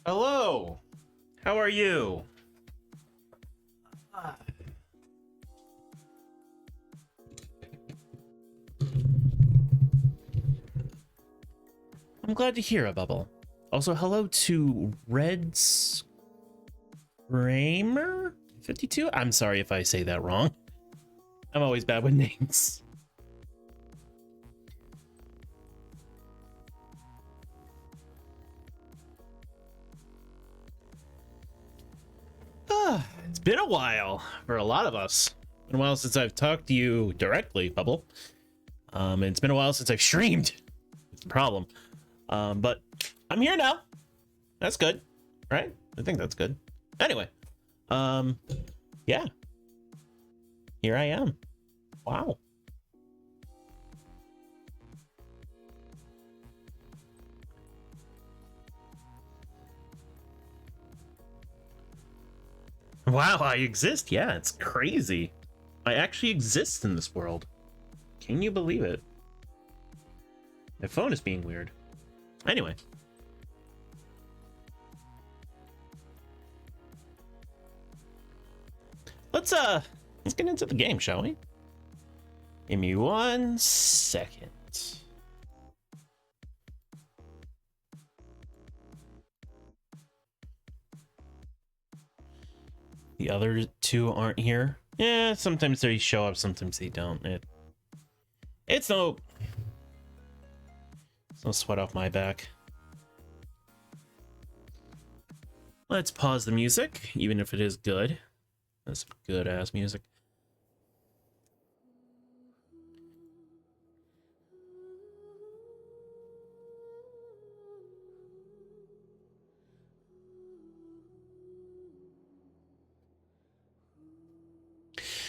Hello. How are you? I'm glad to hear it, Bubble. Also, hello to Red Scramer 52. I'm sorry if I say that wrong. I'm always bad with names. It's been a while for a lot of us. It's been a while since I've talked to you directly, Bubble. And it's been a while since I've streamed. It's the problem. But I'm here now. That's good, right? I think that's good. Anyway, yeah. Here I am. Wow. Wow, I exist. Yeah, it's crazy. I actually exist in this world. Can you believe it? My phone is being weird. Anyway. Let's get into the game, shall we? Give me 1 second. The other two aren't here. Yeah, sometimes they show up, sometimes they don't. It's no sweat off my back. Let's pause the music, even if it is good. That's good ass music.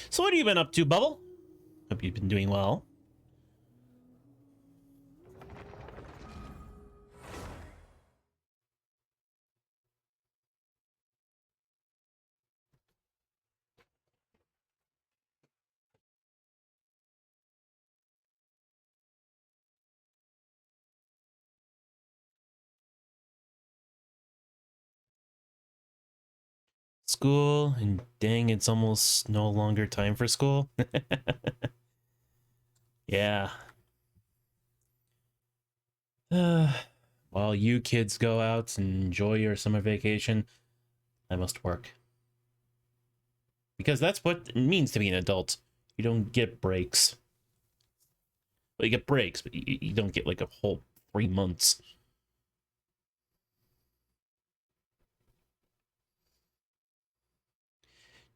So what have you been up to, Bubble? Hope you've been doing well. School, and dang, it's almost no longer time for school. Yeah. While you kids go out and enjoy your summer vacation, I must work. Because that's what it means to be an adult. You don't get breaks. Well, you get breaks, but you don't get like a whole 3 months.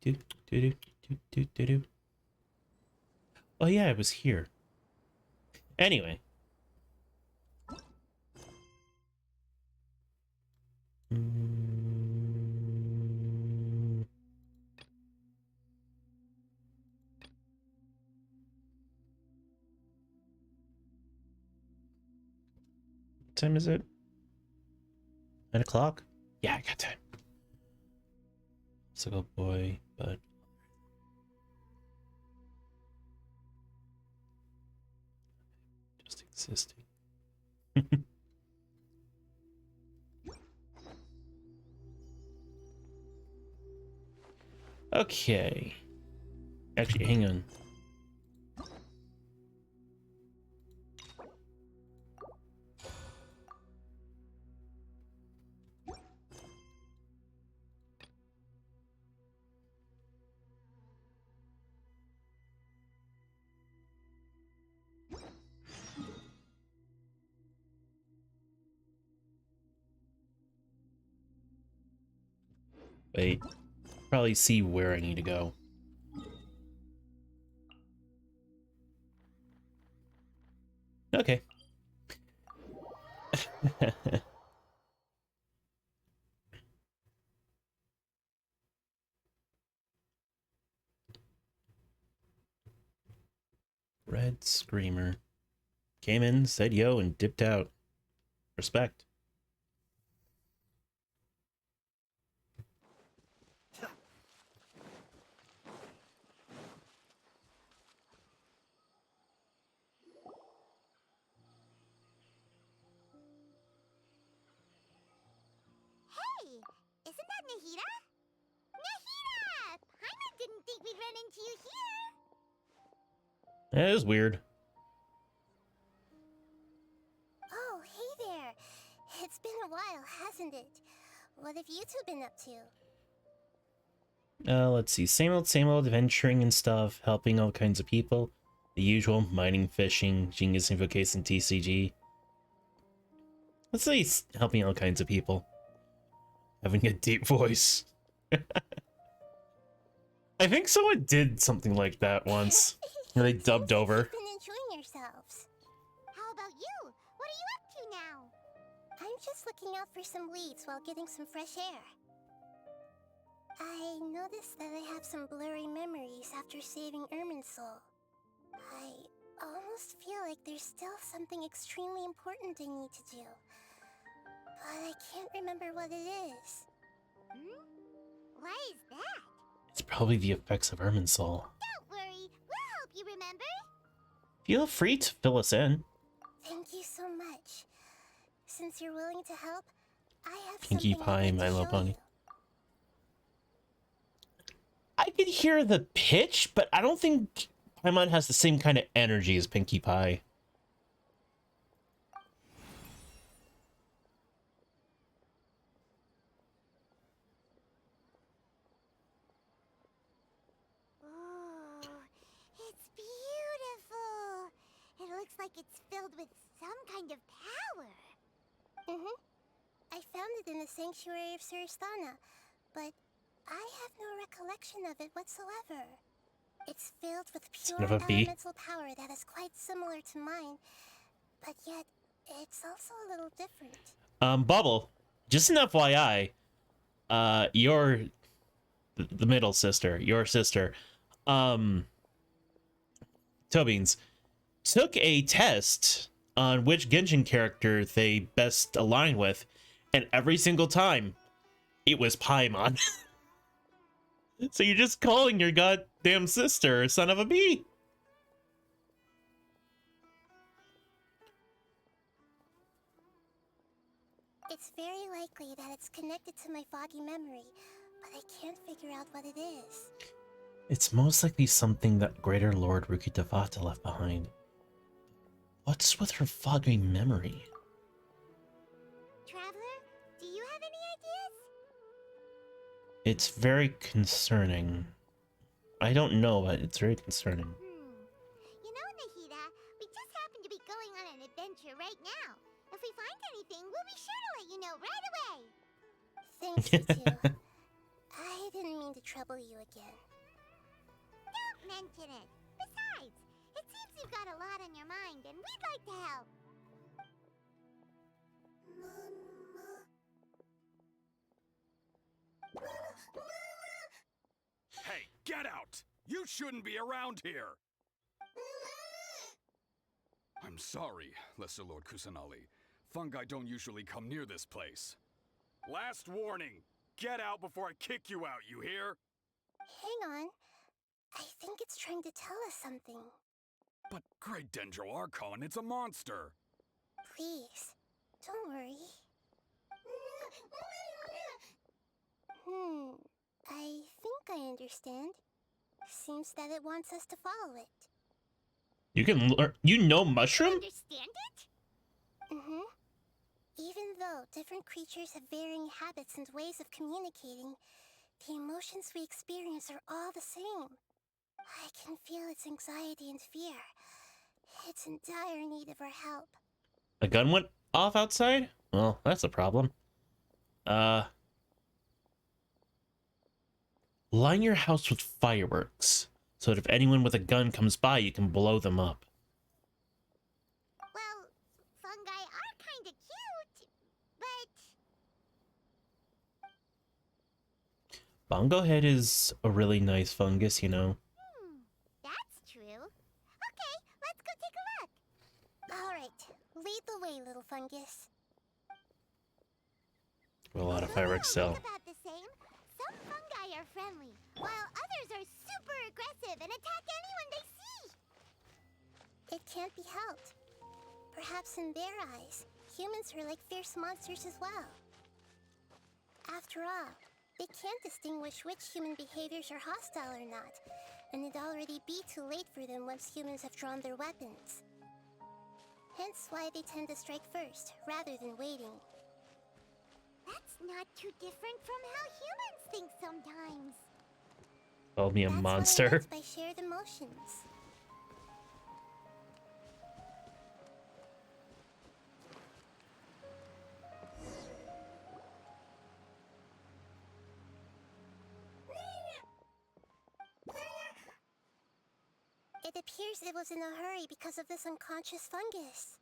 Do, do, do, do, do, do, do. Oh yeah, I was here. Anyway. What time is it? 9 o'clock? Yeah, I got time. So go boy, but just existing. Okay. Actually, hang on. Wait. Probably see where I need to go. Okay. Red Screamer. Came in, said yo, and dipped out. Respect. Isn't that Nahida? Nahida! Paimon didn't think we'd run into you here. It is weird. Oh, hey there. It's been a while, hasn't it? What have you two been up to? Let's see. Same old adventuring and stuff, helping all kinds of people. The usual mining, fishing, Genius Invocation, TCG. Let's say helping all kinds of people. Having a deep voice. I think someone did something like that once. Where they dubbed over. You've been enjoying yourselves. How about you? What are you up to now? I'm just looking out for some leads while getting some fresh air. I noticed that I have some blurry memories after saving Irminsul. I almost feel like there's still something extremely important I need to do. But I can't remember what it is. Why is that? It's probably the effects of Irminsul. Don't worry, we'll help you remember. Feel free to fill us in. Thank you so much. Since you're willing to help, I have Pinkie something Pie, I'd like to Milo show Bunny. you. I could hear the pitch, but I don't think Paimon has the same kind of energy as Pinkie Pie. Ooh, it's beautiful. It looks like it's filled with some kind of power. I found it in the sanctuary of Suristana, but I have no recollection of it whatsoever. It's filled with Son pure of a bee. elemental power that is quite similar to mine, but yet it's also a little different. Bubble, just an FYI, your the middle sister, your sister, Tobeans, took a test on which Genshin character they best align with, and every single time, it was Paimon. So you're just calling your goddamn sister son of a bee. It's very likely that it's connected to my foggy memory, but I can't figure out what it is. It's most likely something that Greater Lord Rukkhadevata left behind. What's with her foggy memory? Traveler, do you have any ideas? It's very concerning. I don't know, but it's very concerning. You know, Nahida, we just happen to be going on an adventure right now. If we find anything, we'll be sure to let you know right away. Thanks, you two. I didn't mean to trouble you again. Don't mention it. Besides, it seems you've got a lot on your mind, and we'd like to help. Hey, get out! You shouldn't be around here! I'm sorry, Lesser Lord Kusanali. Fungi don't usually come near this place. Last warning! Get out before I kick you out, you hear? Hang on. I think it's trying to tell us something. But Great Dendro Archon, it's a monster! Please, don't worry. I think I understand. Seems that it wants us to follow it. You can learn. You know mushroom? Understand it? Even though different creatures have varying habits and ways of communicating, the emotions we experience are all the same. I can feel its anxiety and fear. It's in dire need of our help. A gun went off outside? Well, that's a problem. Line your house with fireworks, so that if anyone with a gun comes by, you can blow them up. Well, fungi are kinda cute, but... Bongo Head is a really nice fungus, you know. That's true. Okay, let's go take a look. Alright, lead the way, little fungus. A lot of fireworks It's sell. about the same. Some fungi are friendly, while others are super aggressive and attack anyone they see. It can't be helped. Perhaps in their eyes, humans are like fierce monsters as well. After all, they can't distinguish which human behaviors are hostile or not, and it'd already be too late for them once humans have drawn their weapons. Hence why they tend to strike first, rather than waiting. That's not too different from how humans think sometimes. Called me a That's monster. what I meant by shared emotions. It appears it was in a hurry because of this unconscious fungus.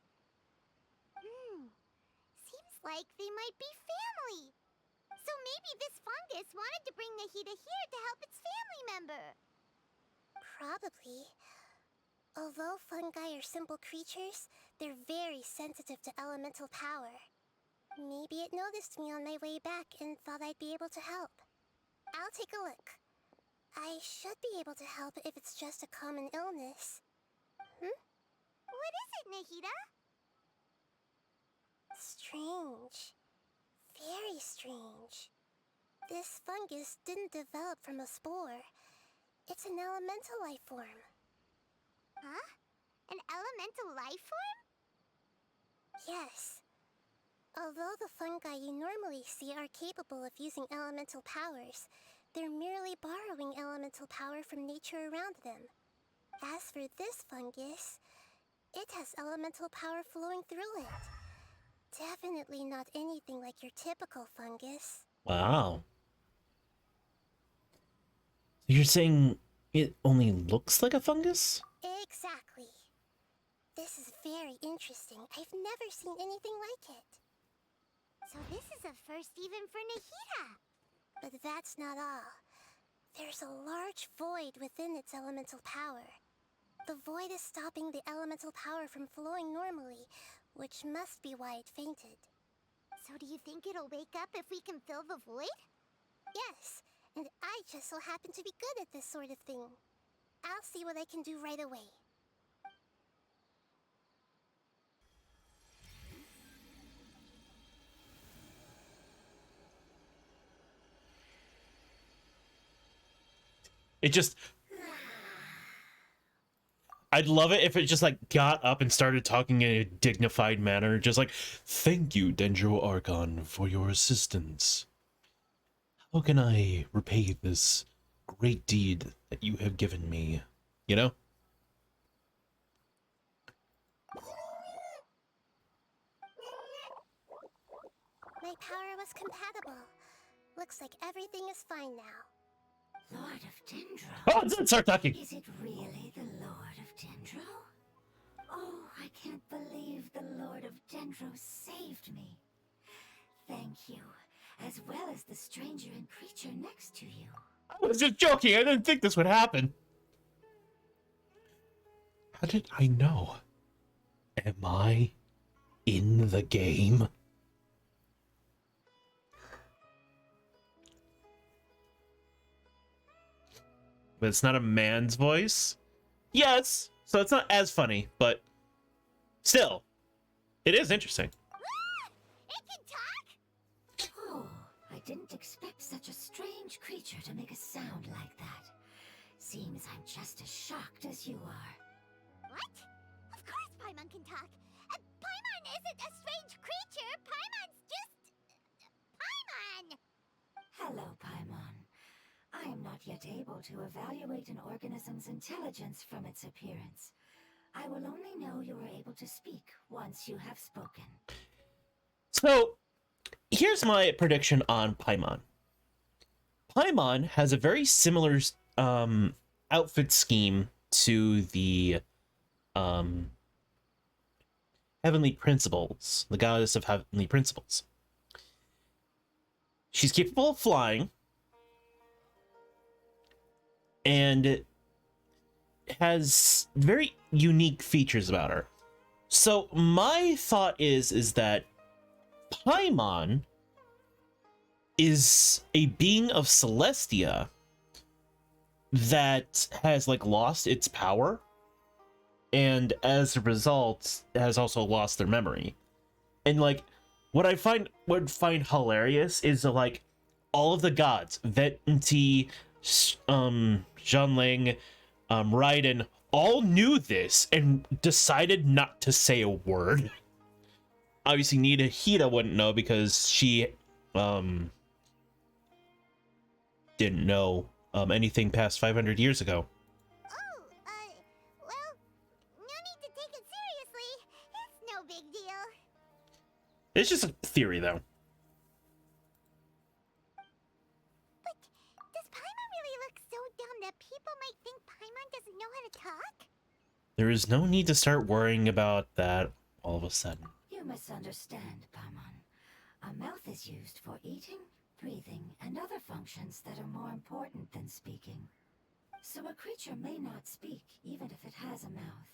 Seems like they might be family. So maybe this fungus wanted to bring Nahida here to help its family member. Probably. Although fungi are simple creatures, they're very sensitive to elemental power. Maybe it noticed me on my way back and thought I'd be able to help. I'll take a look. I should be able to help if it's just a common illness. What is it, Nahida? Strange. Very strange. This fungus didn't develop from a spore. It's an elemental life form. Huh? An elemental life form? Yes. Although the fungi you normally see are capable of using elemental powers, they're merely borrowing elemental power from nature around them. As for this fungus, it has elemental power flowing through it. Definitely not anything like your typical fungus. Wow. So you're saying it only looks like a fungus? Exactly. This is very interesting. I've never seen anything like it. So this is a first even for Nahida. But that's not all. There's a large void within its elemental power. The void is stopping the elemental power from flowing normally, which must be why it fainted. So do you think it'll wake up if we can fill the void? Yes, and I just so happen to be good at this sort of thing. I'll see what I can do right away. It just... I'd love it if it just, like, got up and started talking in a dignified manner. Just like, thank you, Dendro Archon, for your assistance. How can I repay this great deed that you have given me? You know? My power was compatible. Looks like everything is fine now. Lord of Dendro? Oh, let's start talking! Is it really the Lord of Dendro? Oh, I can't believe the Lord of Dendro saved me. Thank you, as well as the stranger and creature next to you. I was just joking, I didn't think this would happen. How did I know? Am I in the game? But it's not a man's voice? Yes, so it's not as funny, but still, it is interesting. It can talk? Oh, I didn't expect such a strange creature to make a sound like that. Seems I'm just as shocked as you are. What? Of course Paimon can talk. Paimon isn't a strange creature. Paimon's just... Paimon! Hello, Paimon. I am not yet able to evaluate an organism's intelligence from its appearance. I will only know you are able to speak once you have spoken. So, here's my prediction on Paimon. Paimon has a very similar outfit scheme to the Heavenly Principles, the goddess of Heavenly Principles. She's capable of flying, and has very unique features about her. So my thought is that Paimon is a being of Celestia that has like lost its power, and as a result has also lost their memory. And like what I would find hilarious is like all of the gods, Venti, Zhanling, Raiden, all knew this and decided not to say a word. Obviously, Nidahida wouldn't know because she didn't know anything past 500 years ago. Oh, well, no need to take it seriously. It's no big deal. It's just a theory, though. But does Paimon really look so dumb that people might think Paimon doesn't know how to talk? There is no need to start worrying about that all of a sudden. You misunderstand, Paimon. A mouth is used for eating, breathing, and other functions that are more important than speaking. So a creature may not speak, even if it has a mouth.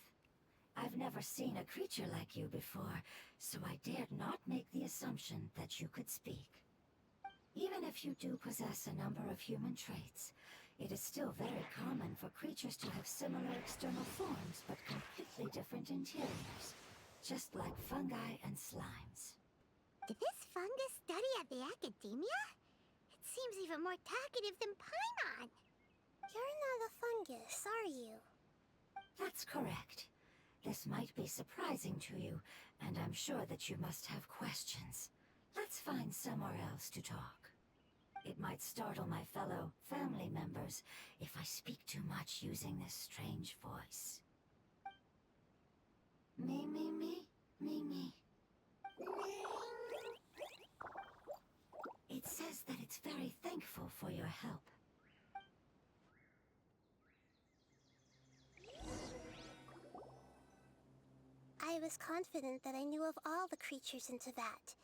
I've never seen a creature like you before, so I dared not make the assumption that you could speak. Even if you do possess a number of human traits, it is still very common for creatures to have similar external forms, but completely different interiors, just like fungi and slimes. Did this fungus study at the academia? It seems even more talkative than Paimon. You're not a fungus, are you? That's correct. This might be surprising to you, and I'm sure that you must have questions. Let's find somewhere else to talk. It might startle my fellow family members if I speak too much using this strange voice. Me, me, me, me, me. It says that it's very thankful for your help. I was confident that I knew of all the creatures in Teyvat.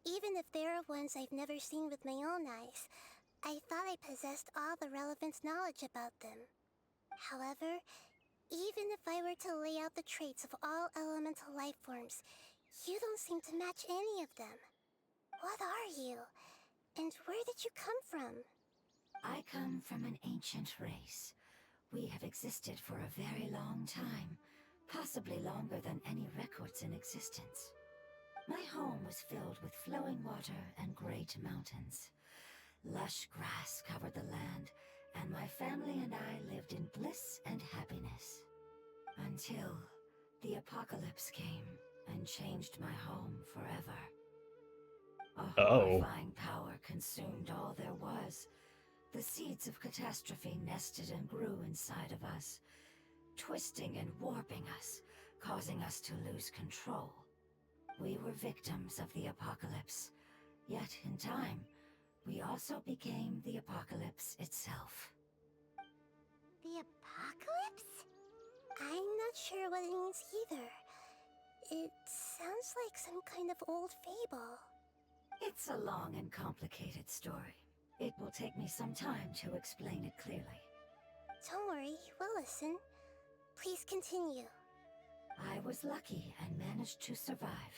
Even if there are ones I've never seen with my own eyes, I thought I possessed all the relevant knowledge about them. However, even if I were to lay out the traits of all elemental life forms, you don't seem to match any of them. What are you? And where did you come from? I come from an ancient race. We have existed for a very long time, possibly longer than any records in existence. My home was filled with flowing water and great mountains. Lush grass covered the land, and my family and I lived in bliss and happiness. Until the apocalypse came and changed my home forever. A horrifying power consumed all there was. The seeds of catastrophe nested and grew inside of us, twisting and warping us, causing us to lose control. We were victims of the apocalypse, yet in time, we also became the apocalypse itself. The apocalypse? I'm not sure what it means either. It sounds like some kind of old fable. It's a long and complicated story. It will take me some time to explain it clearly. Don't worry, we'll listen. Please continue. I was lucky and managed to survive.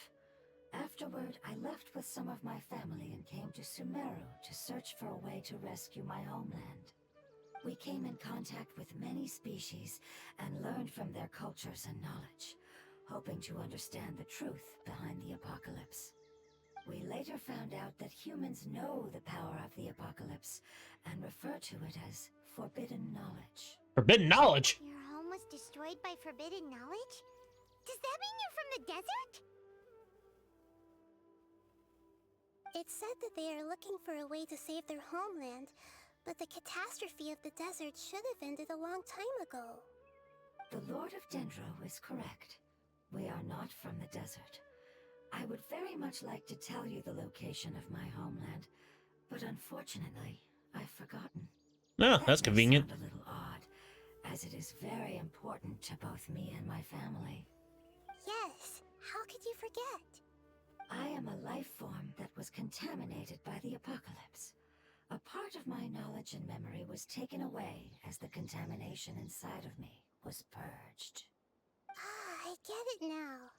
Afterward, I left with some of my family and came to Sumeru to search for a way to rescue my homeland. We came in contact with many species and learned from their cultures and knowledge, hoping to understand the truth behind the apocalypse. We later found out that humans know the power of the apocalypse and refer to it as forbidden knowledge. Forbidden knowledge? Your home was destroyed by forbidden knowledge? Does that mean you're from the desert? It said that they are looking for a way to save their homeland, but the catastrophe of the desert should have ended a long time ago. The Lord of Dendro is correct. We are not from the desert. I would very much like to tell you the location of my homeland, but unfortunately, I've forgotten. No, That that's may convenient. sound a little odd, as it is very important to both me and my family. Yes, how could you forget? I am a life form that was contaminated by the apocalypse. A part of my knowledge and memory was taken away as the contamination inside of me was purged. Ah, I get it now.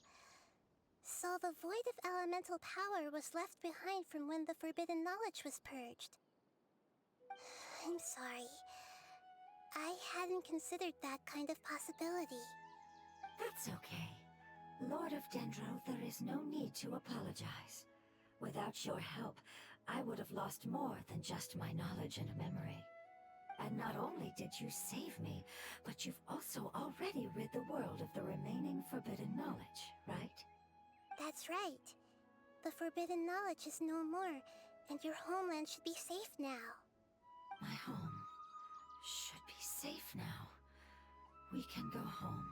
So the void of elemental power was left behind from when the forbidden knowledge was purged. I'm sorry. I hadn't considered that kind of possibility. That's okay. Lord of Dendro, there is no need to apologize. Without your help, I would have lost more than just my knowledge and memory. And not only did you save me, but you've also already rid the world of the remaining forbidden knowledge, right? That's right. The forbidden knowledge is no more, and your homeland should be safe now. My home should be safe now. We can go home.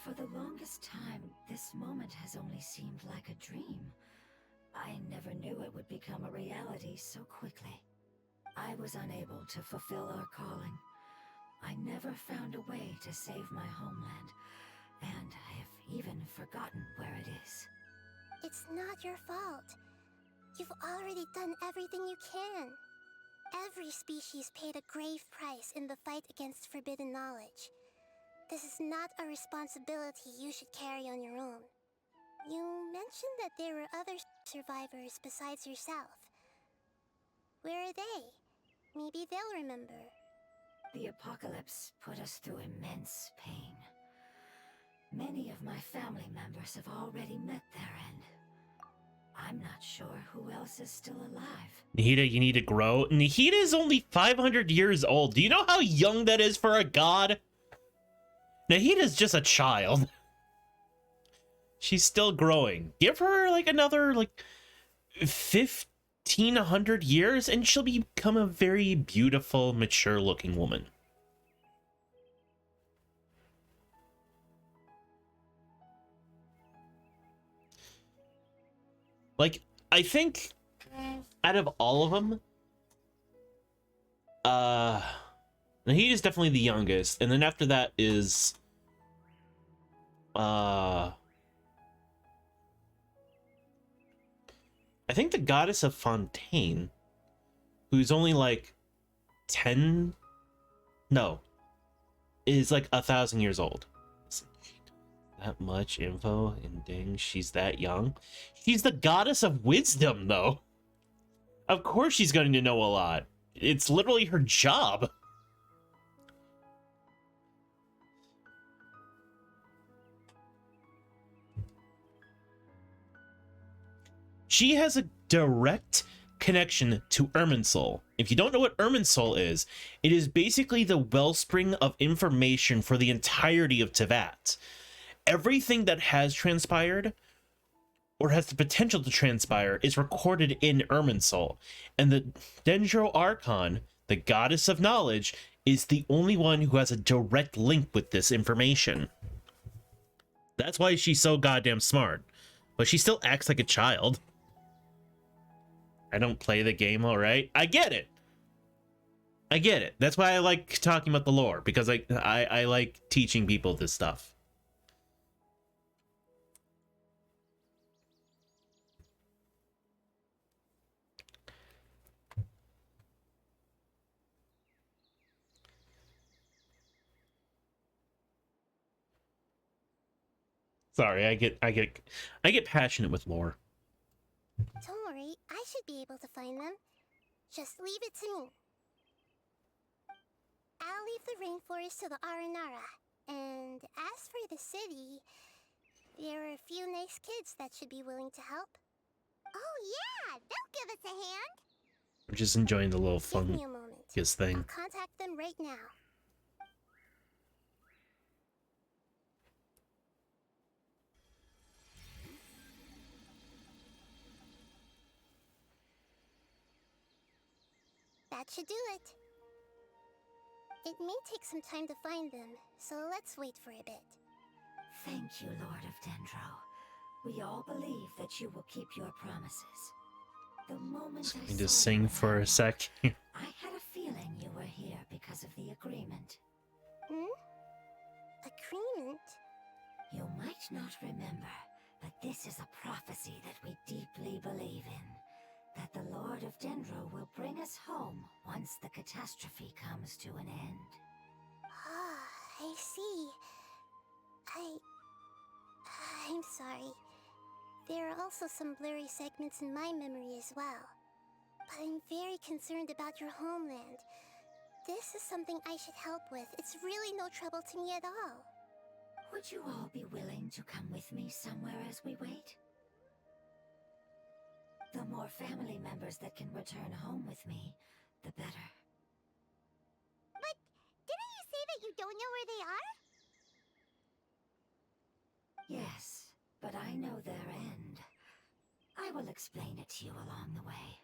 For the longest time, this moment has only seemed like a dream. I never knew it would become a reality so quickly. I was unable to fulfill our calling. I never found a way to save my homeland, and I have even forgotten where it is. It's not your fault. You've already done everything you can. Every species paid a grave price in the fight against forbidden knowledge. This is not a responsibility you should carry on your own. You mentioned that there were other survivors besides yourself. Where are they? Maybe they'll remember. The apocalypse put us through immense pain. Many of my family members have already met their end. I'm not sure who else is still alive. Nahida, you need to grow. Nahida is only 500 years old. Do you know how young that is for a god? Nahida's just a child. She's still growing. Give her like another 1,500 years and she'll become a very beautiful, mature looking woman. Like, I think out of all of them, Nahida's definitely the youngest, and then after that is I think the goddess of Fontaine, who's only like 10, no, is like 1,000 years old. That much info, and dang, she's that young. She's the goddess of wisdom, though. Of course she's going to know a lot. It's literally her job. She has a direct connection to Irminsul. If you don't know what Irminsul is, it is basically the wellspring of information for the entirety of Teyvat. Everything that has transpired or has the potential to transpire is recorded in Irminsul, and the Dendro Archon, the goddess of knowledge, is the only one who has a direct link with this information. That's why she's so goddamn smart, but she still acts like a child. I don't play the game, all right? I get it. I get it. That's why I like talking about the lore, because I like teaching people this stuff. Sorry, I get passionate with lore. Don't worry, I should be able to find them. Just leave it to me. I'll leave the rainforest to the Aranara. And as for the city, there are a few nice kids that should be willing to help. Oh yeah, they'll give us a hand. I'm just enjoying the little Give me fun a moment. thing. I'll contact them right now. That should do it. It may take some time to find them, so let's wait for a bit. Thank you, Lord of Dendro. We all believe that you will keep your promises. The moment I Need to saw sing you for a arrive, sec. I had a feeling you were here because of the agreement. Hmm? Agreement? You might not remember, but this is a prophecy that we deeply believe in. That the Lord of Dendro will bring us home once the catastrophe comes to an end. Ah, I see. I'm sorry. There are also some blurry segments in my memory as well. But I'm very concerned about your homeland. This is something I should help with. It's really no trouble to me at all. Would you all be willing to come with me somewhere as we wait? The more family members that can return home with me, the better. But didn't you say that you don't know where they are? Yes, but I know their end. I will explain it to you along the way.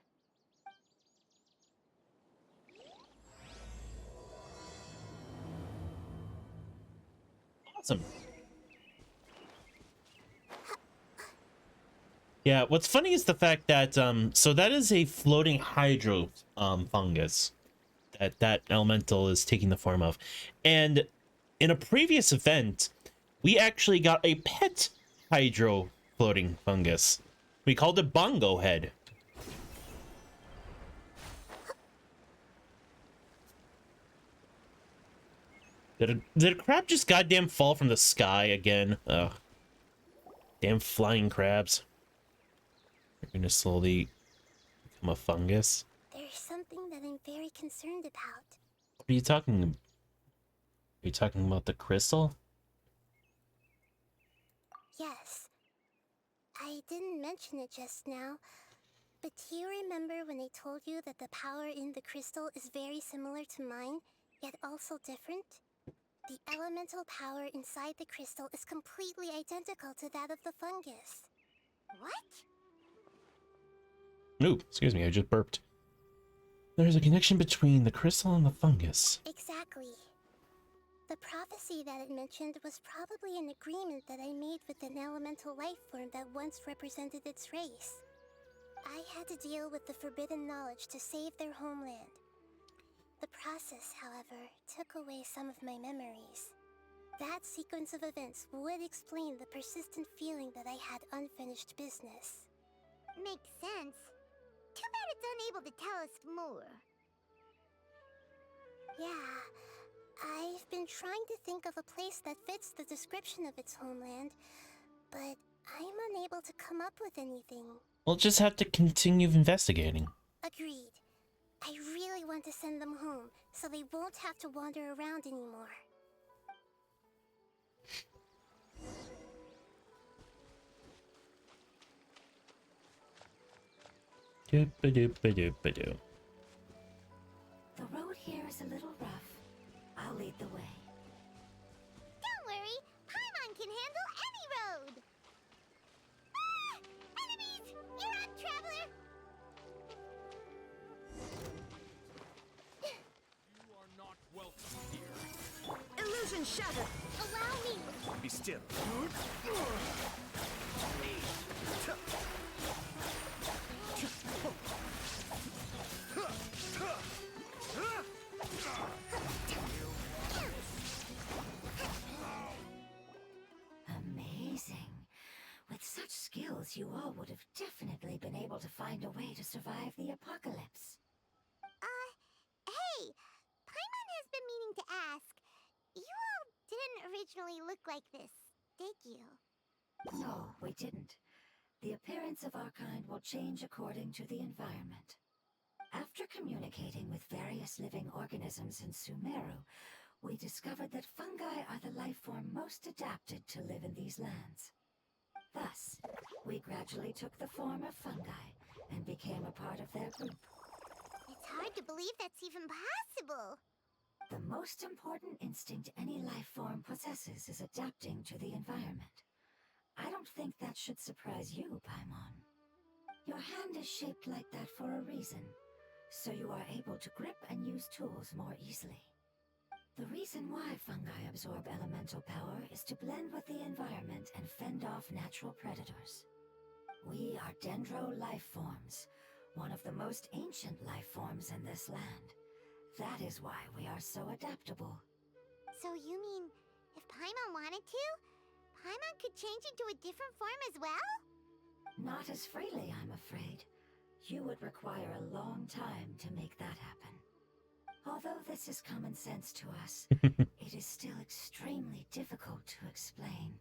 Awesome. Yeah, what's funny is the fact that so that is a floating hydro fungus that elemental is taking the form of. And in a previous event, we actually got a pet hydro floating fungus. We called it Bongo Head. Did a crab just goddamn fall from the sky again? Ugh. Damn flying crabs. They're gonna slowly become a fungus. There's something that I'm very concerned about. What are you talking about? Are you talking about the crystal? Yes. I didn't mention it just now, but do you remember when I told you that the power in the crystal is very similar to mine, yet also different? The elemental power inside the crystal is completely identical to that of the fungus. What? Ooh, excuse me, I just burped. There's a connection between the crystal and the fungus. Exactly. The prophecy that it mentioned was probably an agreement that I made with an elemental life form that once represented its race. I had to deal with the forbidden knowledge to save their homeland. The process, however, took away some of my memories. That sequence of events would explain the persistent feeling that I had unfinished business. Makes sense. Too bad it's unable to tell us more. Yeah, I've been trying to think of a place that fits the description of its homeland, but I'm unable to come up with anything. We'll just have to continue investigating. Agreed. I really want to send them home, so they won't have to wander around anymore. Doop-a-doop-a-doop-a-doo. The road here is a little rough. I'll lead the way. Don't worry, Paimon can handle any road! Ah! Enemies! You're up, traveler! You are not welcome here. Illusion shattered. Allow me! Be still. Amazing. With such skills, you all would have definitely been able to find a way to survive the apocalypse. Hey! Paimon has been meaning to ask. You all didn't originally look like this, did you? No, we didn't. The appearance of our kind will change according to the environment. After communicating with various living organisms in Sumeru, we discovered that fungi are the life form most adapted to live in these lands. Thus, we gradually took the form of fungi and became a part of their group. It's hard to believe that's even possible. The most important instinct any life form possesses is adapting to the environment. I don't think that should surprise you, Paimon. Your hand is shaped like that for a reason, so you are able to grip and use tools more easily. The reason why fungi absorb elemental power is to blend with the environment and fend off natural predators. We are dendro life forms, one of the most ancient life forms in this land. That is why we are so adaptable. So you mean, if Paimon wanted to, Paimon could change into a different form as well? Not as freely, I'm afraid. You would require a long time to make that happen. Although this is common sense to us, it is still extremely difficult to explain.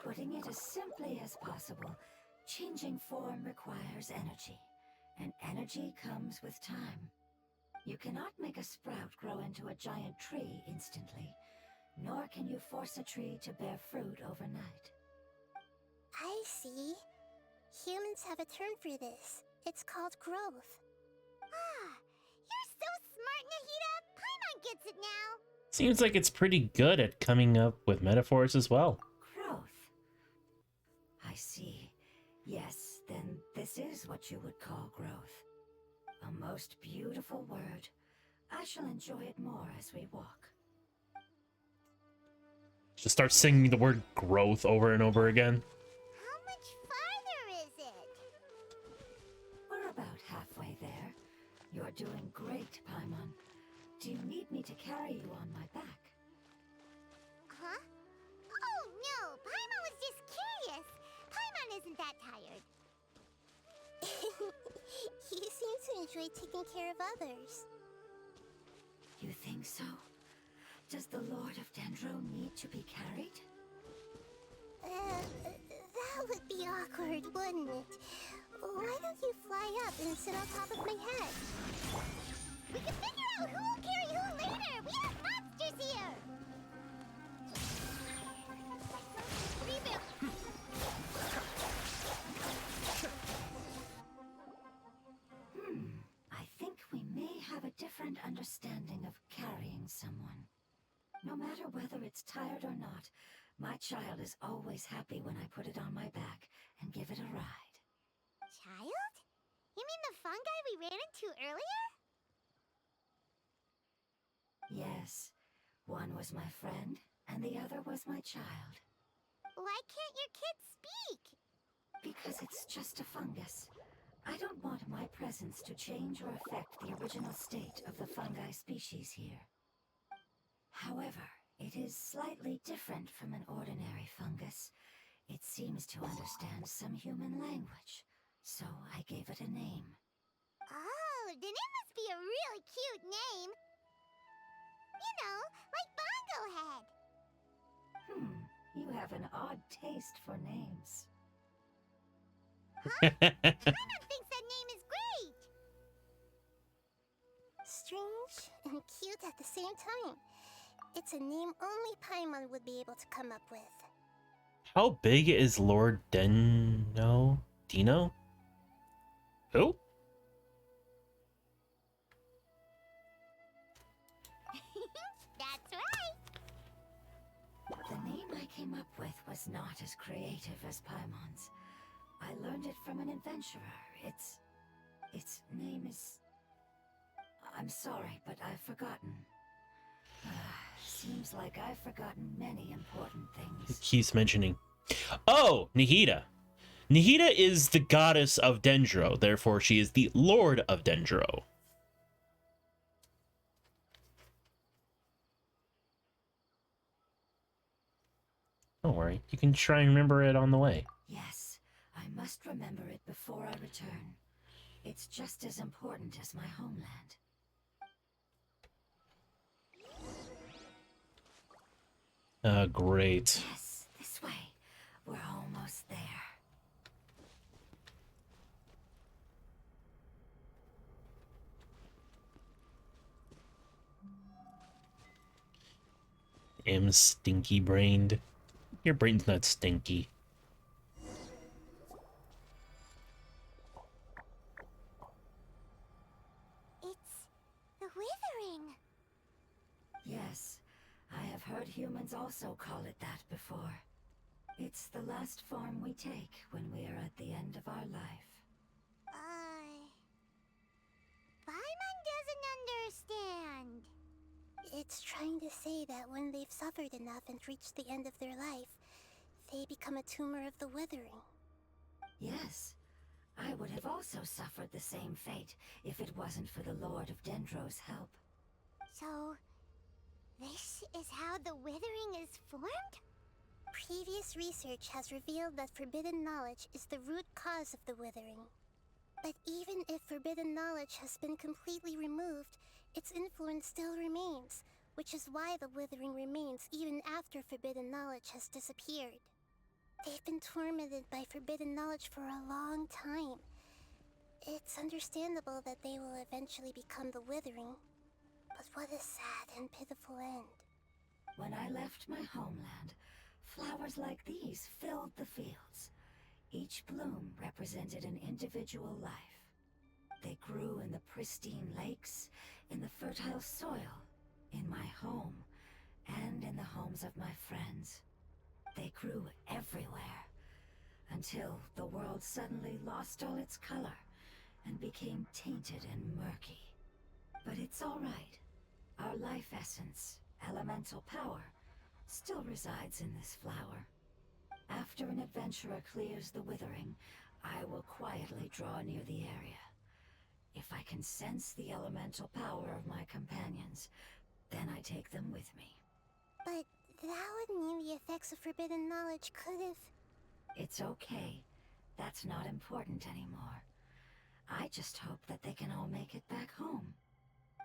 Putting it as simply as possible, changing form requires energy, and energy comes with time. You cannot make a sprout grow into a giant tree instantly, nor can you force a tree to bear fruit overnight. I see. Humans have a term for this. It's called growth. Ah, you're so smart, Nahida! Paimon gets it now! Seems like it's pretty good at coming up with metaphors as well. Growth. I see. Yes, then this is what you would call growth. A most beautiful word. I shall enjoy it more as we walk. Just start singing the word growth over and over again. How much farther is it? We're about halfway there. You're doing great, Paimon. Do you need me to carry you on my back? Huh? Oh no, Paimon was just curious. Paimon isn't that tired. You seem to enjoy taking care of others. You think so? Does the Lord of Dendro need to be carried? That would be awkward, wouldn't it? Why don't you fly up and sit on top of my head? We can figure out who will carry who later! We have monsters here! I think we may have a different understanding of carrying someone. No matter whether it's tired or not, my child is always happy when I put it on my back and give it a ride. Child? You mean the fungi we ran into earlier? Yes, one was my friend, and the other was my child. Why can't your kid speak? Because it's just a fungus. I don't want my presence to change or affect the original state of the fungi species here. However, it is slightly different from an ordinary fungus. It seems to understand some human language, so I gave it a name. Oh, then it must be a really cute name. You know, like Bongo Head. You have an odd taste for names. Paimon thinks that name is great. Strange and cute at the same time. It's a name only Paimon would be able to come up with. How big is Lord Dino? Dino? Who? That's right. The name I came up with was not as creative as Paimon's. I learned it from an adventurer. Its name is... I'm sorry, but I've forgotten. Seems like I've forgotten many important things. Keeps mentioning. Oh, Nahida. Nahida is the goddess of Dendro, therefore she is the Lord of Dendro. Don't worry, you can try and remember it on the way. Yes, I must remember it before I return. It's just as important as my homeland. Great. Yes, this way. We're almost there. Am stinky brained. Your brain's not stinky. It's the Withering. Yes, I have heard humans also call it that before. It's the last form we take when we are at the end of our life. Paimon doesn't understand. It's trying to say that when they've suffered enough and reached the end of their life, they become a tumor of the Withering. Yes, I would have also suffered the same fate if it wasn't for the Lord of Dendro's help. So, this is how the Withering is formed? Previous research has revealed that forbidden knowledge is the root cause of the Withering. But even if forbidden knowledge has been completely removed, its influence still remains, which is why the Withering remains even after forbidden knowledge has disappeared. They've been tormented by forbidden knowledge for a long time. It's understandable that they will eventually become the Withering, but what a sad and pitiful end. When I left my homeland, flowers like these filled the fields, each bloom representing individual life. They grew in the pristine lakes, in the fertile soil, in my home, and in the homes of my friends. They grew everywhere, until the world suddenly lost all its color and became tainted and murky. But it's all right. Our life essence, elemental power, still resides in this flower. After an adventurer clears the withering, I will quietly draw near the area. If I can sense the elemental power of my companions, then I take them with me. But that would mean the effects of forbidden knowledge could have... It's okay. That's not important anymore. I just hope that they can all make it back home.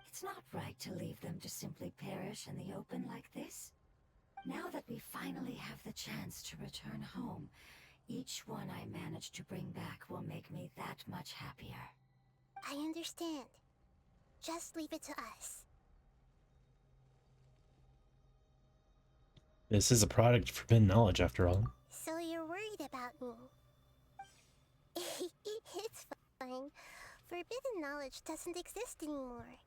It's not right to leave them to simply perish in the open like this. Now that we finally have the chance to return home, each one I manage to bring back will make me that much happier. I understand. Just leave it to us. This is a product of forbidden knowledge, after all. So you're worried about me? It's fine. Forbidden knowledge doesn't exist anymore.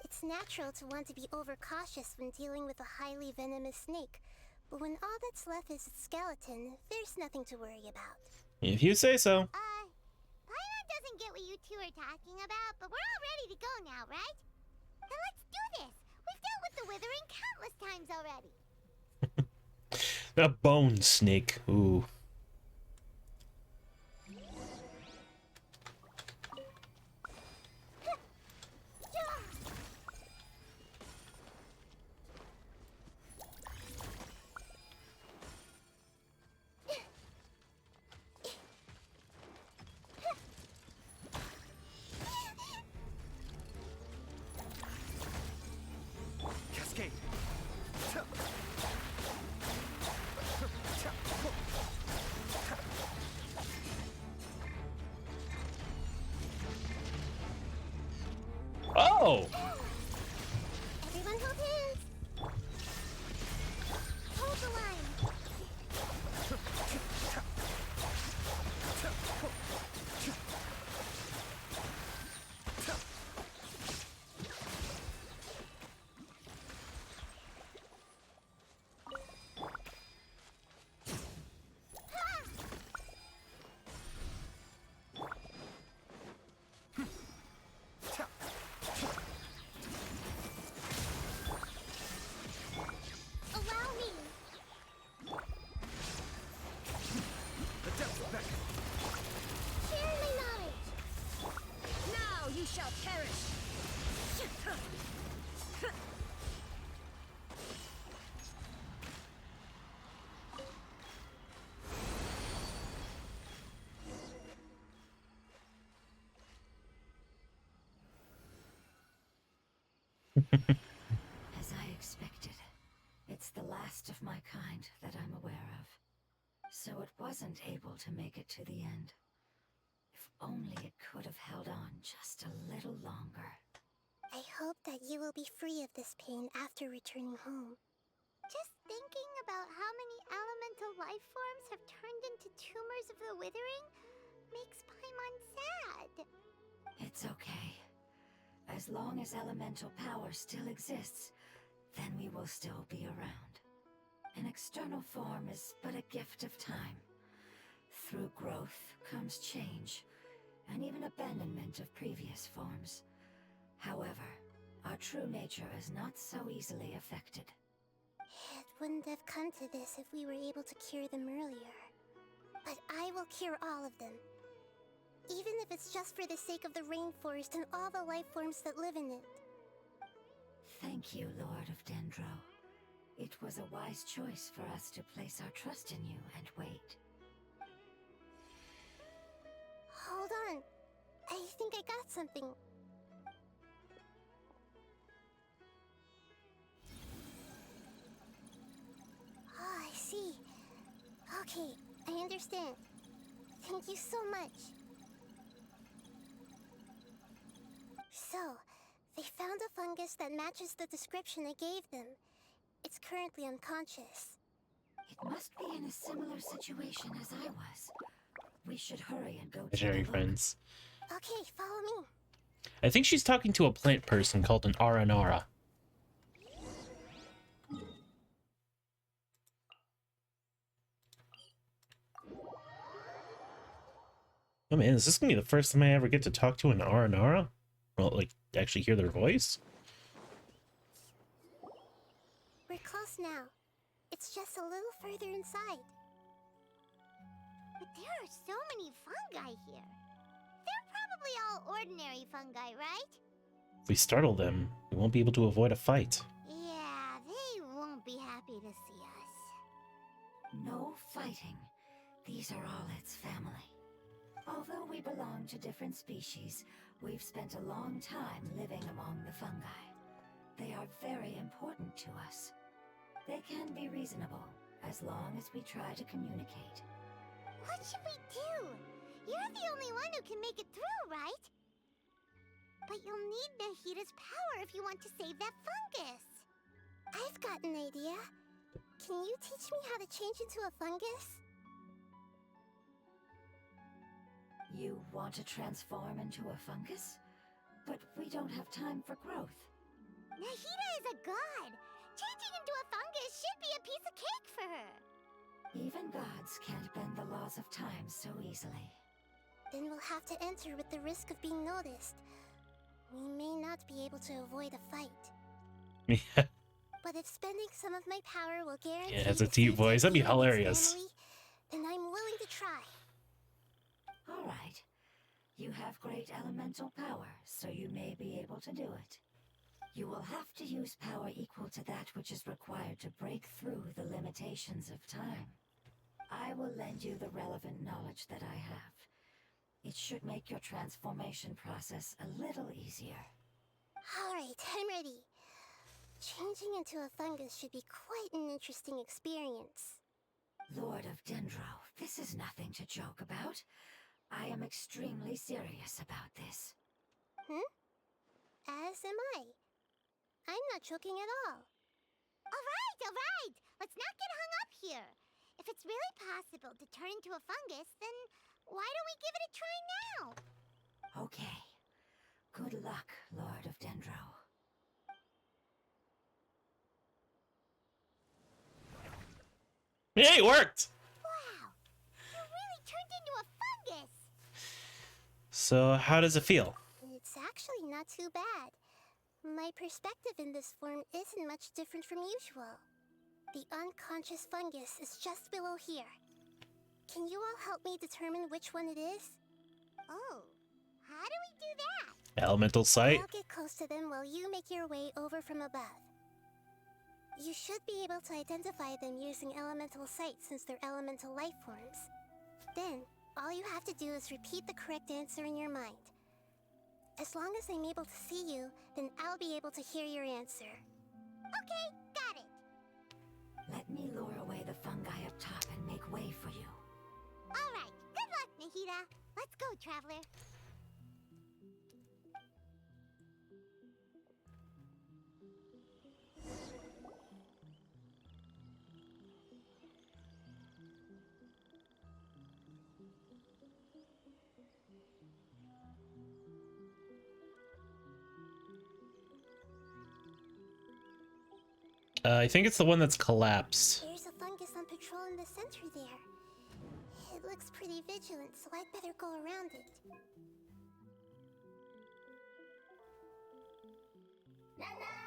It's natural to want to be overcautious when dealing with a highly venomous snake, but when all that's left is its skeleton, there's nothing to worry about. If you say so. Paimon doesn't get what you two are talking about, but we're all ready to go now, right? Then let's do this! We've dealt with the Withering countless times already! A bone snake. Ooh. Cascade! Oh! Everyone hold hands! Hold the line! Allow me! The depths beckon! Share my knowledge! Now you shall perish! As I expected, it's the last of my kind that I'm aware of. So it wasn't able to make it to the end. If only it could have held on just a little longer. I hope that you will be free of this pain after returning home. Just thinking about how many elemental life forms have turned into tumors of the Withering makes Paimon sad. It's okay. As long as elemental power still exists, then we will still be around. An external form is but a gift of time. Through growth comes change, and even abandonment of previous forms. However, our true nature is not so easily affected. It wouldn't have come to this if we were able to cure them earlier. But I will cure all of them. Even if it's just for the sake of the rainforest and all the life forms that live in it. Thank you, Lord of Dendro. It was a wise choice for us to place our trust in you and wait. Hold on. I think I got something. Oh, I see. Okay, I understand. Thank you so much. So, they found a fungus that matches the description I gave them. It's currently unconscious. It must be in a similar situation as I was. We should hurry and go Imaginary take a look. friends. Okay, follow me. I think she's talking to a plant person called an Aranara. Oh man, is this gonna be the first time I ever get to talk to an Aranara? Well, like, actually hear their voice? We're close now. It's just a little further inside. But there are so many fungi here. They're probably all ordinary fungi, right? If we startle them, we won't be able to avoid a fight. Yeah, they won't be happy to see us. No fighting. These are all its family. Although we belong to different species, we've spent a long time living among the fungi. They are very important to us. They can be reasonable, as long as we try to communicate. What should we do? You're the only one who can make it through, right? But you'll need Nahida's power if you want to save that fungus. I've got an idea. Can you teach me how to change into a fungus? You want to transform into a fungus? But we don't have time for growth. Nahida is a god. Changing into a fungus should be a piece of cake for her. Even gods can't bend the laws of time so easily. Then we'll have to enter with the risk of being noticed. We may not be able to avoid a fight. Yeah, But if spending some of my power will guarantee it has a the deep safety voice. That'd be of you and its hilarious. family, then I'm willing to try. All right. You have great elemental power, so you may be able to do it. You will have to use power equal to that which is required to break through the limitations of time. I will lend you the relevant knowledge that I have. It should make your transformation process a little easier. Alright, I'm ready. Changing into a fungus should be quite an interesting experience. Lord of Dendro, this is nothing to joke about. I am extremely serious about this. As am I. I'm not joking at all. Alright! Let's not get hung up here. If it's really possible to turn into a fungus, then why don't we give it a try now? Okay. Good luck, Lord of Dendro. Yeah, it worked! Wow! You really turned into a fungus! So, how does it feel? It's actually not too bad. My perspective in this form isn't much different from usual. The unconscious fungus is just below here. Can you all help me determine which one it is? Oh, how do we do that? Elemental sight? I'll get close to them while you make your way over from above. You should be able to identify them using elemental sight since they're elemental life forms. Then, all you have to do is repeat the correct answer in your mind. As long as I'm able to see you, then I'll be able to hear your answer. Okay, got it. Let me lure away the fungi up top and make way for you. All right, good luck, Nahida. Let's go, Traveler. I think it's the one that's collapsed. There's a fungus on patrol in the center there. It looks pretty vigilant, so I'd better go around it. Nana!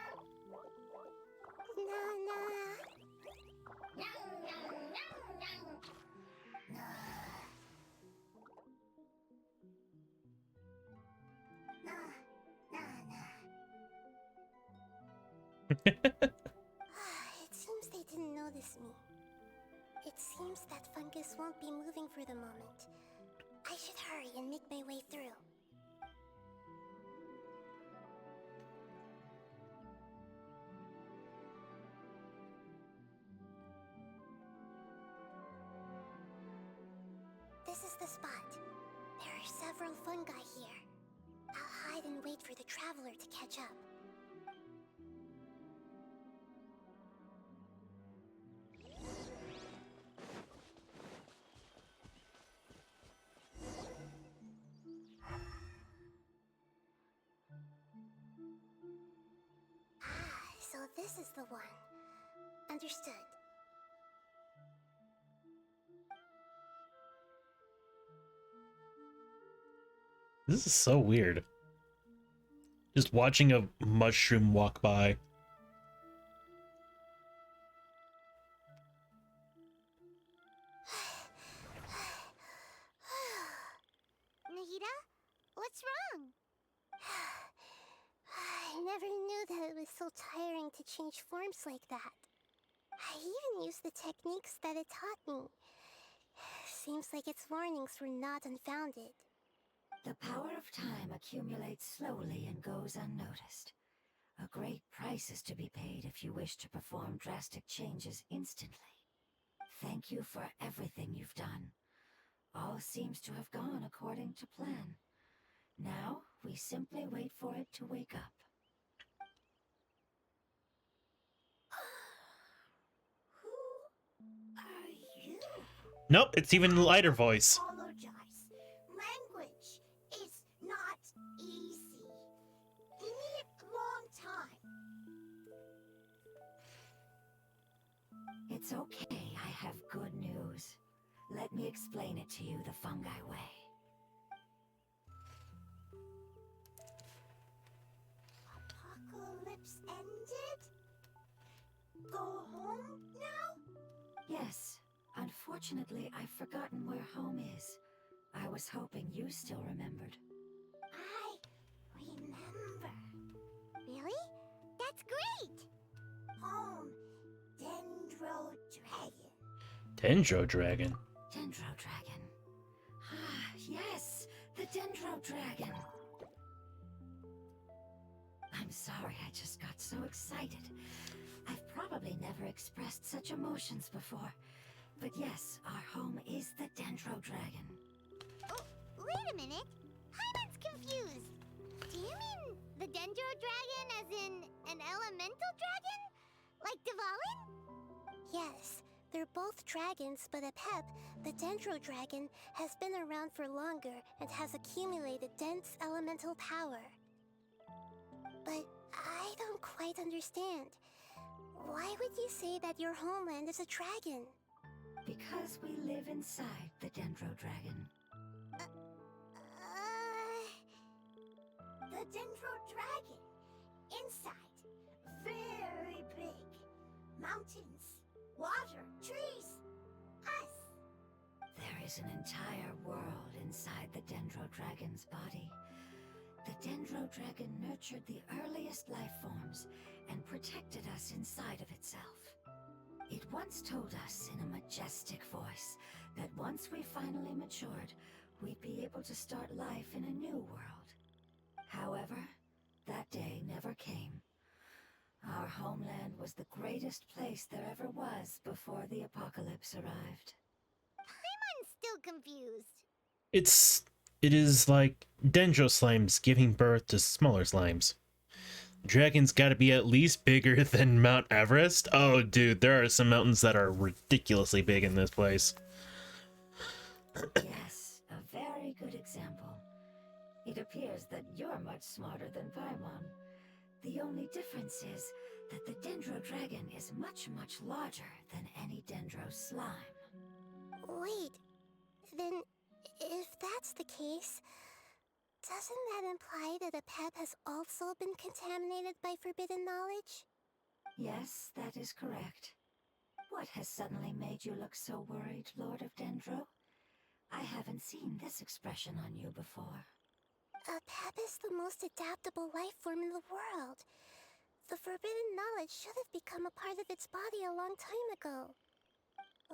It seems they didn't notice me. It seems that fungus won't be moving for the moment. I should hurry and make my way through. This is the spot. There are several fungi here. I'll hide and wait for the traveler to catch up. this is the one. Understood. This is so weird. Just watching a mushroom walk by. Nahida, what's wrong? I never knew that it was so tiring to change forms like that. I even used the techniques that it taught me. Seems like its warnings were not unfounded. The power of time accumulates slowly and goes unnoticed. A great price is to be paid if you wish to perform drastic changes instantly. Thank you for everything you've done. All seems to have gone according to plan. Now, we simply wait for it to wake up. Who are you? Nope, it's even lighter voice. Apologize. Language is not easy. Give me a long time. It's okay, I have good news. Let me explain it to you the fungi way. Apocalypse ended? Go home now? Yes, unfortunately I've forgotten where home is. I was hoping you still remembered. I remember. Really? That's great! Home, Dendro Dragon. Dendro Dragon. Dendro Dragon. Ah, yes, the Dendro Dragon. I'm sorry, I just got so excited. I've probably never expressed such emotions before. But yes, our home is the Dendro Dragon. Oh, wait a minute. Hyman's confused. Do you mean the Dendro Dragon as in an elemental dragon? Like Dvalin? Yes, they're both dragons, but Apep, the Dendro Dragon, has been around for longer and has accumulated dense elemental power. But I don't quite understand. Why would you say that your homeland is a dragon? Because we live inside the Dendro Dragon. The Dendro Dragon. Inside. Very big. Mountains. Water. Trees. Us. There is an entire world inside the Dendro Dragon's body. The Dendro Dragon nurtured the earliest life forms and protected us inside of itself. It once told us in a majestic voice that once we finally matured, we'd be able to start life in a new world. However, that day never came. Our homeland was the greatest place there ever was before the apocalypse arrived. I'm still confused. It is like Dendro slimes giving birth to smaller slimes. Dragon's gotta be at least bigger than Mount Everest. Oh, dude, there are some mountains that are ridiculously big in this place. Yes, a very good example. It appears that you're much smarter than Paimon. The only difference is that the Dendro Dragon is much, much larger than any Dendro slime. Wait, then if that's the case, doesn't that imply that Apep has also been contaminated by forbidden knowledge? Yes, that is correct. What has suddenly made you look so worried, Lord of Dendro? I haven't seen this expression on you before. Apep is the most adaptable life form in the world. The forbidden knowledge should have become a part of its body a long time ago.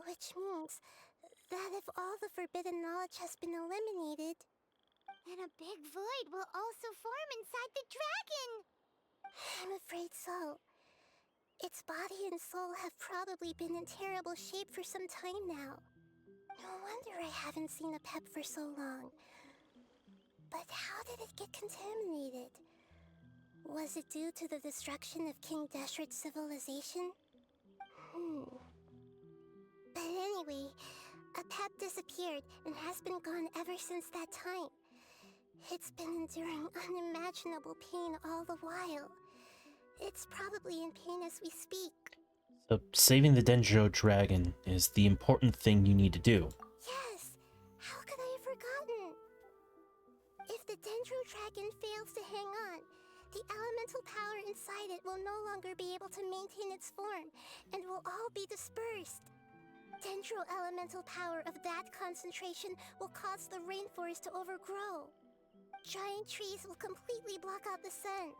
Which means that if all the forbidden knowledge has been eliminated, then a big void will also form inside the dragon! I'm afraid so. Its body and soul have probably been in terrible shape for some time now. No wonder I haven't seen Apep for so long. But how did it get contaminated? Was it due to the destruction of King Deshret's civilization? But anyway, Apep disappeared and has been gone ever since that time. It's been enduring unimaginable pain all the while. It's probably in pain as we speak. So saving the Dendro dragon is the important thing you need to do. Yes! How could I have forgotten? If the Dendro dragon fails to hang on, the elemental power inside it will no longer be able to maintain its form, and will all be dispersed. Dendro elemental power of that concentration will cause the rainforest to overgrow. Giant trees will completely block out the sun.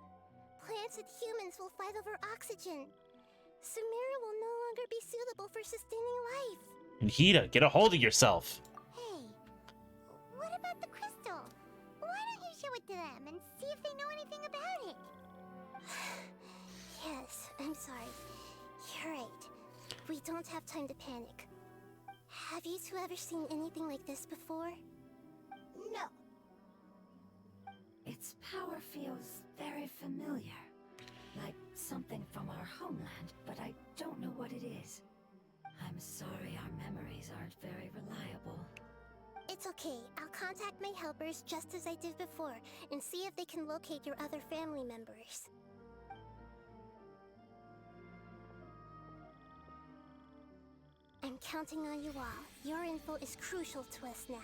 Plants and humans will fight over oxygen. Sumeru will no longer be suitable for sustaining life. Nahida, get a hold of yourself. Hey, what about the crystal? Why don't you show it to them and see if they know anything about it? Yes, I'm sorry. You're right. We don't have time to panic. Have you two ever seen anything like this before? No. Its power feels very familiar. Like something from our homeland, but I don't know what it is. I'm sorry our memories aren't very reliable. It's okay. I'll contact my helpers just as I did before and see if they can locate your other family members. I'm counting on you all. Your info is crucial to us now.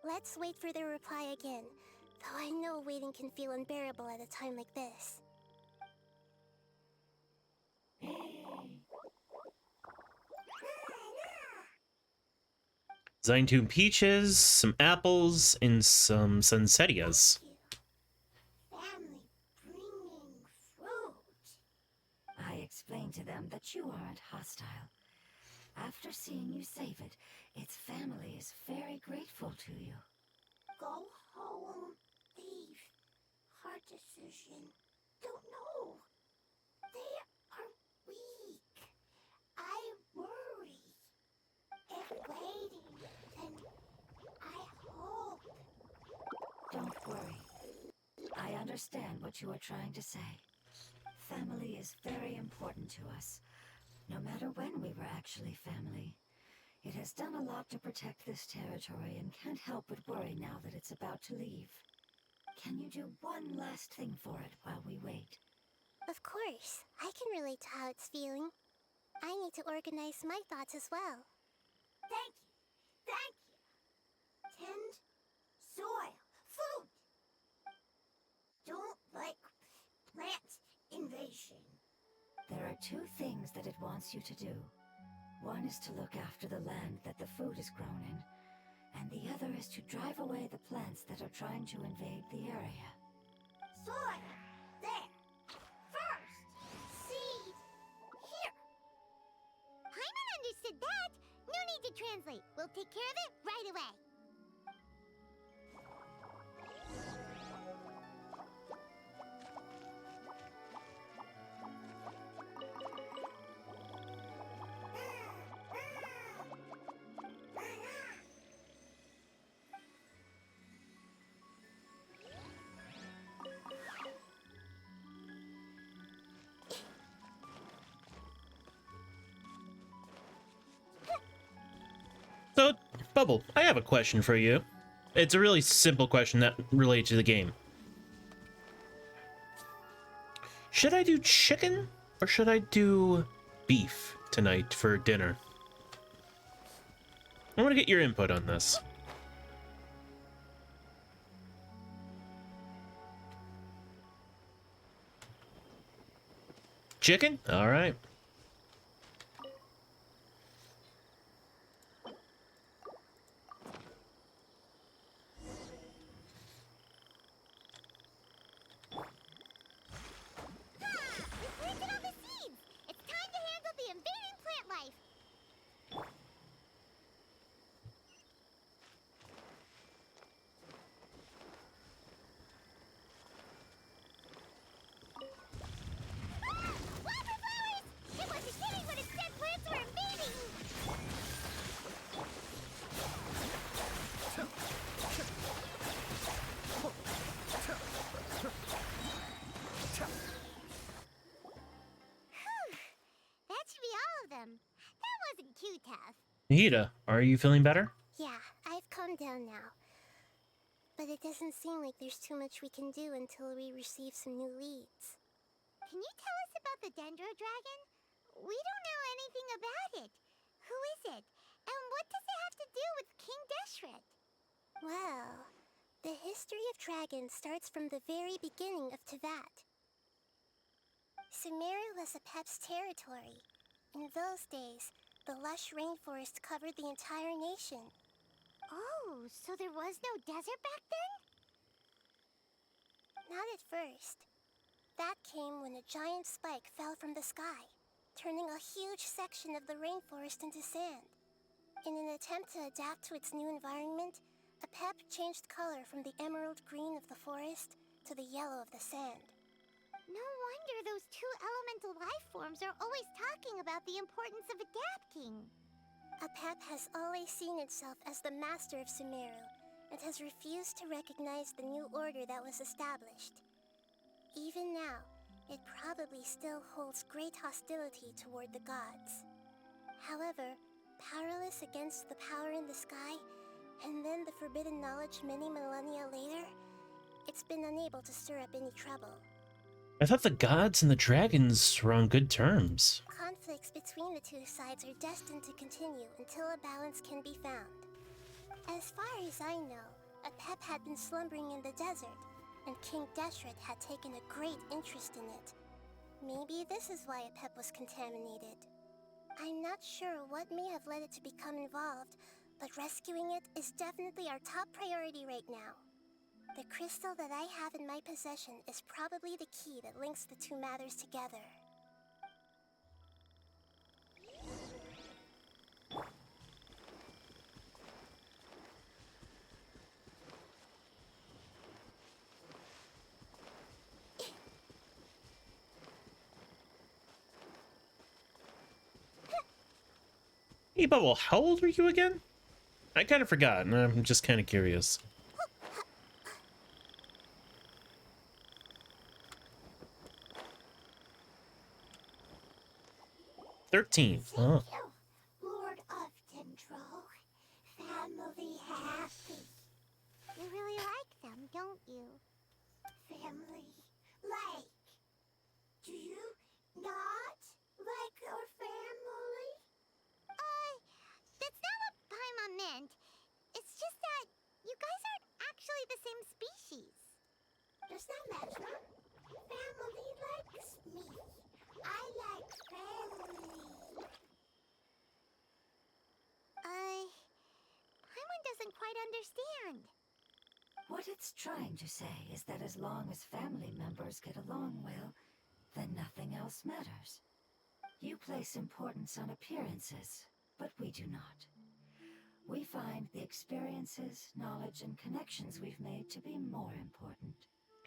Let's wait for their reply again, though I know waiting can feel unbearable at a time like this. Zaintoon peaches, some apples, and some sunsettias. Family bringing fruit. I explained to them that you aren't hostile. After seeing you save it, its family is very grateful to you. Go home, leave. Hard decision. Don't know. They are weak. I worry. If waiting, then I hope. Don't worry. I understand what you are trying to say. Family is very important to us. No matter when we were actually family. It has done a lot to protect this territory and can't help but worry now that it's about to leave. Can you do one last thing for it while we wait? Of course. I can relate to how it's feeling. I need to organize my thoughts as well. Thank you. Thank you. Tend, soil, food. Don't like plant invasion. There are two things that it wants you to do. One is to look after the land that the food is grown in, and the other is to drive away the plants that are trying to invade the area. Soil. There. First. Seed. Here. Paimon understood that. No need to translate. We'll take care of it right away. So, Bubble, I have a question for you. It's a really simple question that relates to the game. Should I do chicken or should I do beef tonight for dinner? I want to get your input on this. Chicken? All right. We've planted all the seeds! It's time to handle the invading plant life! Ah! Wildflowers! It wasn't kidding when it said plants were invading! Whew. That should be all of them. That wasn't too tough. Nahida, are you feeling better? Yeah, I've come calm down now. But it doesn't seem like there's too much we can do until we receive some new leads. Can you tell us about the Dendro Dragon? We don't know anything about it. Who is it? And what does it have to do with King Deshret? Well, the history of dragons starts from the very beginning of Teyvat. Sumeru was Apep's territory. In those days, the lush rainforest covered the entire nation. Oh, so there was no desert back then? Not at first. That came when a giant spike fell from the sky, turning a huge section of the rainforest into sand. In an attempt to adapt to its new environment, Apep changed color from the emerald green of the forest to the yellow of the sand. No wonder those two elemental life forms are always talking about the importance of adapting. Apep has always seen itself as the master of Sumeru, and has refused to recognize the new order that was established. Even now, it probably still holds great hostility toward the gods. However, powerless against the power in the sky, and then the forbidden knowledge many millennia later, it's been unable to stir up any trouble. I thought the gods and the dragons were on good terms. Conflicts between the two sides are destined to continue until a balance can be found. As far as I know, Apep had been slumbering in the desert, and King Deshret had taken a great interest in it. Maybe this is why Apep was contaminated. I'm not sure what may have led it to become involved, but rescuing it is definitely our top priority right now. The crystal that I have in my possession is probably the key that links the two matters together. Hey, Bubble, how old are you again? I kind of forgot, and I'm just kind of curious. 13. Oh. Thank you, Lord of Dendro. Family happy. You really like them, don't you? Family like. Do you not like your family? That's not what Paimon meant. It's just that you guys aren't actually the same species. Does that matter? Family likes me. I like family. Paimon doesn't quite understand. What it's trying to say is that as long as family members get along well, then nothing else matters. You place importance on appearances, but we do not. We find the experiences, knowledge, and connections we've made to be more important.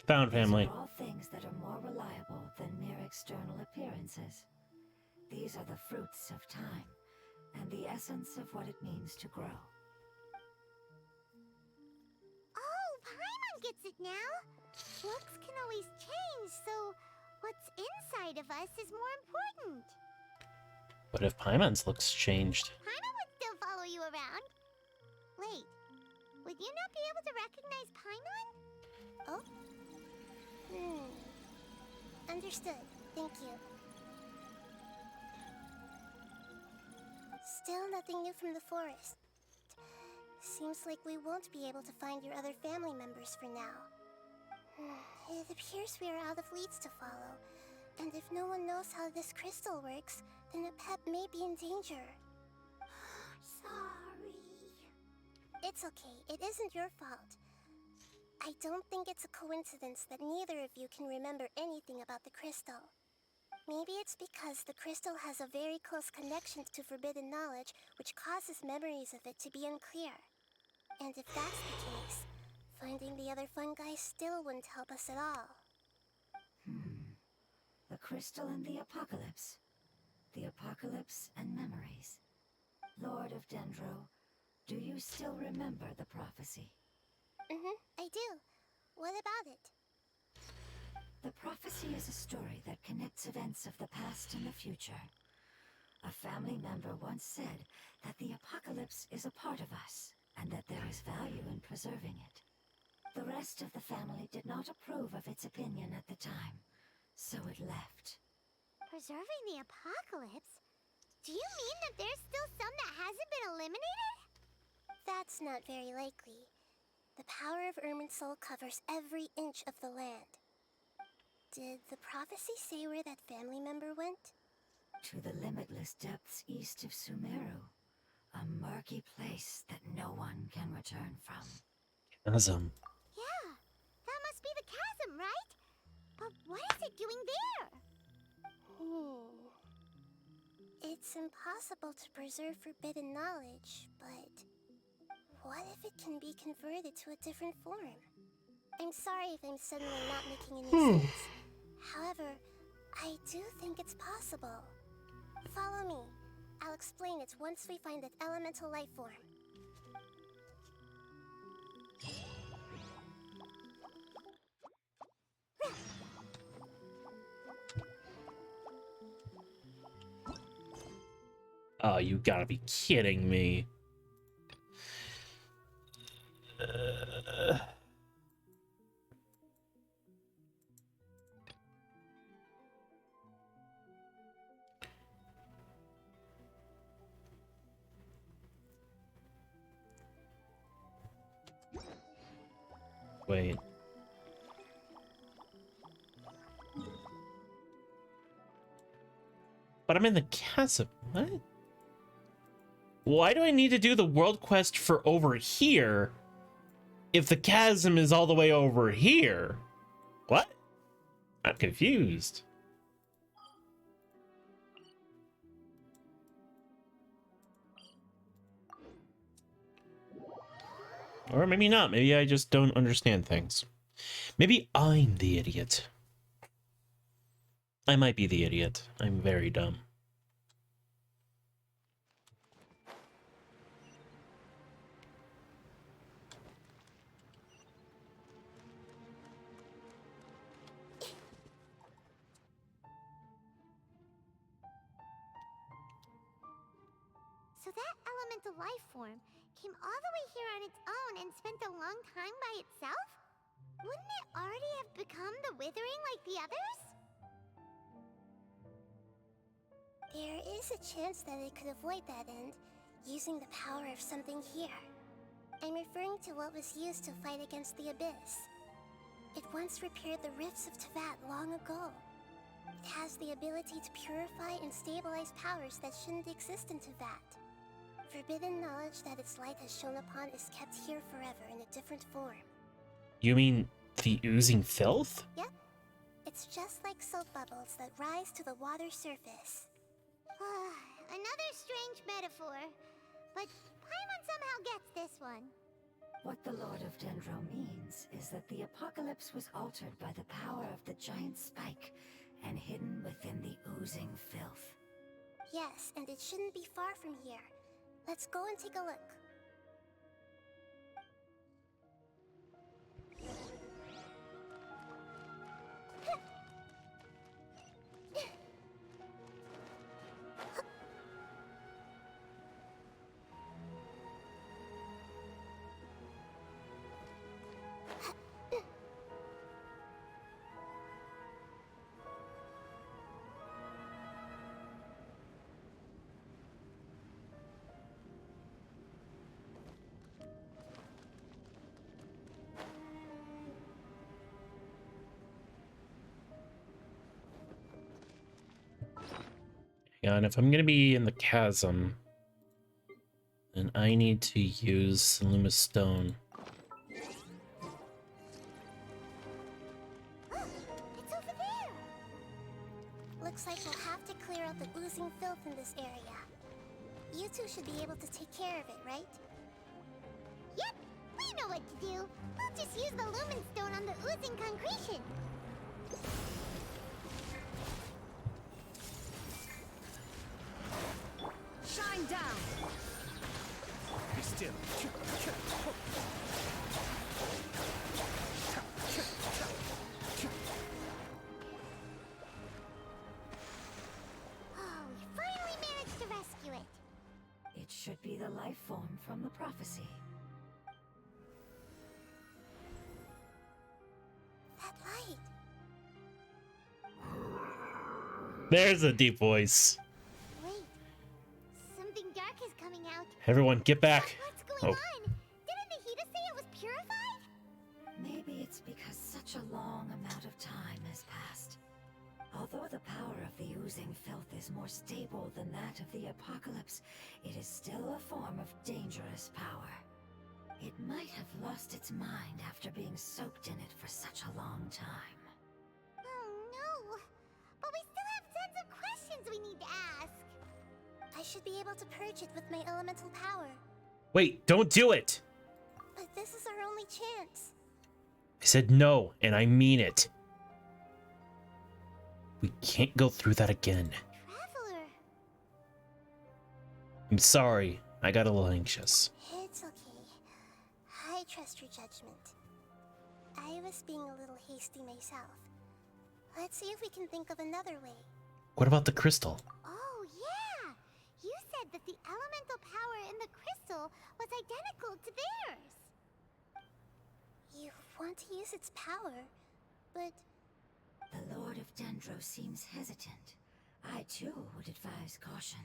Found family. These are all things that are more reliable than mere external appearances. These are the fruits of time, and the essence of what it means to grow. Oh, Paimon gets it now. Looks can always change, so what's inside of us is more important. What if Paimon's looks changed? Paimon would still follow you around. Wait, would you not be able to recognize Paimon? Oh? Understood. Thank you. Still nothing new from the forest. Seems like we won't be able to find your other family members for now. It appears we are out of leads to follow, and if no one knows how this crystal works, then Apep may be in danger. Sorry. It's okay, it isn't your fault. I don't think it's a coincidence that neither of you can remember anything about the crystal. Maybe it's because the crystal has a very close connection to forbidden knowledge, which causes memories of it to be unclear. And if that's the case, finding the other fungi still wouldn't help us at all. The crystal and the apocalypse. The apocalypse and memories. Lord of Dendro, do you still remember the prophecy? I do. What about it? The prophecy is a story that connects events of the past and the future. A family member once said that the apocalypse is a part of us, and that there is value in preserving it. The rest of the family did not approve of its opinion at the time, so it left. Preserving the apocalypse? Do you mean that there's still some that hasn't been eliminated? That's not very likely. The power of Irminsul covers every inch of the land. Did the prophecy say where that family member went? To the limitless depths east of Sumeru, a murky place that no one can return from. Chasm. Yeah, that must be the chasm, right? But what is it doing there? It's impossible to preserve forbidden knowledge, but what if it can be converted to a different form? I'm sorry if I'm suddenly not making any sense. However, I do think it's possible. Follow me. I'll explain it once we find that elemental life form. Oh, you gotta be kidding me. Wait. But I'm in the chasm. What? Why do I need to do the world quest for over here if the chasm is all the way over here? What? I'm confused. Or maybe not. Maybe I just don't understand things. Maybe I'm the idiot. I might be the idiot. I'm very dumb. So that elemental life form came all the way here on its own and spent a long time by itself? Wouldn't it already have become the Withering like the others? There is a chance that it could avoid that end, using the power of something here. I'm referring to what was used to fight against the Abyss. It once repaired the rifts of Teyvat long ago. It has the ability to purify and stabilize powers that shouldn't exist in Teyvat. Forbidden knowledge that its light has shone upon is kept here forever in a different form. You mean the oozing filth? Yep. It's just like soap bubbles that rise to the water surface. Another strange metaphor, but Paimon somehow gets this one. What the Lord of Dendro means is that the apocalypse was altered by the power of the giant spike and hidden within the oozing filth. Yes, and it shouldn't be far from here. Let's go and take a look. Yeah, and if I'm gonna be in the chasm, then I need to use Luma Stone. It's over there! Looks like we'll have to clear out the oozing filth in this area. You two should be able to take care of it, right? Yep, we know what to do. We'll just use the Lumen Stone on the oozing concretion. Shine down! Be still. Oh, we finally managed to rescue it. It should be the life form from the prophecy. There's a deep voice. Wait, something dark is coming out. Everyone, get back. What's going Oh. on? Didn't Nahida say it was purified? Maybe it's because such a long amount of time has passed. Although the power of the oozing filth is more stable than that of the apocalypse, it is still a form of dangerous power. It might have lost its mind after being soaked in it for such a long time. Oh no! But we still have tons of questions we need to ask. I should be able to purge it with my elemental power. Wait, don't do it. But this is our only chance. I said no, and I mean it. We can't go through that again. Traveler. I'm sorry. I got a little anxious. It's okay. I trust your judgment. I was being a little hasty myself. Let's see if we can think of another way. What about the crystal? Oh, yeah! You said that the elemental power in the crystal was identical to theirs. You want to use its power, but The Lord of Dendro seems hesitant. I too would advise caution.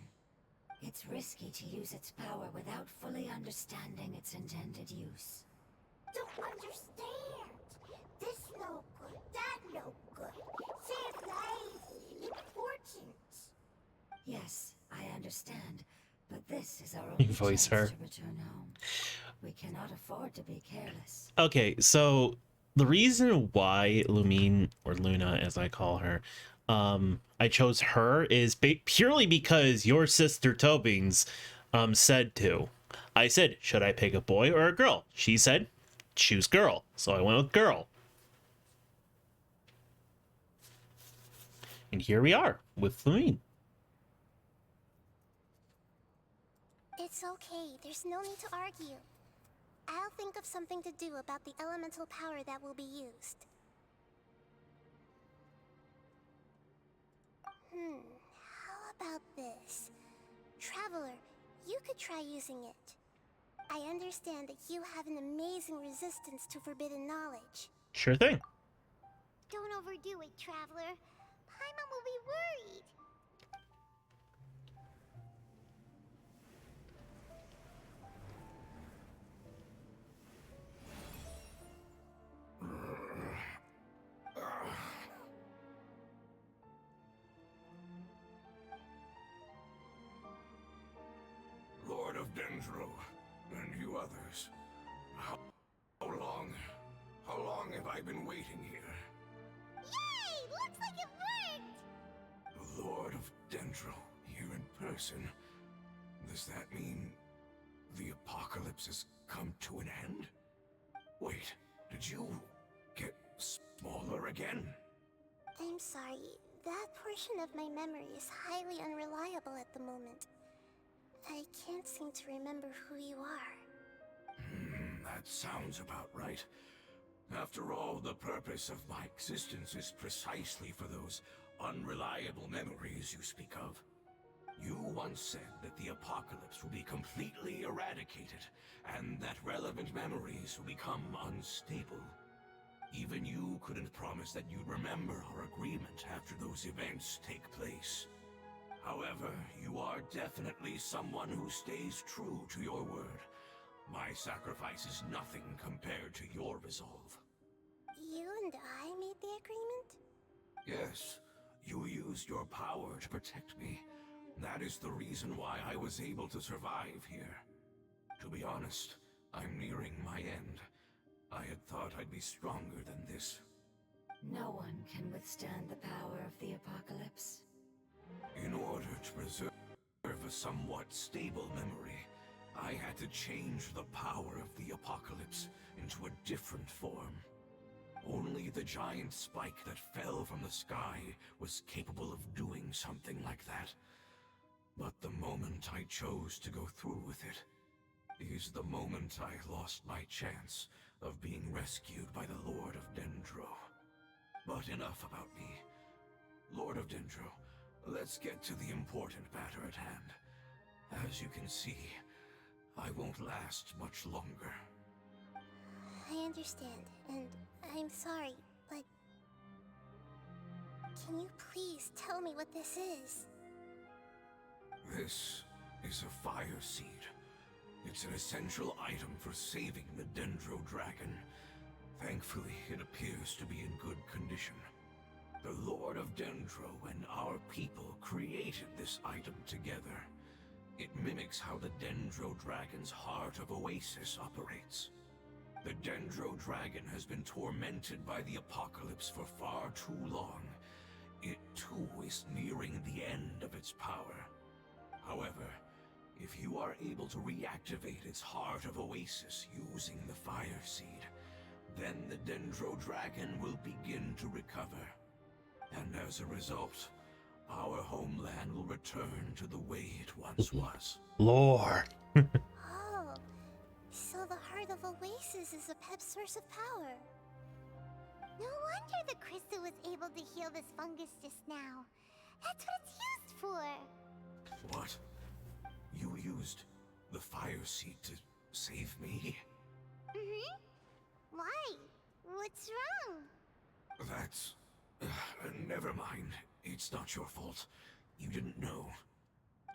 It's risky to use its power without fully understanding its intended use. don't understand. This no good, that no good. Save lives, important. Yes, I understand, but this is our only Voice chance her. to return home. We cannot afford to be careless. Okay, so the reason why Lumine, or Luna as I call her, I chose her is purely because your sister Tobins said to. I said, should I pick a boy or a girl? She said, choose girl. So I went with girl. And here we are with Lumine. It's okay, there's no need to argue. I'll think of something to do about the elemental power that will be used. How about this? Traveler, you could try using it. I understand that you have an amazing resistance to forbidden knowledge. Sure thing. Don't overdo it, Traveler. Paimon will be worried. Lord of Dendro, and you others. How long have I been waiting here? Yay! Looks like it worked! The Lord of Dendro, here in person. Does that mean the apocalypse has come to an end? Wait, did you get smaller again? I'm sorry. That portion of my memory is highly unreliable at the moment. I can't seem to remember who you are. That sounds about right. After all, the purpose of my existence is precisely for those unreliable memories you speak of. You once said that the apocalypse will be completely eradicated, and that relevant memories will become unstable. Even you couldn't promise that you'd remember our agreement after those events take place. However, you are definitely someone who stays true to your word. My sacrifice is nothing compared to your resolve. You and I made the agreement? Yes, you used your power to protect me. That is the reason why I was able to survive here. To be honest, I'm nearing my end. I had thought I'd be stronger than this. No one can withstand the power of the apocalypse. In order to preserve a somewhat stable memory, I had to change the power of the apocalypse into a different form. Only the giant spike that fell from the sky was capable of doing something like that. But the moment I chose to go through with it is the moment I lost my chance of being rescued by the Lord of Dendro. But enough about me. Lord of Dendro, let's get to the important matter at hand. As you can see, I won't last much longer. I understand, and I'm sorry, but Can you please tell me what this is? This is a fire seed. It's an essential item for saving the Dendro Dragon. Thankfully, it appears to be in good condition. The Lord of Dendro and our people created this item together. It mimics how the Dendro Dragon's Heart of Oasis operates. The Dendro Dragon has been tormented by the apocalypse for far too long. It too is nearing the end of its power. However, if you are able to reactivate its Heart of Oasis using the Fire Seed, then the Dendro Dragon will begin to recover. And as a result, our homeland will return to the way it once was. Lord. Oh, so the Heart of Oasis is a pep source of power. No wonder the crystal was able to heal this fungus just now. That's what it's used for. What? You used the Fire Seed to save me? Why? What's wrong? That's... never mind. It's not your fault. You didn't know.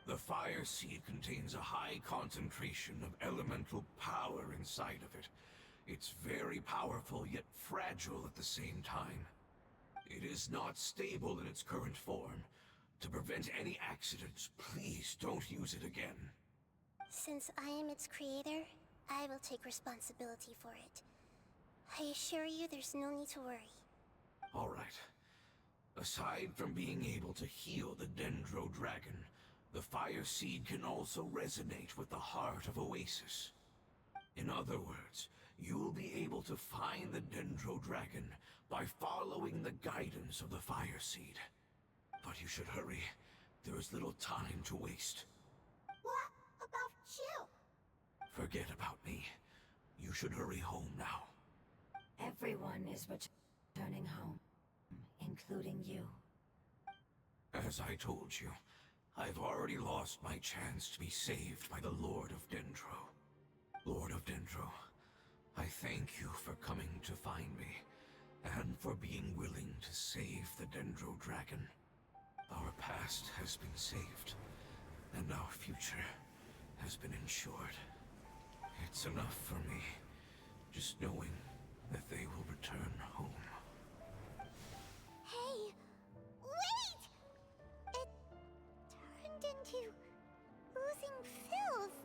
The Fire Seed contains a high concentration of elemental power inside of it. It's very powerful, yet fragile at the same time. It is not stable in its current form. To prevent any accidents, please don't use it again. Since I am its creator, I will take responsibility for it. I assure you there's no need to worry. Alright. Aside from being able to heal the Dendro Dragon, the Fire Seed can also resonate with the Heart of Oasis. In other words, you'll be able to find the Dendro Dragon by following the guidance of the Fire Seed. But you should hurry. There is little time to waste. What about you? Forget about me. You should hurry home now. Everyone is returning home, including you. As I told you, I've already lost my chance to be saved by the Lord of Dendro. Lord of Dendro, I thank you for coming to find me, and for being willing to save the Dendro Dragon. Our past has been saved, and our future has been ensured. It's enough for me, just knowing that they will return home. Hey, wait! It turned into oozing filth.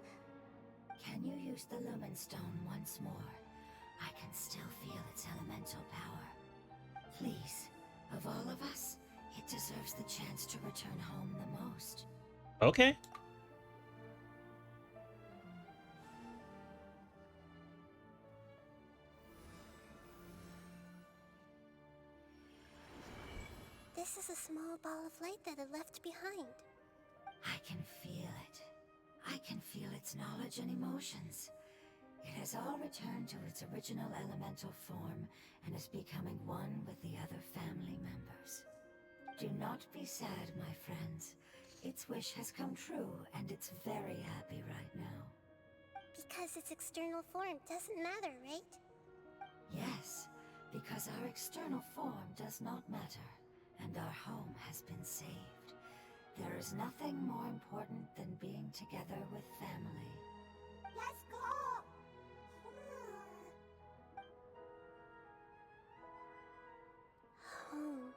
Can you use the Lumen Stone once more? I can still feel its elemental power. Please, of all of us, it deserves the chance to return home the most. Okay. This is a small ball of light that it left behind. I can feel it. I can feel its knowledge and emotions. It has all returned to its original elemental form and is becoming one with the other family members. Do not be sad, my friends. Its wish has come true, and it's very happy right now. Because its external form doesn't matter, right? Yes, because our external form does not matter, and our home has been saved. There is nothing more important than being together with family. Let's go! Home.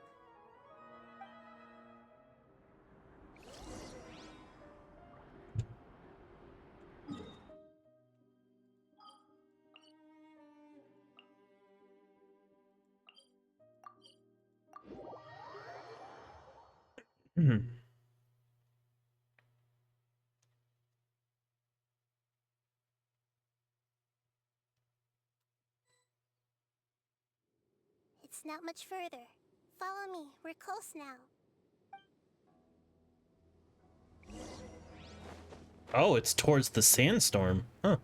It's not much further. Follow me. We're close now. Oh, it's towards the sandstorm. Huh.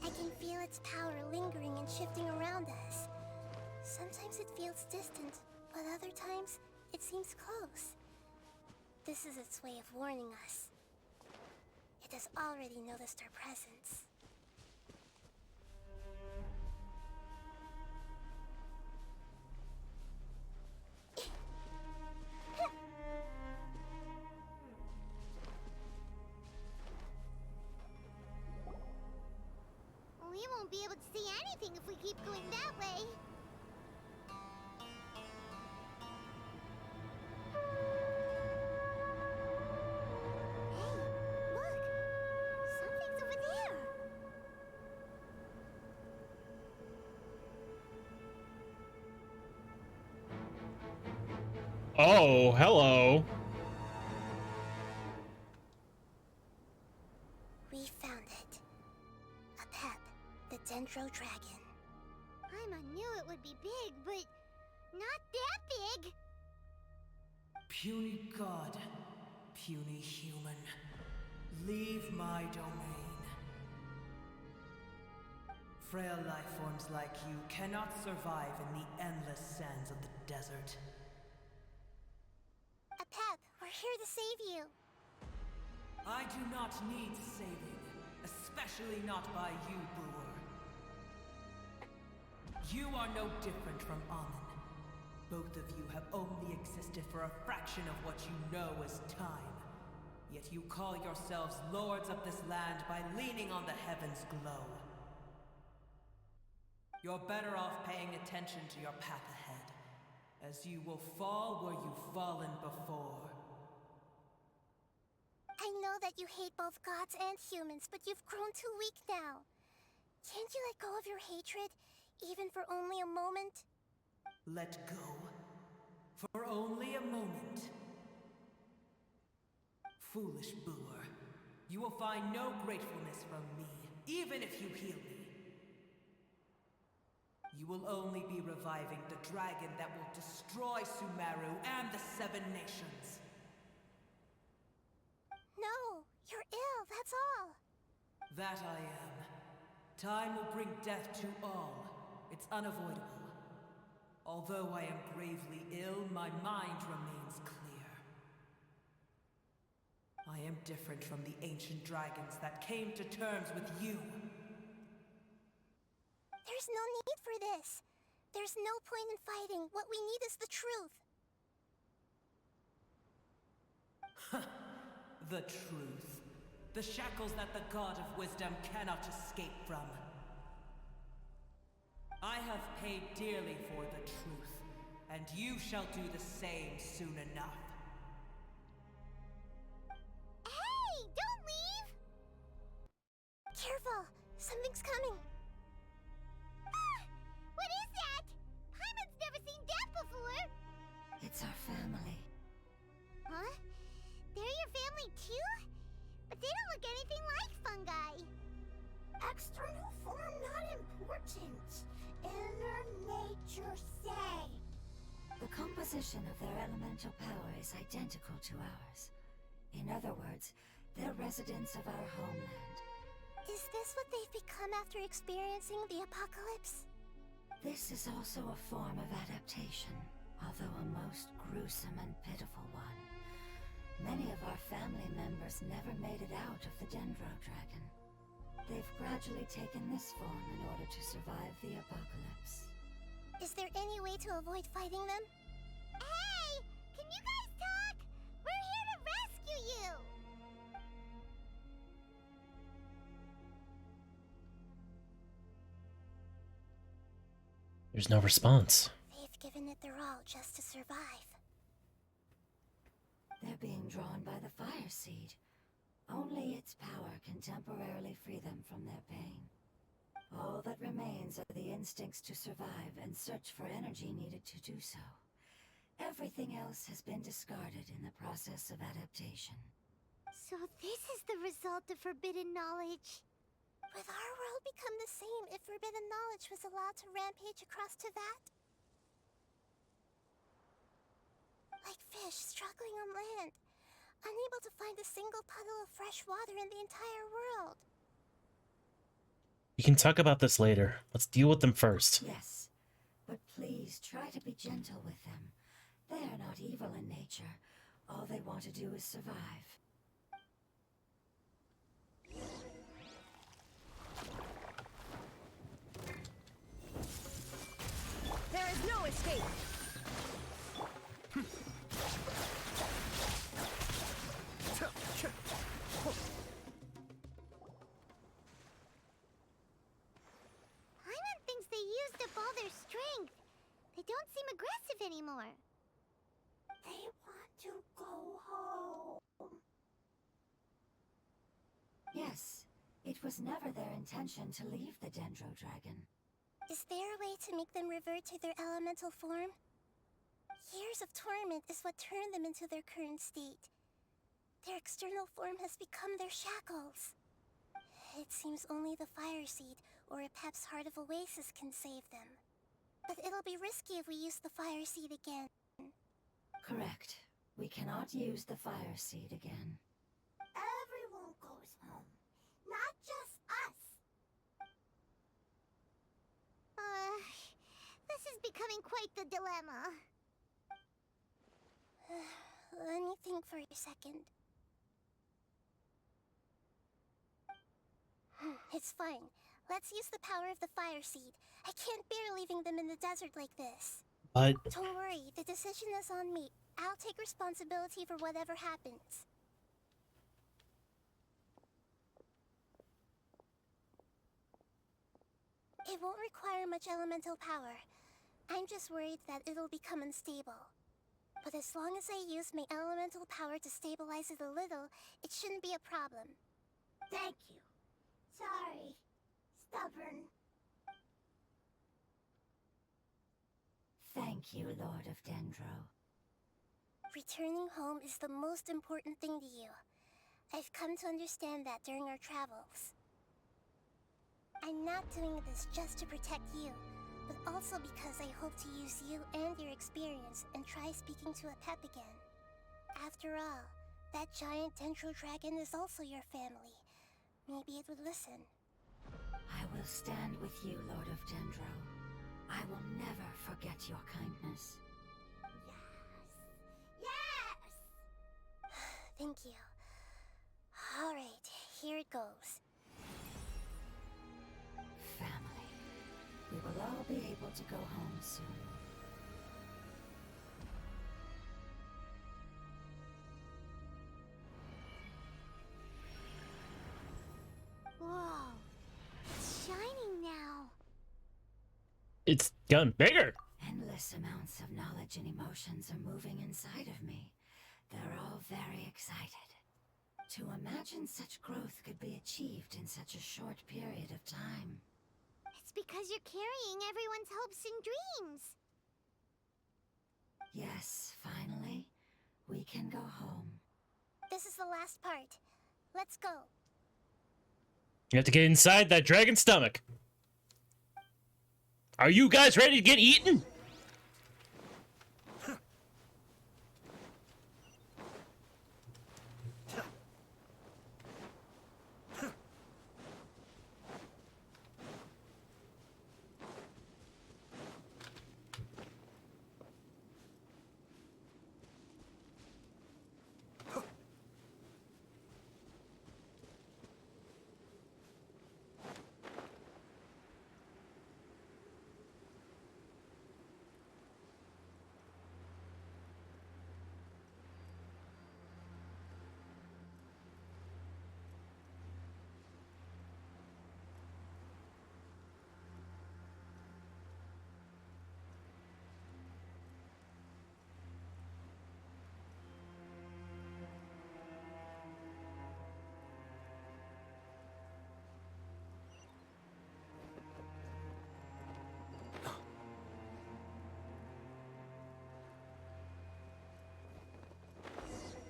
I can feel its power lingering and shifting around us. Sometimes it feels distant, but other times it seems close. This is its way of warning us. It has already noticed our presence. We won't be able to see anything if we keep going that way. Hey, look! Something's over there! Oh, hello. We found it. Apep, the Dendro Dragon. Paimon knew it would be big, but not that big! Puny god, puny human, leave my domain. Frail life forms like you cannot survive in the endless sands of the desert. Apep, we're here to save you. I do not need saving, especially not by you, Brewer. You are no different from Amon. Both of you have only existed for a fraction of what you know as time. Yet you call yourselves lords of this land by leaning on the heavens' glow. You're better off paying attention to your path ahead, as you will fall where you've fallen before. I know that you hate both gods and humans, but you've grown too weak now. Can't you let go of your hatred, even for only a moment? Let go? For only a moment? Foolish Brewer, you will find no gratefulness from me, even if you heal me. You will only be reviving the dragon that will destroy Sumeru and the Seven Nations. No, you're ill, that's all. That I am. Time will bring death to all. It's unavoidable. Although I am gravely ill, my mind remains clear. I am different from the ancient dragons that came to terms with you. There's no need for this. There's no point in fighting. What we need is the truth. The truth. The shackles that the God of Wisdom cannot escape from. I have paid dearly for the truth, and you shall do the same soon enough. Hey, don't leave! Careful, something's coming. Ah, what is that? Paimon's never seen that before! It's our family. Huh? They're your family too? But they don't look anything like fungi. External form not important. Inner nature say. The composition of their elemental power is identical to ours. In other words, they're residents of our homeland. Is this what they've become after experiencing the apocalypse? This is also a form of adaptation, although a most gruesome and pitiful one. Many of our family members never made it out of the Dendro Dragon. They've gradually taken this form in order to survive the apocalypse. Is there any way to avoid fighting them? Hey! Can you guys talk? We're here to rescue you! There's no response. They've given it their all just to survive. They're being drawn by the Fire Seed. Only its power can temporarily free them from their pain. All that remains are the instincts to survive and search for energy needed to do so. Everything else has been discarded in the process of adaptation. So this is the result of forbidden knowledge. Would our world become the same if forbidden knowledge was allowed to rampage across Teyvat? Like fish struggling on land, unable to find a single puddle of fresh water in the entire world. We can talk about this later. Let's deal with them first. Yes, but please try to be gentle with them. They are not evil in nature. All they want to do is survive. There is no escape! Paimon thinks they used up all their strength. They don't seem aggressive anymore. They want to go home. Yes, it was never their intention to leave the Dendro Dragon. Is there a way to make them revert to their elemental form? Years of torment is what turned them into their current state. Their external form has become their shackles. It seems only the Fire Seed or Epep's Heart of Oasis can save them. But it'll be risky if we use the Fire Seed again. Correct. We cannot use the Fire Seed again. Everyone goes home, not just us. This is becoming quite the dilemma. Let me think for a second. It's fine. Let's use the power of the Fire Seed. I can't bear leaving them in the desert like this. But Don't worry, the decision is on me. I'll take responsibility for whatever happens. It won't require much elemental power. I'm just worried that it'll become unstable. But as long as I use my elemental power to stabilize it a little, it shouldn't be a problem. Thank you. Sorry. Stubborn. Thank you, Lord of Dendro. Returning home is the most important thing to you. I've come to understand that during our travels. I'm not doing this just to protect you, but also because I hope to use you and your experience and try speaking to Epep again. After all, that giant Dendro Dragon is also your family. Maybe it would listen. I will stand with you, Lord of Dendro. I will never forget your kindness. Yes! Thank you. Alright, here it goes. Family. We will all be able to go home soon. Whoa. It's shining now. it's gotten bigger. Endless amounts of knowledge and emotions are moving inside of me. They're all very excited. To imagine such growth could be achieved in such a short period of time. It's because you're carrying everyone's hopes and dreams. Yes, finally, we can go home. This is the last part. Let's go. You have to get inside that dragon's stomach. Are you guys ready to get eaten?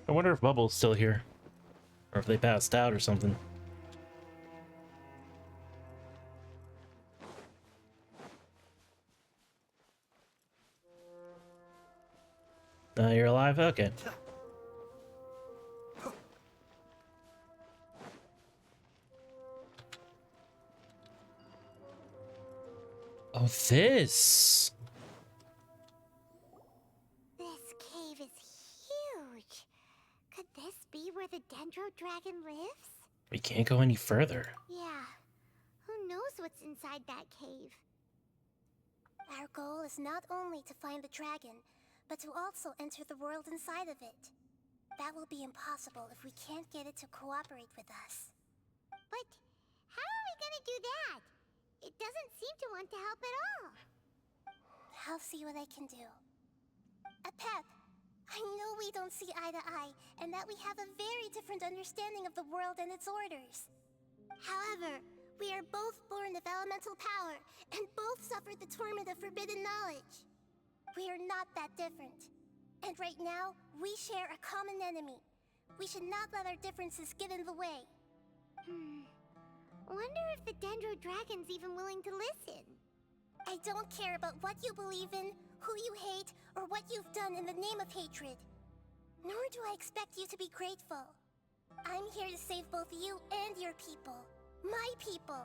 I wonder if Bubble's still here. Or if they passed out or something. You're alive? Okay. Oh, this. This Could this be where the Dendro Dragon lives? We can't go any further. Yeah. Who knows what's inside that cave? Our goal is not only to find the dragon, but to also enter the world inside of it. That will be impossible if we can't get it to cooperate with us. But how are we gonna do that? It doesn't seem to want to help at all. I'll see what I can do. Pep, I know we don't see eye to eye, and that we have a very different understanding of the world and its orders. However, we are both born of elemental power, and both suffered the torment of forbidden knowledge. We are not that different. And right now, we share a common enemy. We should not let our differences get in the way. Wonder if the Dendro Dragon's even willing to listen. I don't care about what you believe in, who you hate, or what you've done in the name of hatred. Nor do I expect you to be grateful. I'm here to save both you and your people. My people.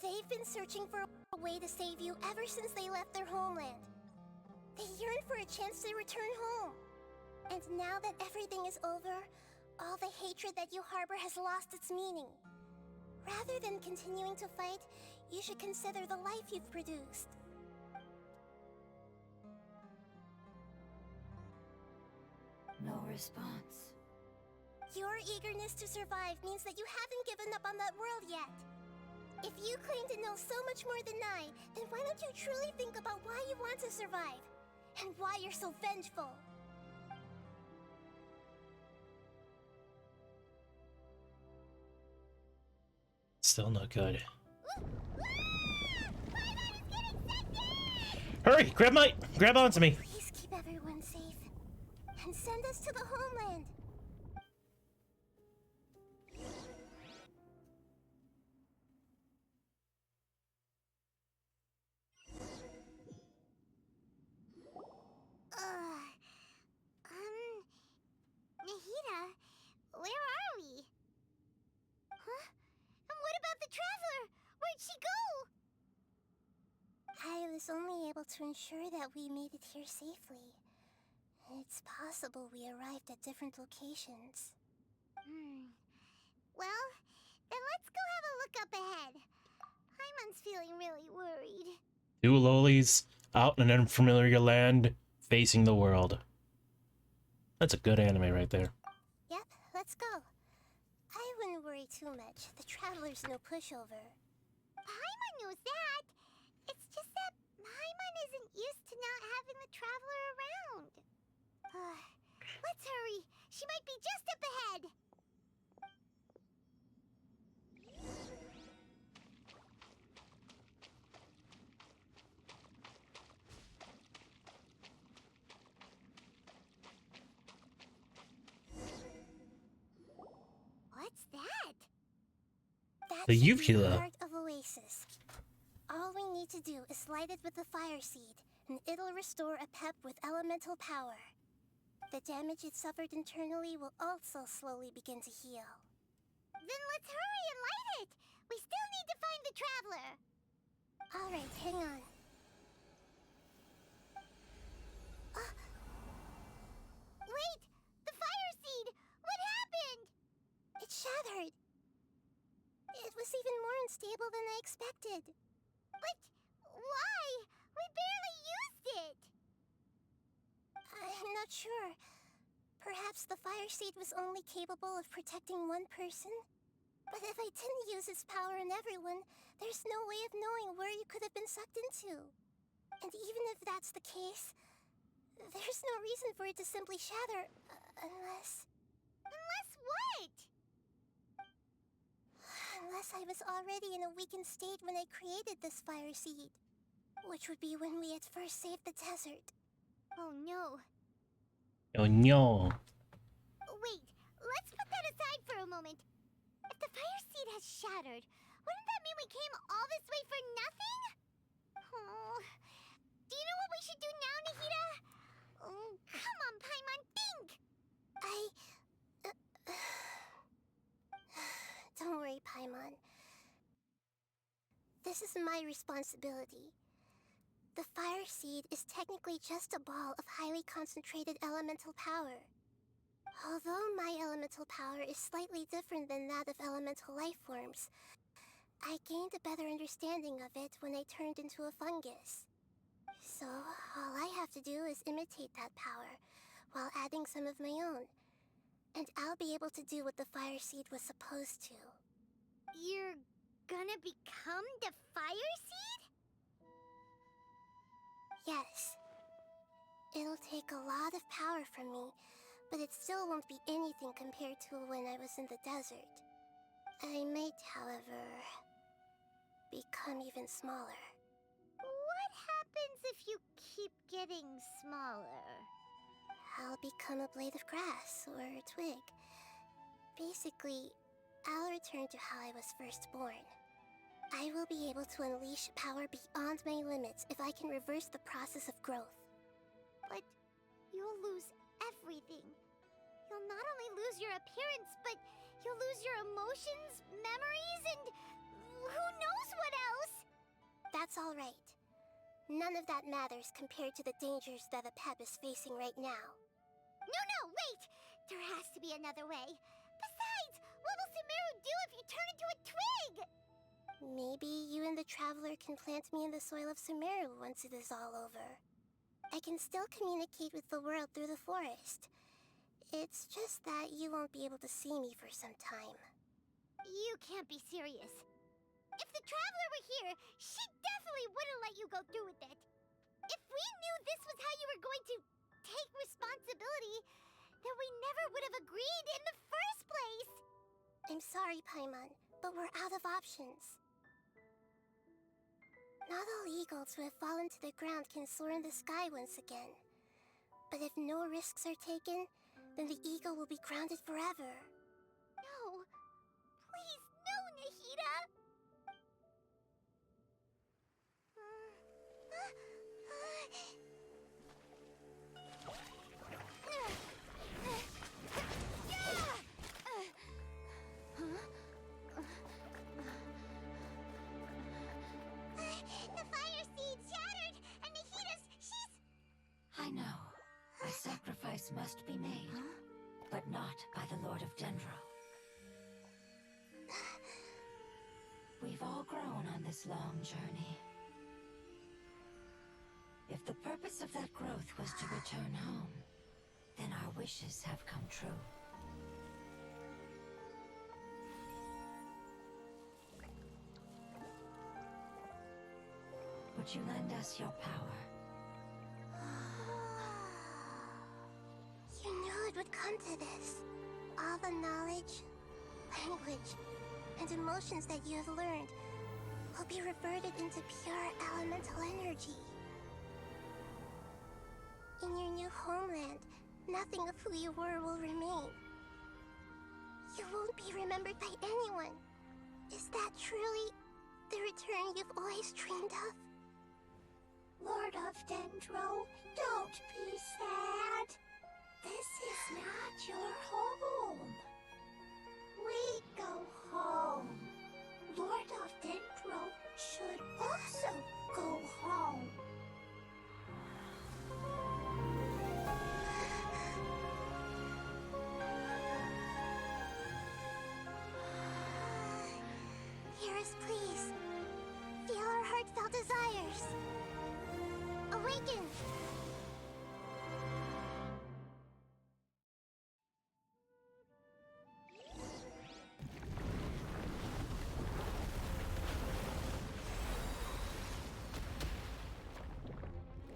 They've been searching for a way to save you ever since they left their homeland. They yearn for a chance to return home. And now that everything is over, all the hatred that you harbor has lost its meaning. Rather than continuing to fight, you should consider the life you've produced. No response. Your eagerness to survive means that you haven't given up on that world yet. If you claim to know so much more than I, then why don't you truly think about why you want to survive? And why you're so vengeful? Still not good. Hurry! Grab onto me! Please keep everyone safe. And send us to the homeland. Nahida, where are we? Huh? And what about the Traveler? Where'd she go? I was only able to ensure that we made it here safely. It's possible we arrived at different locations. Well, then let's go have a look up ahead. Paimon's feeling really worried. Two lowlies out in an unfamiliar land, facing the world. That's a good anime right there. Yep, let's go. I wouldn't worry too much. The Traveler's no pushover. Paimon knows that. It's just that Paimon isn't used to not having the Traveler around. Let's hurry. She might be just up ahead. What's that? That The should be uvula. the heart of Oasis. All we need to do is light it with the fire seed, and it'll restore a pep with elemental power. The damage it suffered internally will also slowly begin to heal. Then let's hurry and light it. We still need to find the Traveler. Alright, hang on. Wait! The fire seed! What happened? It shattered. It was even more unstable than I expected. But why? We barely used it. I'm not sure. Perhaps the fire seed was only capable of protecting one person? But if I didn't use its power on everyone, there's no way of knowing where you could have been sucked into. And even if that's the case, there's no reason for it to simply shatter, unless... Unless what? Unless I was already in a weakened state when I created this fire seed. Which would be when we at first saved the desert. Oh no. Oh no. Wait, let's put that aside for a moment. If the fire seed has shattered, wouldn't that mean we came all this way for nothing? Oh. Do you know what we should do now, Nahida? Oh, come on, Paimon, think! Don't worry, Paimon. This is my responsibility. The Fire Seed is technically just a ball of highly concentrated elemental power. Although my elemental power is slightly different than that of elemental life forms, I gained a better understanding of it when I turned into a fungus. So, all I have to do is imitate that power, while adding some of my own. And I'll be able to do what the Fire Seed was supposed to. You're gonna become the Fire Seed? Yes. It'll take a lot of power from me, but it still won't be anything compared to when I was in the desert. I might, however, become even smaller. What happens if you keep getting smaller? I'll become a blade of grass or a twig. Basically, I'll return to how I was first born. I will be able to unleash power beyond my limits if I can reverse the process of growth. But you'll lose everything. You'll not only lose your appearance, but you'll lose your emotions, memories, and who knows what else? That's all right. None of that matters compared to the dangers that Apep is facing right now. No, wait! There has to be another way. Besides, what will Sumeru do if you turn into a twig? Maybe you and the Traveler can plant me in the soil of Sumeru once it is all over. I can still communicate with the world through the forest. It's just that you won't be able to see me for some time. You can't be serious. If the Traveler were here, she definitely wouldn't let you go through with it. If we knew this was how you were going to take responsibility, then we never would have agreed in the first place. I'm sorry, Paimon, but we're out of options. Not all eagles who have fallen to the ground can soar in the sky once again. But if no risks are taken, then the eagle will be grounded forever. No. Please, no, Nahida! The Fire Seed shattered, and she's... I know. A sacrifice must be made, but not by the Lord of Dendro. We've all grown on this long journey. If the purpose of that growth was to return home, then our wishes have come true. Would you lend us your power? You knew it would come to this. All the knowledge, language, and emotions that you have learned will be reverted into pure elemental energy. In your new homeland, nothing of who you were will remain. You won't be remembered by anyone. Is that truly the return you've always dreamed of? Lord of Dendro, don't be sad. This is not your home. We go home. Lord of Dendro should also go home. Hear us, please. Feel our heartfelt desires. Awaken!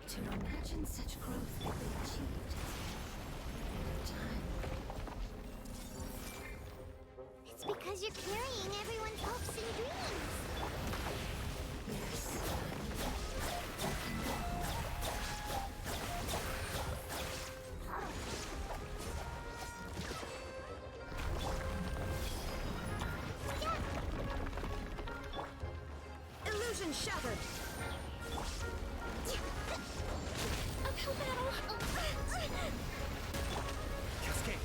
To imagine such growth could be achieved in time. It's because you're carrying everyone's hopes and dreams. Yes. Illusion shattered! Uphill battle! Cascade!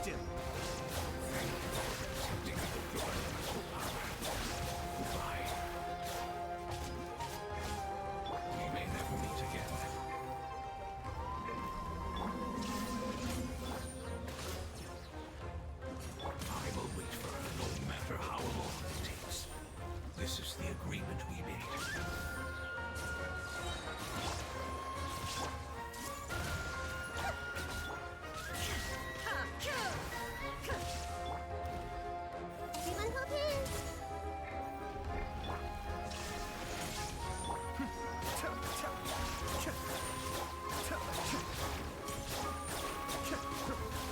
still. Accepting the elemental power. Goodbye. We may never meet again. I will wait for her no matter how long it takes. This is the agreement we made. Everyone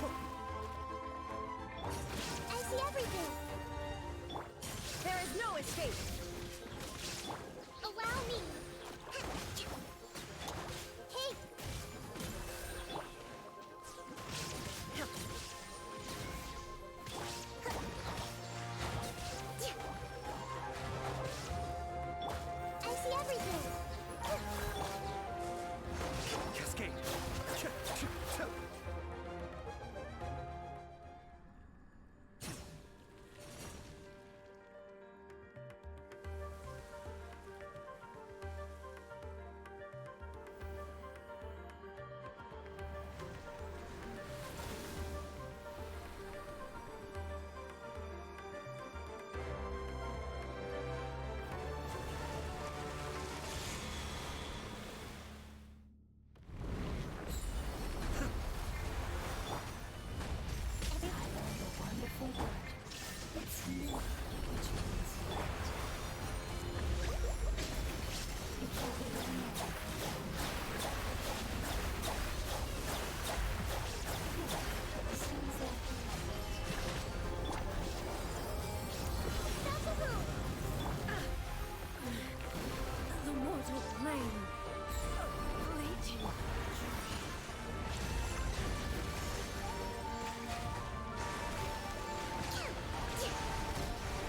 hold hands. I see everything. There is no escape. Allow me. Hey. I see everything. Cascade. Wonderful work. It's more which means light. It will be remembered. Seems like the mortal plane. Legion.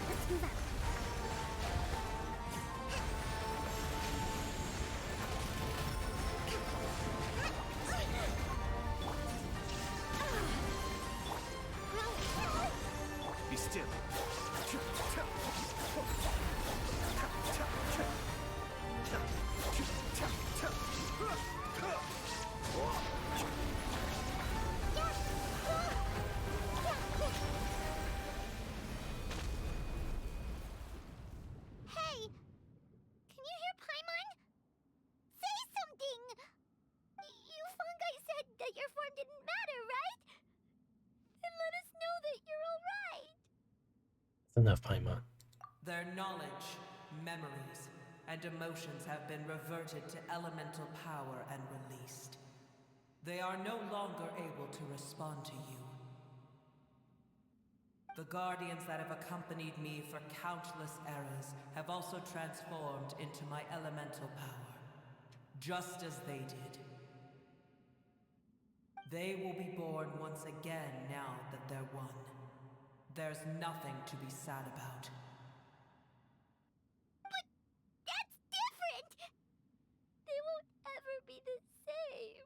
Let's move out. Be still. Hey! Can you hear Paimon? Say something! You fungi said that your form didn't matter, right? Then let us know that you're alright! Enough, Paimon. Their knowledge, memories, and emotions have been reverted to elemental power and released. They are no longer able to respond to you. The guardians that have accompanied me for countless eras have also transformed into my elemental power, just as they did. They will be born once again now that they're one. There's nothing to be sad about. But that's different! They won't ever be the same.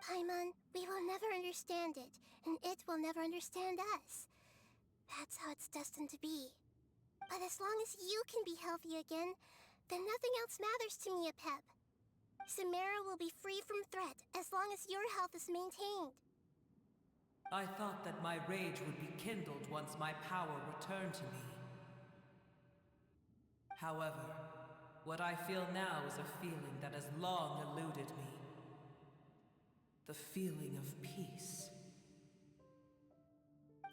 Paimon, we will never understand it, and it will never understand us. That's how it's destined to be. But as long as you can be healthy again, then nothing else matters to me, Apep. Samara will be free from threat as long as your health is maintained. I thought that my rage would be kindled once my power returned to me. However, what I feel now is a feeling that has long eluded me. The feeling of peace.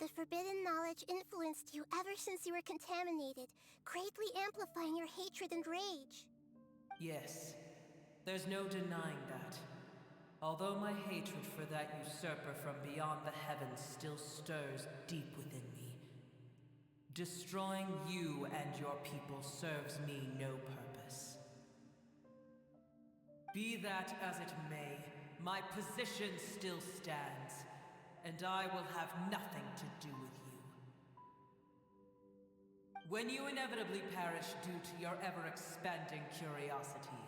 The forbidden knowledge influenced you ever since you were contaminated, greatly amplifying your hatred and rage. Yes, there's no denying that. Although my hatred for that usurper from beyond the heavens still stirs deep within me, destroying you and your people serves me no purpose. Be that as it may, my position still stands, and I will have nothing to do with you. When you inevitably perish due to your ever-expanding curiosity,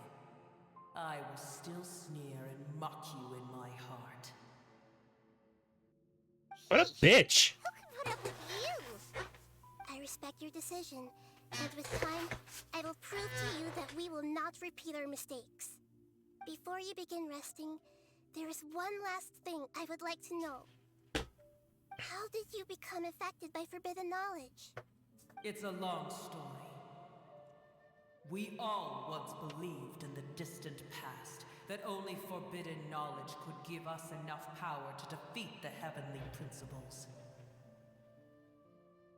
I will still sneer and mock you in my heart. What a bitch! Who can put up with you? I respect your decision, and with time, I will prove to you that we will not repeat our mistakes. Before you begin resting, there is one last thing I would like to know. How did you become affected by forbidden knowledge? It's a long story. We all once believed in the distant past that only forbidden knowledge could give us enough power to defeat the heavenly principles.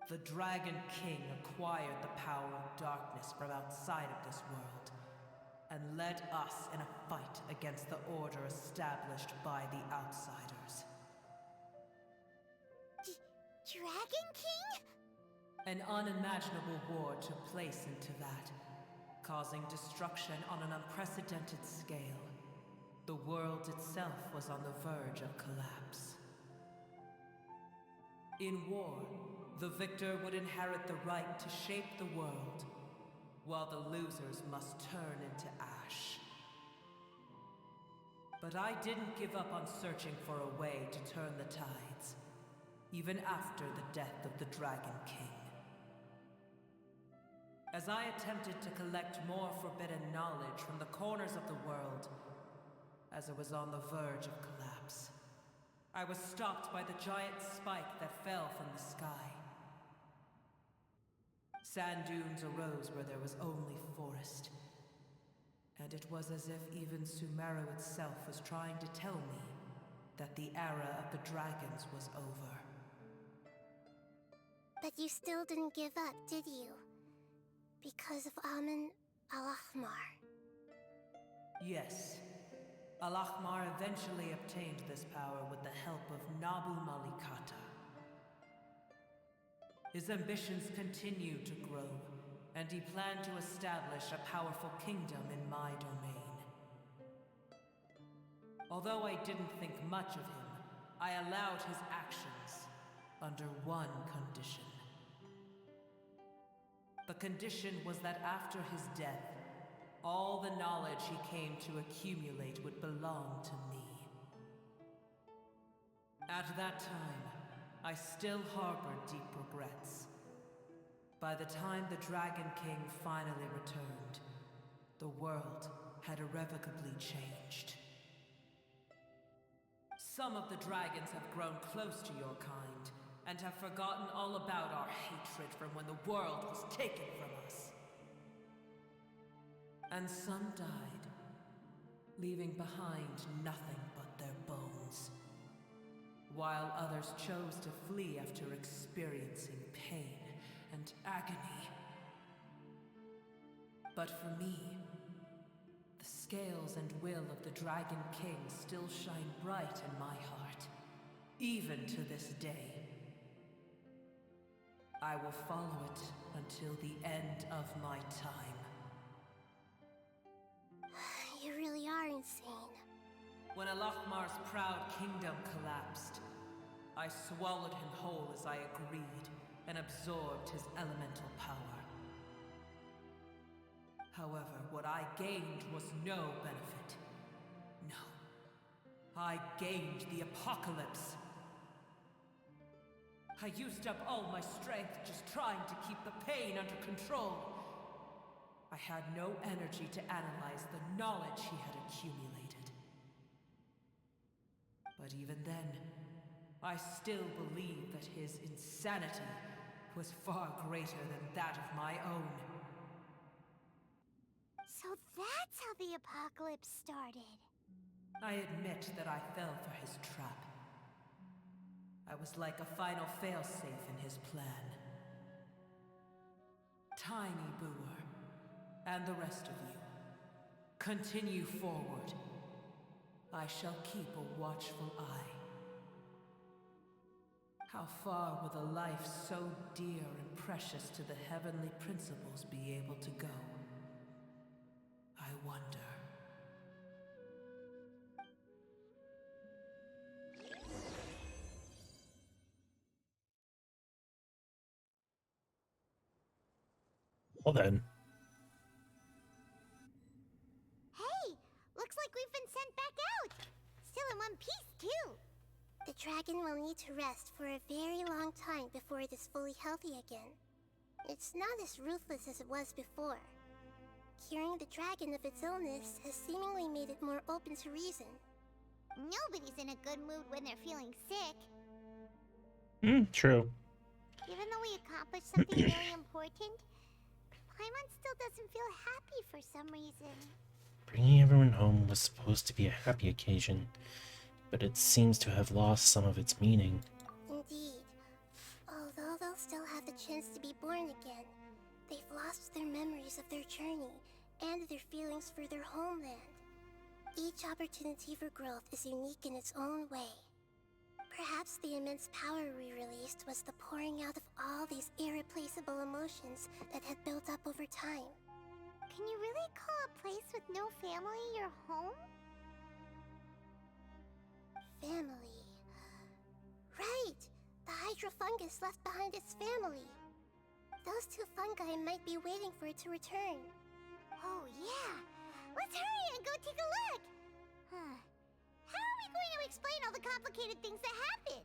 The Dragon King acquired the power of darkness from outside of this world, and led us in a fight against the order established by the outsiders. Dragon King? An unimaginable war took place into that, causing destruction on an unprecedented scale. The world itself was on the verge of collapse. In war, the victor would inherit the right to shape the world, while the losers must turn into ash. But I didn't give up on searching for a way to turn the tides, even after the death of the Dragon King. As I attempted to collect more forbidden knowledge from the corners of the world, as it was on the verge of collapse, I was stopped by the giant spike that fell from the sky. Sand dunes arose where there was only forest, and it was as if even Sumeru itself was trying to tell me that the era of the dragons was over. But you still didn't give up, did you? Because of Amun Al-Ahmar. Yes. Al-Ahmar eventually obtained this power with the help of Nabu Malikata. His ambitions continued to grow, and he planned to establish a powerful kingdom in my domain. Although I didn't think much of him, I allowed his actions under one condition. The condition was that after his death, all the knowledge he came to accumulate would belong to me. At that time, I still harbored deep regrets. By the time the Dragon King finally returned, the world had irrevocably changed. Some of the dragons have grown close to your kind, and have forgotten all about our hatred from when the world was taken from us. And some died, leaving behind nothing but their bones, while others chose to flee after experiencing pain and agony. But for me, the scales and will of the Dragon King still shine bright in my heart, even to this day. I will follow it until the end of my time. You really are insane. When Al-Ahmar's proud kingdom collapsed, I swallowed him whole as I agreed, and absorbed his elemental power. However, what I gained was no benefit. No. I gained the apocalypse. I used up all my strength just trying to keep the pain under control. I had no energy to analyze the knowledge he had accumulated. But even then, I still believed that his insanity was far greater than that of my own. So that's how the apocalypse started. I admit that I fell for his trap. I was like a final failsafe in his plan. Tiny Booer, and the rest of you, continue forward. I shall keep a watchful eye. How far will a life so dear and precious to the heavenly principles be able to go? I wonder. Well then. Hey, looks like we've been sent back out. Still in one piece, too. The dragon will need to rest for a very long time before it is fully healthy again. It's not as ruthless as it was before. Curing the dragon of its illness has seemingly made it more open to reason. Nobody's in a good mood when they're feeling sick. True. Even though we accomplished something really important, Paimon still doesn't feel happy for some reason. Bringing everyone home was supposed to be a happy occasion, but it seems to have lost some of its meaning. Indeed. Although they'll still have the chance to be born again, they've lost their memories of their journey and their feelings for their homeland. Each opportunity for growth is unique in its own way. Perhaps the immense power we released was the pouring out of all these irreplaceable emotions that had built up over time. Can you really call a place with no family your home? Family. Right! The hydrofungus left behind its family. Those two fungi might be waiting for it to return. Oh yeah! Let's hurry and go take a look! Huh. How are we going to explain all the complicated things that happened?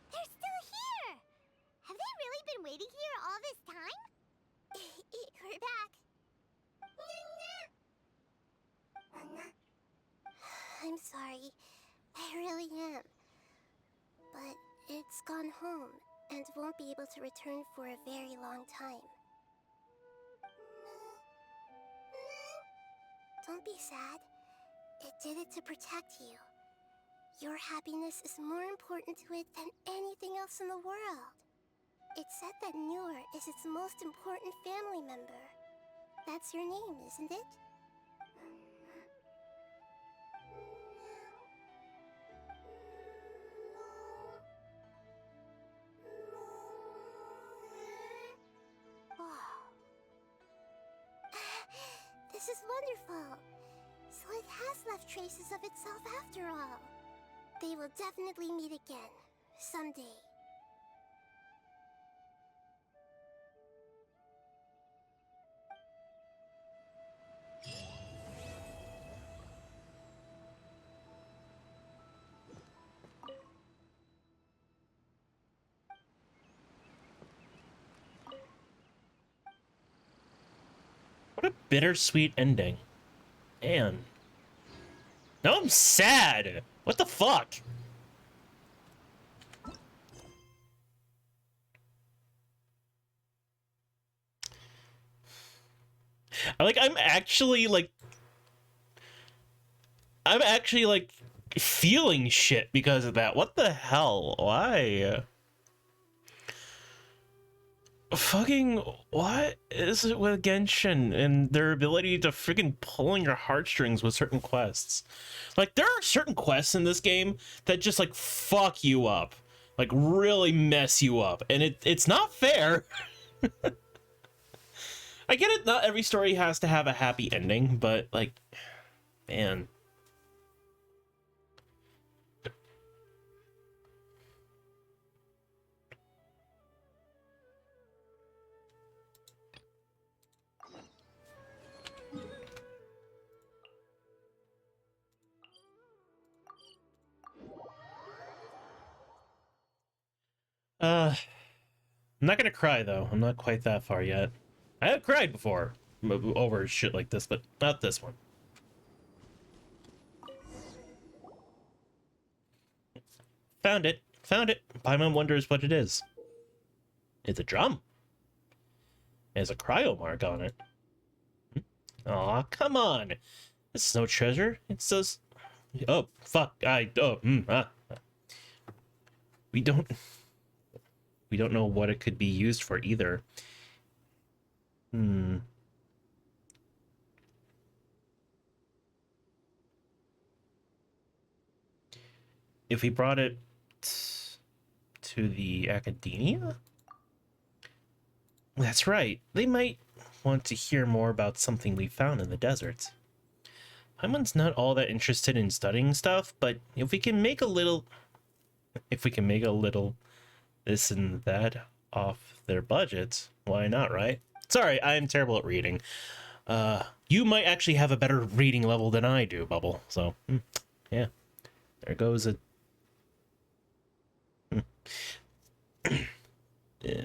They're still here! Have they really been waiting here all this time? We're back. I'm sorry. I really am. But it's gone home and won't be able to return for a very long time. Don't be sad. It did it to protect you. Your happiness is more important to it than anything else in the world. It's said that Newer is its most important family member. That's your name, isn't it? This is wonderful. So it has left traces of itself after all. They will definitely meet again, someday. What a bittersweet ending. Man. Now I'm sad! What the fuck? I'm actually feeling shit because of that. What the hell? Why? Fucking what is it with Genshin and their ability to freaking pull on your heartstrings with certain quests? Like, there are certain quests in this game that just like fuck you up, like really mess you up, and it's not fair. I get it, not every story has to have a happy ending, but like, man. I'm not gonna cry though. I'm not quite that far yet. I have cried before over shit like this, but not this one. Found it. Found it. Paimon wonders what it is. It's a drum. It has a cryo mark on it. Aw, come on. This is no treasure. It's just... Oh, fuck. We don't know what it could be used for either. Hmm. If we brought it to the academia? That's right. They might want to hear more about something we found in the desert. Paimon's not all that interested in studying stuff, but if we can make a little this and that off their budgets, why not, right? Sorry, I'm terrible at reading. You might actually have a better reading level than I do, Bubble. So, yeah. There goes a...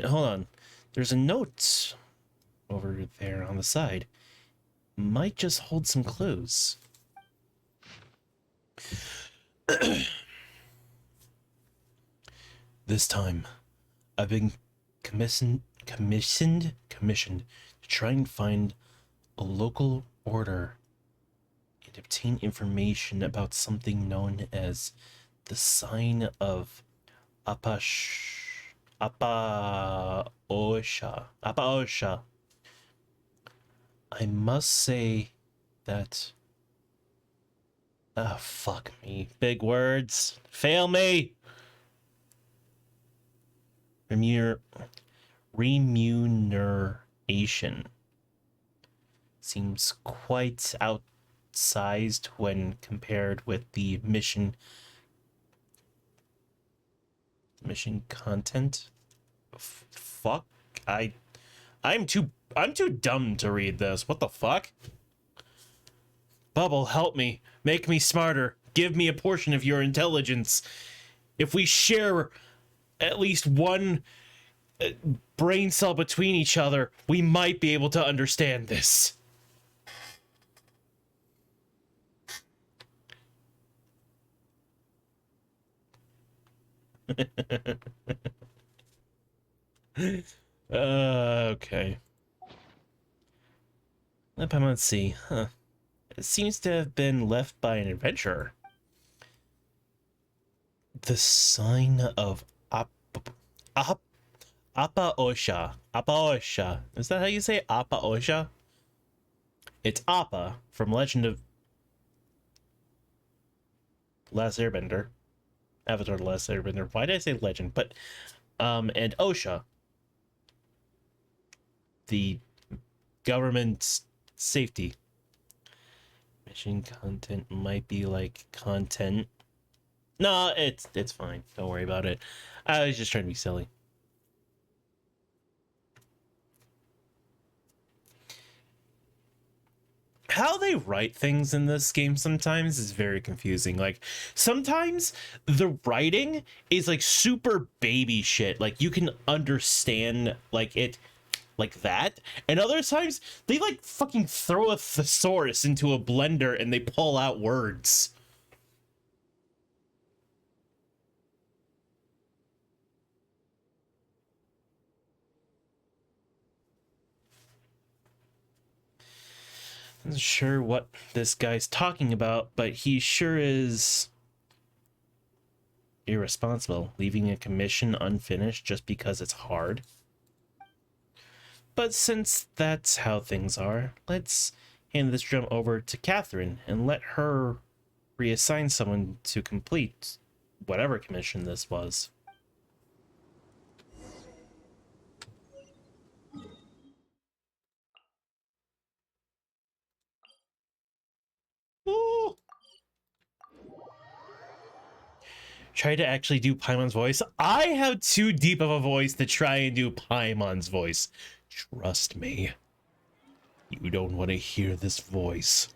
hold on. There's a note over there on the side. Might just hold some clues. This time, I've been commissioned to try and find a local order and obtain information about something known as the Sign of Apaosha. I must say that... ah, fuck me. Big words. Fail me! Remuneration seems quite outsized when compared with the mission content. Fuck. I'm too dumb to read this. What the fuck? Bubble, help me. Make me smarter. Give me a portion of your intelligence. If we share at least one brain cell between each other, we might be able to understand this. Okay. Let's see. Huh. It seems to have been left by an adventurer. The Sign of Apaosha. Apaosha. Is that how you say Apaosha? It's Appa from Legend of Last Airbender. Avatar The Last Airbender. Why did I say legend? But, and OSHA. The government safety. Mission content might be like content. No, it's fine. Don't worry about it. I was just trying to be silly. How they write things in this game sometimes is very confusing. Like, sometimes the writing is like super baby shit. Like, you can understand like it like that. And other times they like fucking throw a thesaurus into a blender and they pull out words. I'm not sure what this guy's talking about, but he sure is irresponsible, leaving a commission unfinished just because it's hard. But since that's how things are, let's hand this drum over to Catherine and let her reassign someone to complete whatever commission this was. Ooh. Try to actually do Paimon's voice. I have too deep of a voice to try and do Paimon's voice. Trust me. You don't want to hear this voice.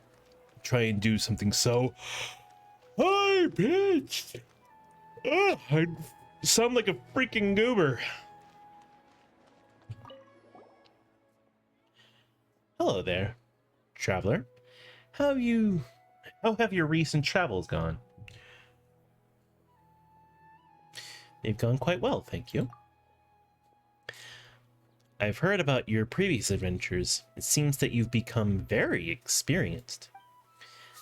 Try and do something so high pitched. I sound like a freaking goober. Hello there, traveler. How have your recent travels gone? They've gone quite well, thank you. I've heard about your previous adventures. It seems that you've become very experienced.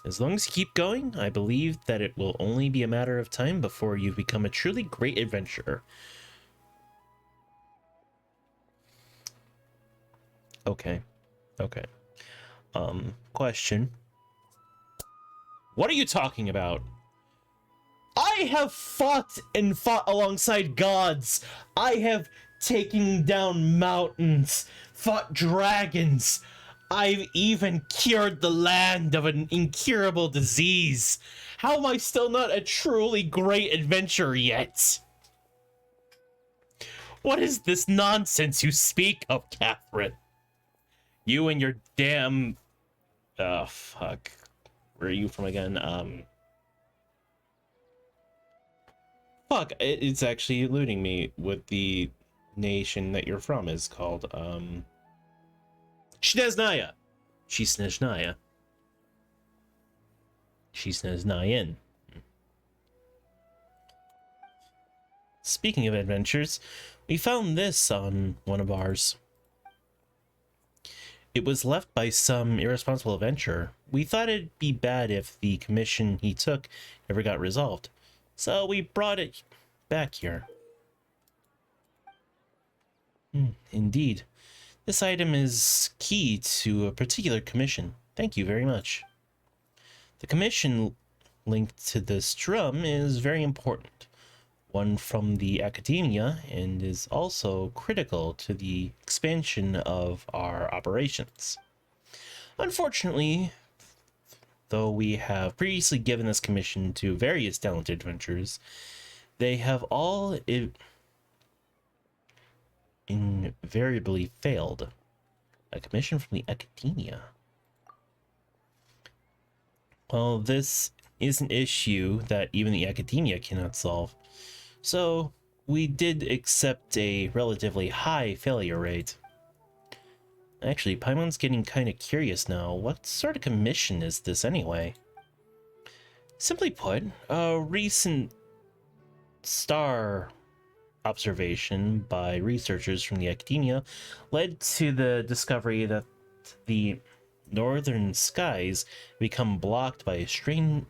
As long as you keep going, I believe that it will only be a matter of time before you've become a truly great adventurer. Okay. Okay. Question. What are you talking about? I have fought and fought alongside gods. I have taken down mountains, fought dragons. I've even cured the land of an incurable disease. How am I still not a truly great adventurer yet? What is this nonsense you speak of, Catherine? You and your damn... Oh, fuck. Where are you from again? Fuck, it's actually eluding me what the nation that you're from is called. Shneznaya. Shisneznaya. Shisneznayan. Speaking of adventures, we found this on one of ours. It was left by some irresponsible adventurer. We thought it'd be bad if the commission he took never got resolved, so we brought it back here. Indeed. This item is key to a particular commission. Thank you very much. The commission linked to this drum is very important. One from the academia, and is also critical to the expansion of our operations. Unfortunately, though we have previously given this commission to various talented adventurers, they have all invariably failed. A commission from the academia. Well, this is an issue that even the academia cannot solve. So, we did accept a relatively high failure rate. Actually, Paimon's getting kind of curious now. What sort of commission is this anyway? Simply put, a recent star observation by researchers from the academia led to the discovery that the northern skies become blocked by a strange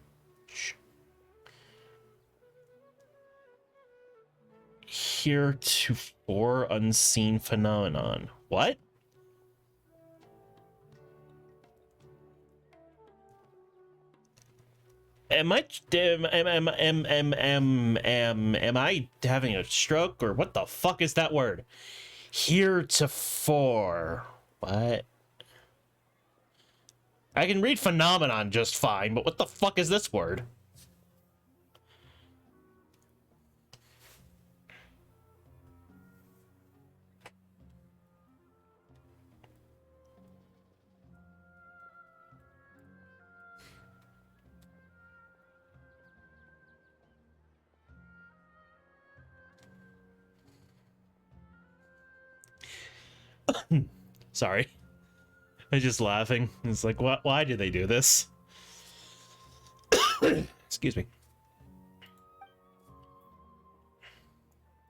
heretofore unseen phenomenon. What? Am I having a stroke, or what the fuck is that word? Heretofore. What? I can read phenomenon just fine, but what the fuck is this word? Sorry. I'm just laughing. It's like, what? Why did they do this? Excuse me.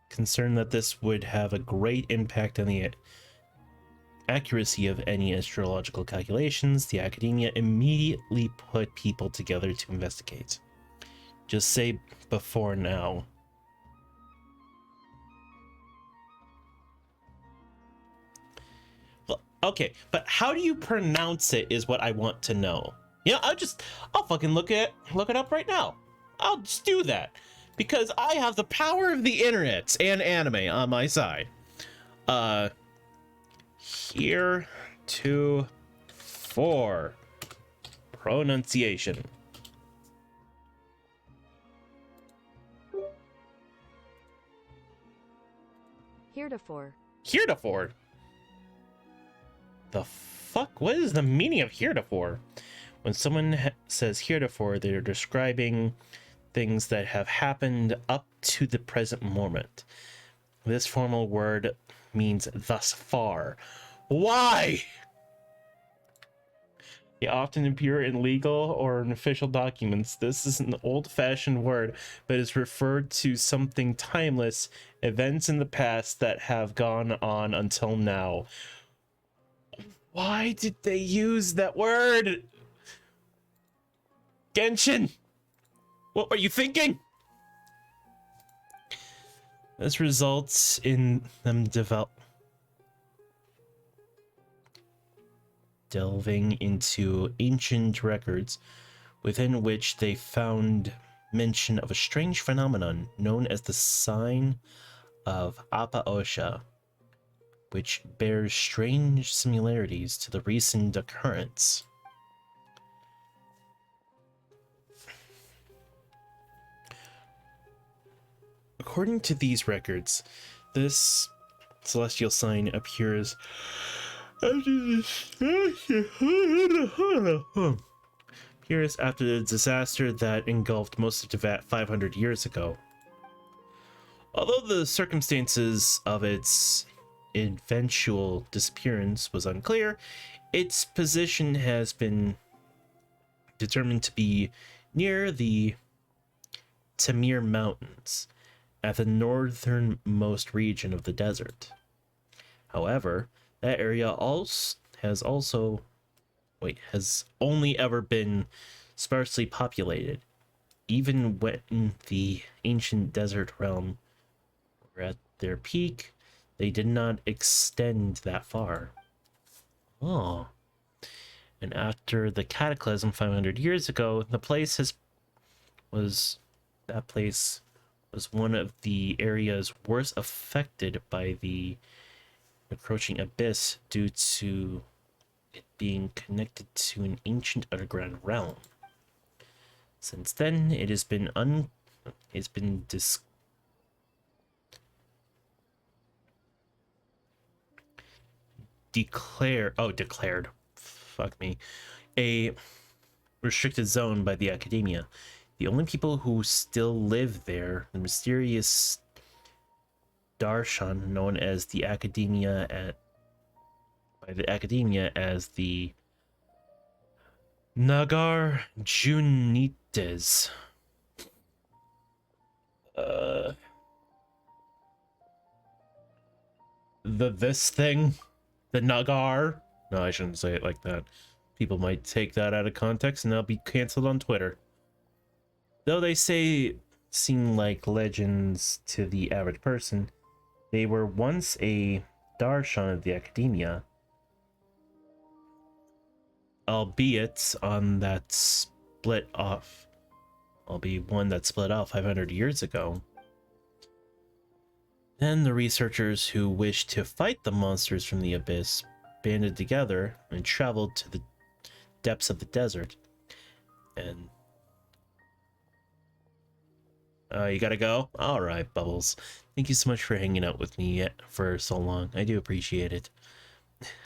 Concerned that this would have a great impact on the accuracy of any astrological calculations, the academia immediately put people together to investigate. Just say before now. Okay, but how do you pronounce it is what I want to know. You know, I'll fucking look it up right now. I'll just do that. Because I have the power of the internet and anime on my side. Heretofore. Pronunciation. Heretofore. Heretofore? The fuck? What is the meaning of heretofore? When someone says heretofore, they're describing things that have happened up to the present moment. This formal word means thus far. Why? They often appear in legal or in official documents. This is an old-fashioned word, but is referred to something timeless, events in the past that have gone on until now. Why did they use that word? Genshin, what were you thinking? This results in them delving into ancient records within which they found mention of a strange phenomenon known as the sign of Apa-Osha, which bears strange similarities to the recent occurrence. According to these records, this celestial sign appears after the disaster that engulfed most of Teyvat 500 years ago. Although the circumstances of its eventual disappearance was unclear, its position has been determined to be near the Tamir Mountains, at the northernmost region of the desert. However, that area has only ever been sparsely populated. Even when the ancient desert realm were at their peak, they did not extend that far. Oh. And after the cataclysm 500 years ago, that place was one of the areas worst affected by the encroaching abyss due to it being connected to an ancient underground realm. Since then, it has been declared a restricted zone by the academia. The only people who still live there, the mysterious Darshan, known as the academia as the Nagar Junites. The Nagar. No, I shouldn't say it like that. People might take that out of context and they'll be canceled on Twitter. Though they seem like legends to the average person, they were once a Darshan of the academia, albeit one that split off 500 years ago. Then the researchers who wished to fight the monsters from the abyss banded together and traveled to the depths of the desert. And you gotta go? Alright, Bubbles. Thank you so much for hanging out with me for so long. I do appreciate it.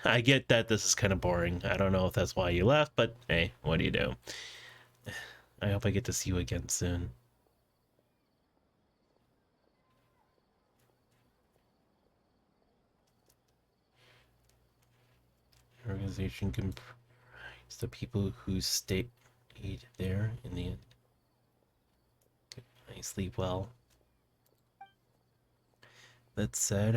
I get that this is kind of boring. I don't know if that's why you left, but hey, what do you do? I hope I get to see you again soon. The organization comprised the people who stayed there in the end. I sleep well. That said,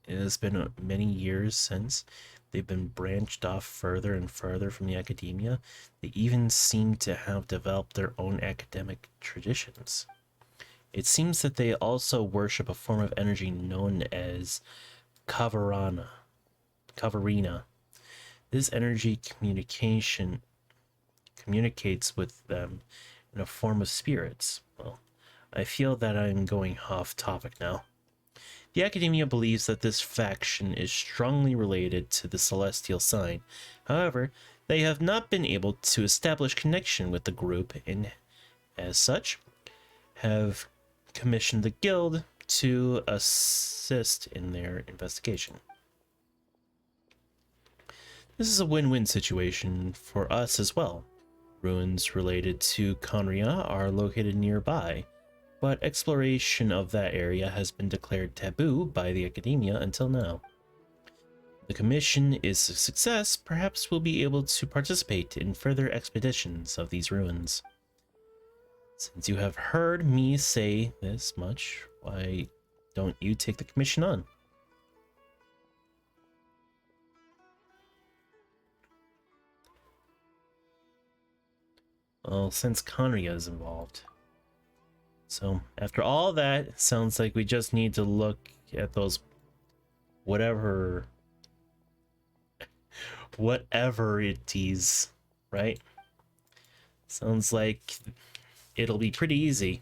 it has been many years since they've been branched off further and further from the academia. They even seem to have developed their own academic traditions. It seems that they also worship a form of energy known as Kavarina. This energy communicates with them in a form of spirits. Well, I feel that I'm going off topic now. The academia believes that this faction is strongly related to the celestial sign. However, they have not been able to establish connection with the group and, as such, have commissioned the guild to assist in their investigation. This is a win-win situation for us as well. Ruins related to Conria are located nearby, but exploration of that area has been declared taboo by the academia until now. The commission is a success, perhaps we'll be able to participate in further expeditions of these ruins. Since you have heard me say this much, why don't you take the commission on? Well, since Conria is involved. So, after all that, it sounds like we just need to look at those whatever whatever it is, right? Sounds like it'll be pretty easy.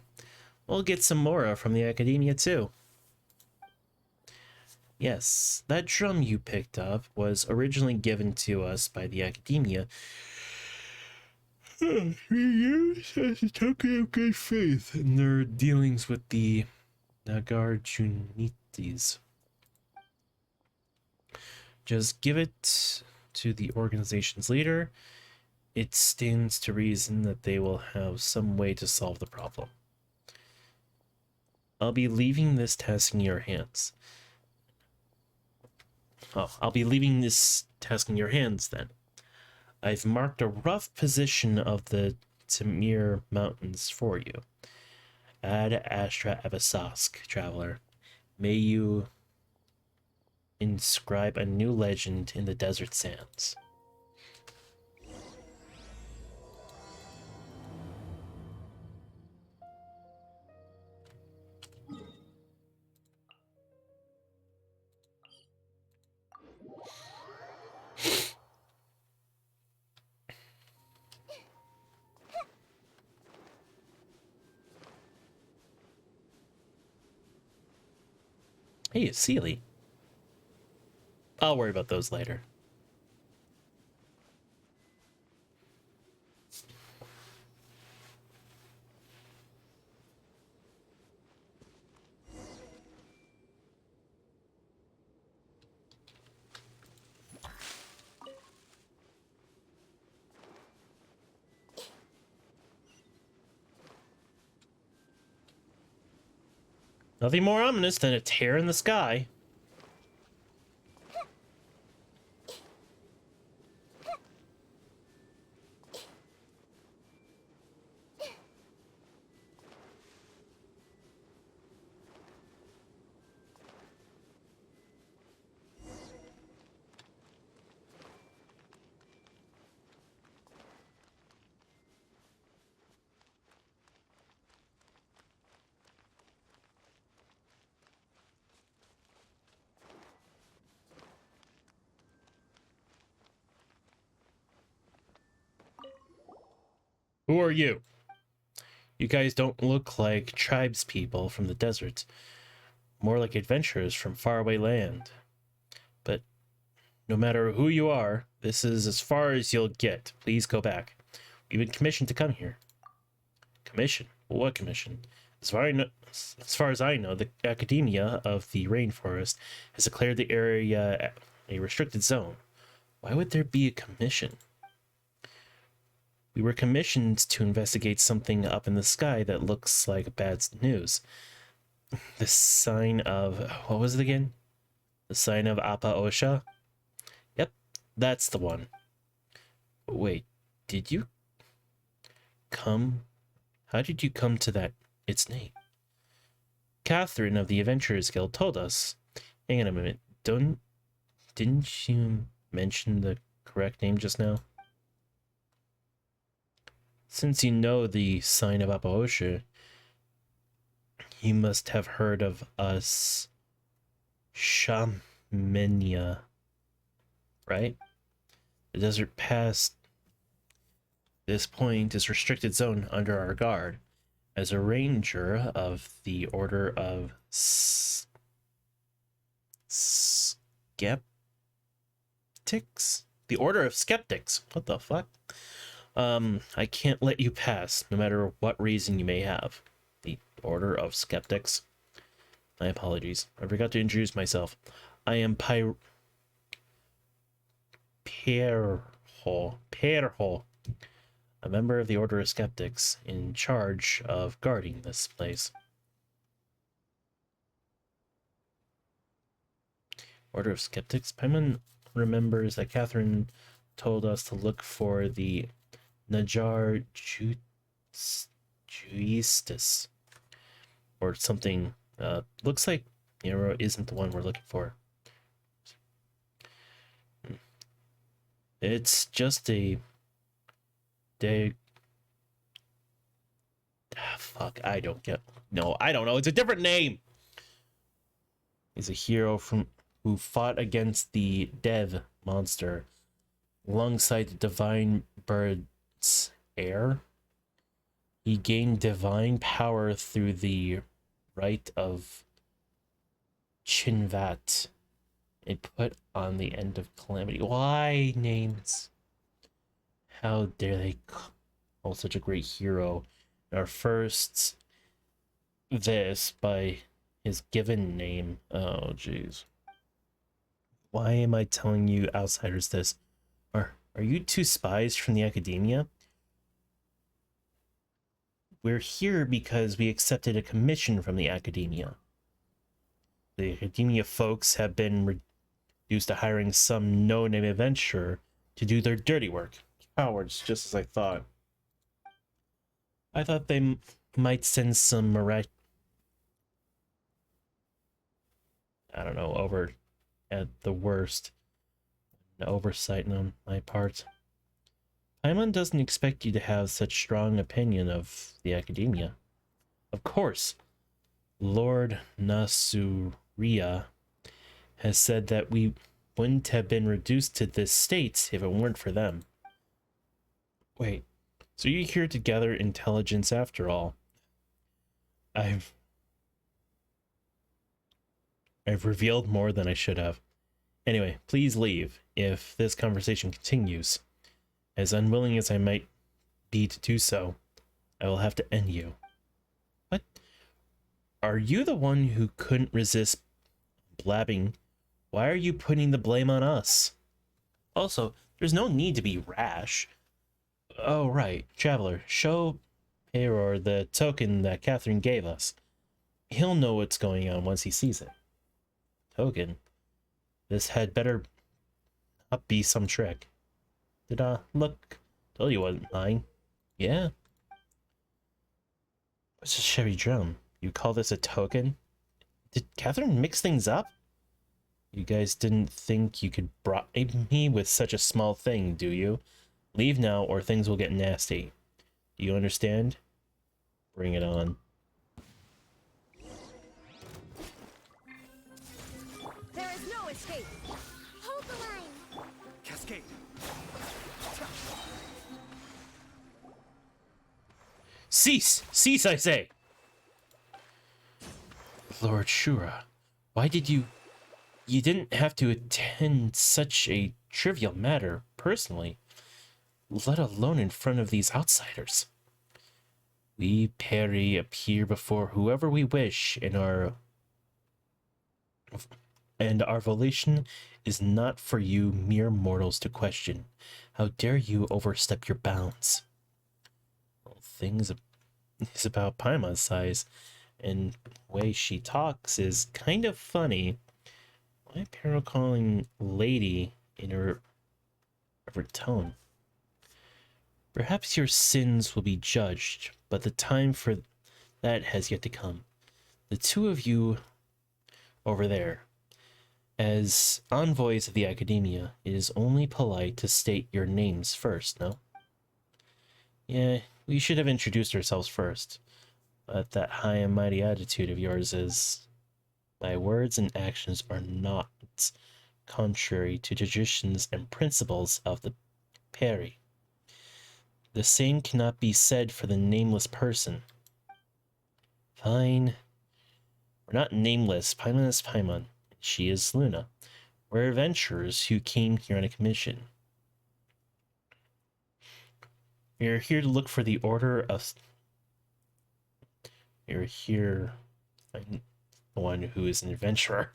We'll get some Mora from the Academia too. Yes, that drum you picked up was originally given to us by the Academia. We used as a token of good faith in their dealings with the Nagarjunites. Just give it to the organization's leader. It stands to reason that they will have some way to solve the problem. I'll be leaving this task in your hands. I'll be leaving this task in your hands then. I've marked a rough position of the Tamir Mountains for you. Ad Astra Abasask, traveler. May you inscribe a new legend in the desert sands. Hey, Sealy. I'll worry about those later. Nothing more ominous than a tear in the sky. Who are you? You guys don't look like tribespeople from the desert. More like adventurers from faraway land. But no matter who you are, this is as far as you'll get. Please go back. We've been commissioned to come here. Commission? What commission? As far as I know, the Academia of the Rainforest has declared the area a restricted zone. Why would there be a commission? We were commissioned to investigate something up in the sky that looks like bad news. The sign of... what was it again? The sign of Appa Osha? Yep, that's the one. Wait, did you come... how did you come to that... its name? Catherine of the Adventurers Guild told us. Hang on a minute, didn't you mention the correct name just now? Since you know the sign of Appa Osha, you must have heard of us Shamania, right? The desert past this point is restricted zone under our guard. As a ranger of the Order of Skeptics? The Order of Skeptics. What the fuck? I can't let you pass, no matter what reason you may have. The Order of Skeptics. My apologies. I forgot to introduce myself. I am Perho, a member of the Order of Skeptics, in charge of guarding this place. Order of Skeptics? Paimon remembers that Catherine told us to look for the Najar Juistis or something. Looks like Nero isn't the one we're looking for. It's just a fuck, I don't get... no, I don't know. It's a different name. He's a hero who fought against the Dev monster alongside the divine bird's heir. He gained divine power through the rite of Chinvat and put on the end of calamity. Why names? How dare they call such a great hero our first this by his given name? Oh, jeez. Why am I telling you outsiders this? Are you two spies from the academia? We're here because we accepted a commission from the academia. The academia folks have been reduced to hiring some no-name adventurer to do their dirty work. Cowards, just as I thought. I thought they might send some I don't know, over at the worst. An oversight on my part. Paimon doesn't expect you to have such strong opinion of the academia. Of course, Lord Nasuria has said that we wouldn't have been reduced to this state if it weren't for them. Wait, so you're here to gather intelligence after all? I've revealed more than I should have. Anyway, please leave if this conversation continues. As unwilling as I might be to do so, I will have to end you. What? Are you the one who couldn't resist blabbing? Why are you putting the blame on us? Also, there's no need to be rash. Oh, right. Traveler, show Peyror the token that Catherine gave us. He'll know what's going on once he sees it. Token? This had better not be some trick. Did look? Told you wasn't lying. Yeah. What's a Chevy drum? You call this a token? Did Catherine mix things up? You guys didn't think you could bribe me with such a small thing, do you? Leave now or things will get nasty. Do you understand? Bring it on. There is no escape. Hold the line. Cascade. Cease! Cease, I say! Lord Shura, why did you... You didn't have to attend such a trivial matter personally, let alone in front of these outsiders. We Peri appear before whoever we wish, and our volition is not for you mere mortals to question. How dare you overstep your bounds? Well, things is about Paimon's size, and the way she talks is kind of funny. Why Pero calling lady in her tone? Perhaps your sins will be judged, but the time for that has yet to come. The two of you over there, as envoys of the academia, it is only polite to state your names first, no? Yeah, we should have introduced ourselves first, but that high and mighty attitude of yours is... My words and actions are not contrary to traditions and principles of the Peri. The same cannot be said for the nameless person. Fine. We're not nameless. Paimon is Paimon. She is Luna. We're adventurers who came here on a commission. We're here to look for the order of... We're here... The one who is an adventurer.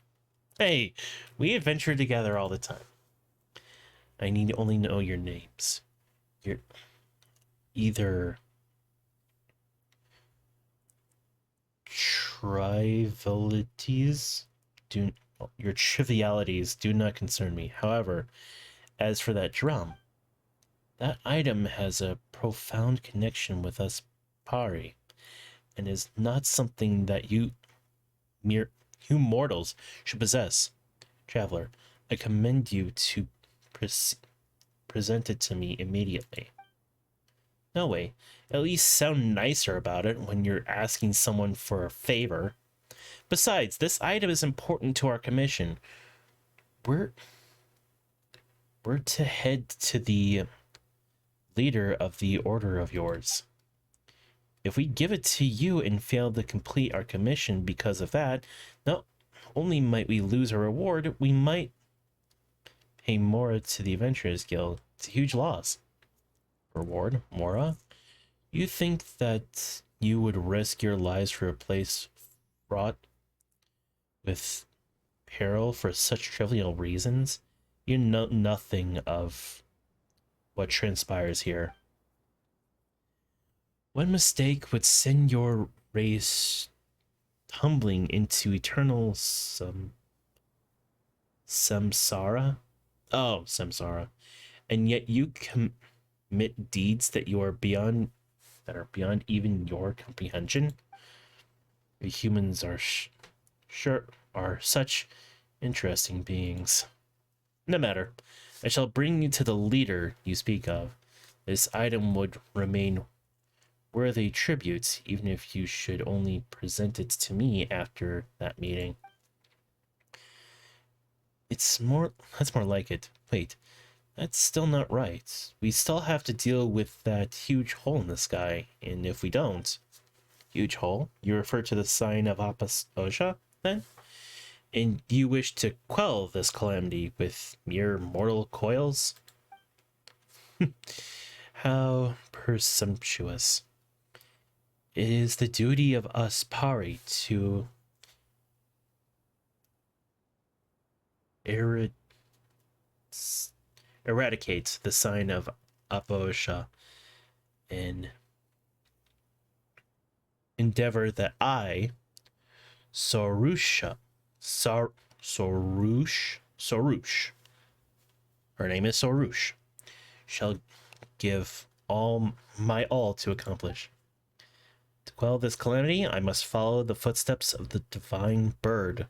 Hey, we adventure together all the time. I need to only know your names. You're either trivialities your trivialities do not concern me. However, as for that drum, that item has a profound connection with us Pari, and is not something that you mortals should possess. Traveler, I commend you to present it to me immediately. No way. At least sound nicer about it when you're asking someone for a favor. Besides, this item is important to our commission. we're to head to the leader of the order of yours. If we give it to you and fail to complete our commission because of that, not only might we lose our reward, we might pay Mora to the Adventurers Guild. It's a huge loss. Reward, Mora? You think that you would risk your lives for a place fraught with peril for such trivial reasons? You know nothing of what transpires here. One mistake would send your race tumbling into eternal samsara? Oh, samsara. And yet you commit deeds that are beyond even your comprehension. We humans are sure are such interesting beings. No matter. I shall bring you to the leader you speak of. This item would remain worthy tribute, even if you should only present it to me after that meeting. That's more like it. Wait, that's still not right. We still have to deal with that huge hole in the sky, and if we don't... Huge hole? You refer to the sign of Apostosha, then? And you wish to quell this calamity with mere mortal coils? How presumptuous. It is the duty of us Pari to eradicate the sign of Apostosha and endeavor that I, Sorush, her name is Sorush, shall give all my all to accomplish. To quell this calamity, I must follow the footsteps of the divine bird,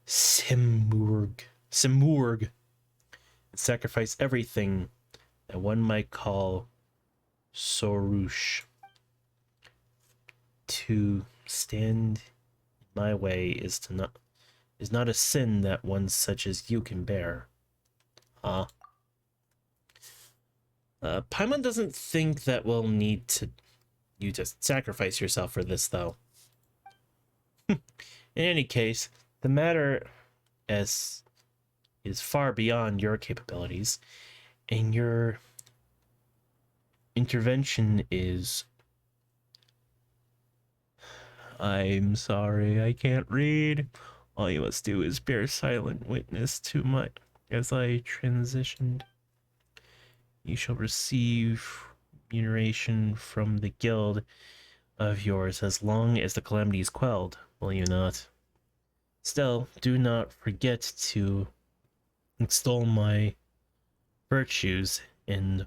Simurg, and sacrifice everything that one might call Sorush. To stand in my way is not a sin that one such as you can bear. Paimon doesn't think that we'll need you to sacrifice yourself for this, though. In any case, the matter is far beyond your capabilities, and your intervention is... I'm sorry, I can't read. All you must do is bear silent witness to my... As I transitioned, you shall receive remuneration from the guild of yours as long as the calamity is quelled, will you not? Still, do not forget to extol my virtues and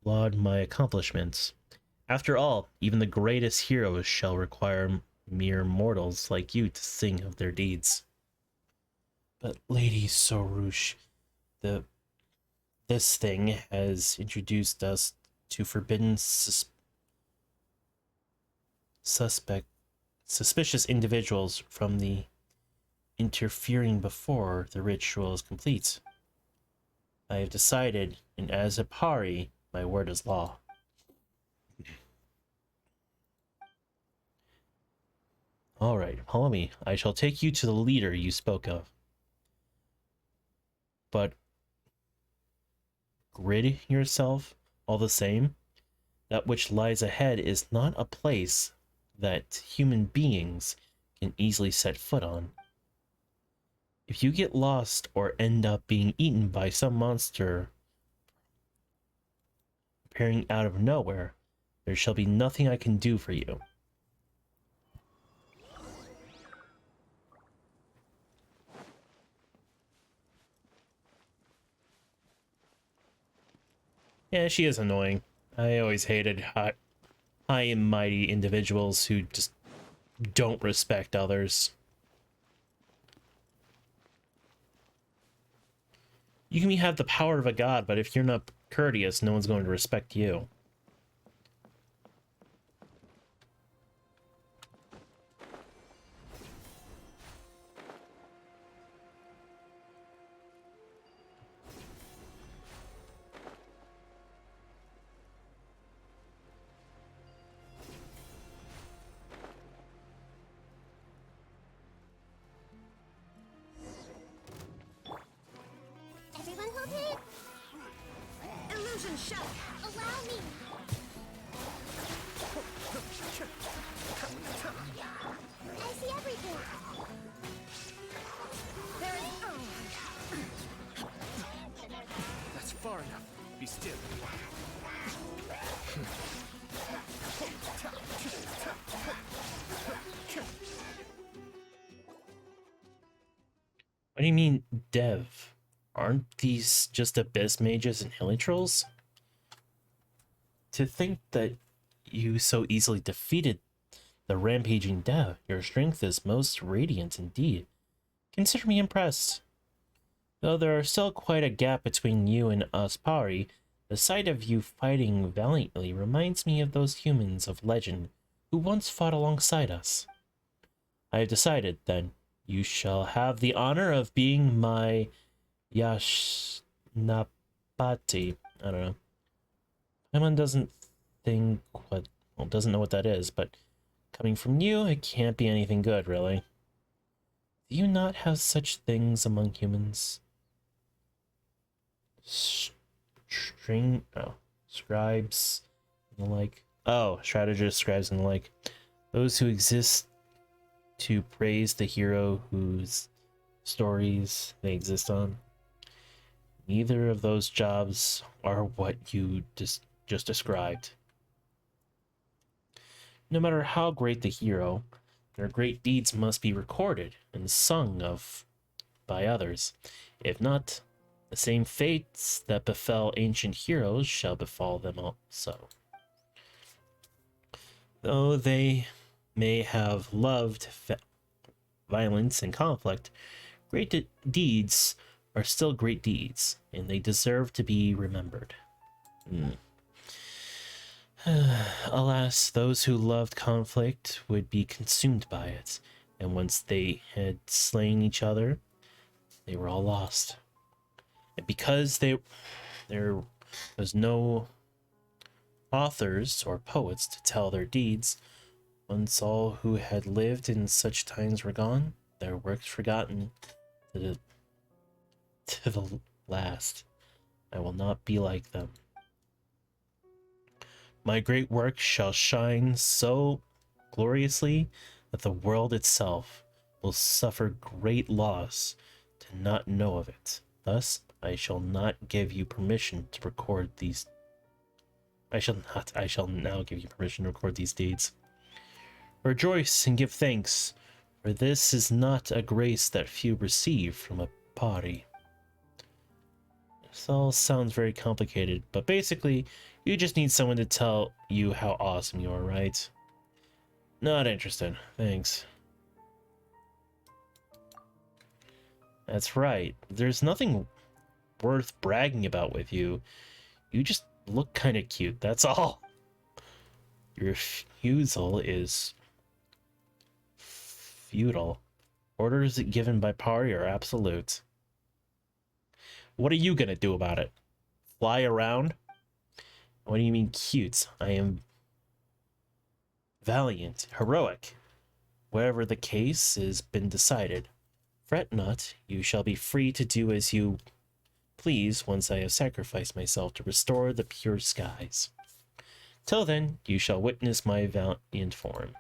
laud my accomplishments. After all, even the greatest heroes shall require mere mortals like you to sing of their deeds. But Lady Sorush, this thing has introduced us to forbidden suspicious individuals from the interfering before the ritual is complete. I have decided, and as a Pari, my word is law. Alright, follow me. I shall take you to the leader you spoke of. But grid yourself all the same. That which lies ahead is not a place that human beings can easily set foot on. If you get lost or end up being eaten by some monster appearing out of nowhere, there shall be nothing I can do for you. Yeah, she is annoying. I always hated high and mighty individuals who just don't respect others. You can have the power of a god, but if you're not courteous, no one's going to respect you. What do you mean, Dev? Aren't these just abyss mages and hilitrolls? To think that you so easily defeated the rampaging Dev, your strength is most radiant indeed. Consider me impressed. Though there are still quite a gap between you and us Pari, the sight of you fighting valiantly reminds me of those humans of legend who once fought alongside us. I have decided, then, you shall have the honor of being my Yashnapati. I don't know. Paimon doesn't doesn't know what that is, but coming from you, it can't be anything good, really. Do you not have such things among humans? Scribes and the like. Oh, strategists, scribes, and the like. Those who exist to praise the hero whose stories they exist on. Neither of those jobs are what you just described. No matter how great the hero, their great deeds must be recorded and sung of by others. If not, the same fates that befell ancient heroes shall befall them also. Though they may have loved violence and conflict, great deeds are still great deeds, and they deserve to be remembered. Alas, those who loved conflict would be consumed by it, and once they had slain each other, they were all lost. And because there was no authors or poets to tell their deeds, once all who had lived in such times were gone, their works forgotten to the last. I will not be like them. My great work shall shine so gloriously that the world itself will suffer great loss to not know of it. Thus, I shall not give you permission to record these. I shall now give you permission to record these deeds. Rejoice and give thanks, for this is not a grace that few receive from a Pari. This all sounds very complicated, but basically, you just need someone to tell you how awesome you are, right? Not interested, thanks. That's right, there's nothing worth bragging about with you. You just look kind of cute, that's all. Your refusal is futile. Orders given by Pari are absolute. What are you gonna do about it? Fly around? What do you mean cute? I am valiant, heroic. Wherever the case has been decided, fret not, you shall be free to do as you please once I have sacrificed myself to restore the pure skies. Till then, you shall witness my valiant form.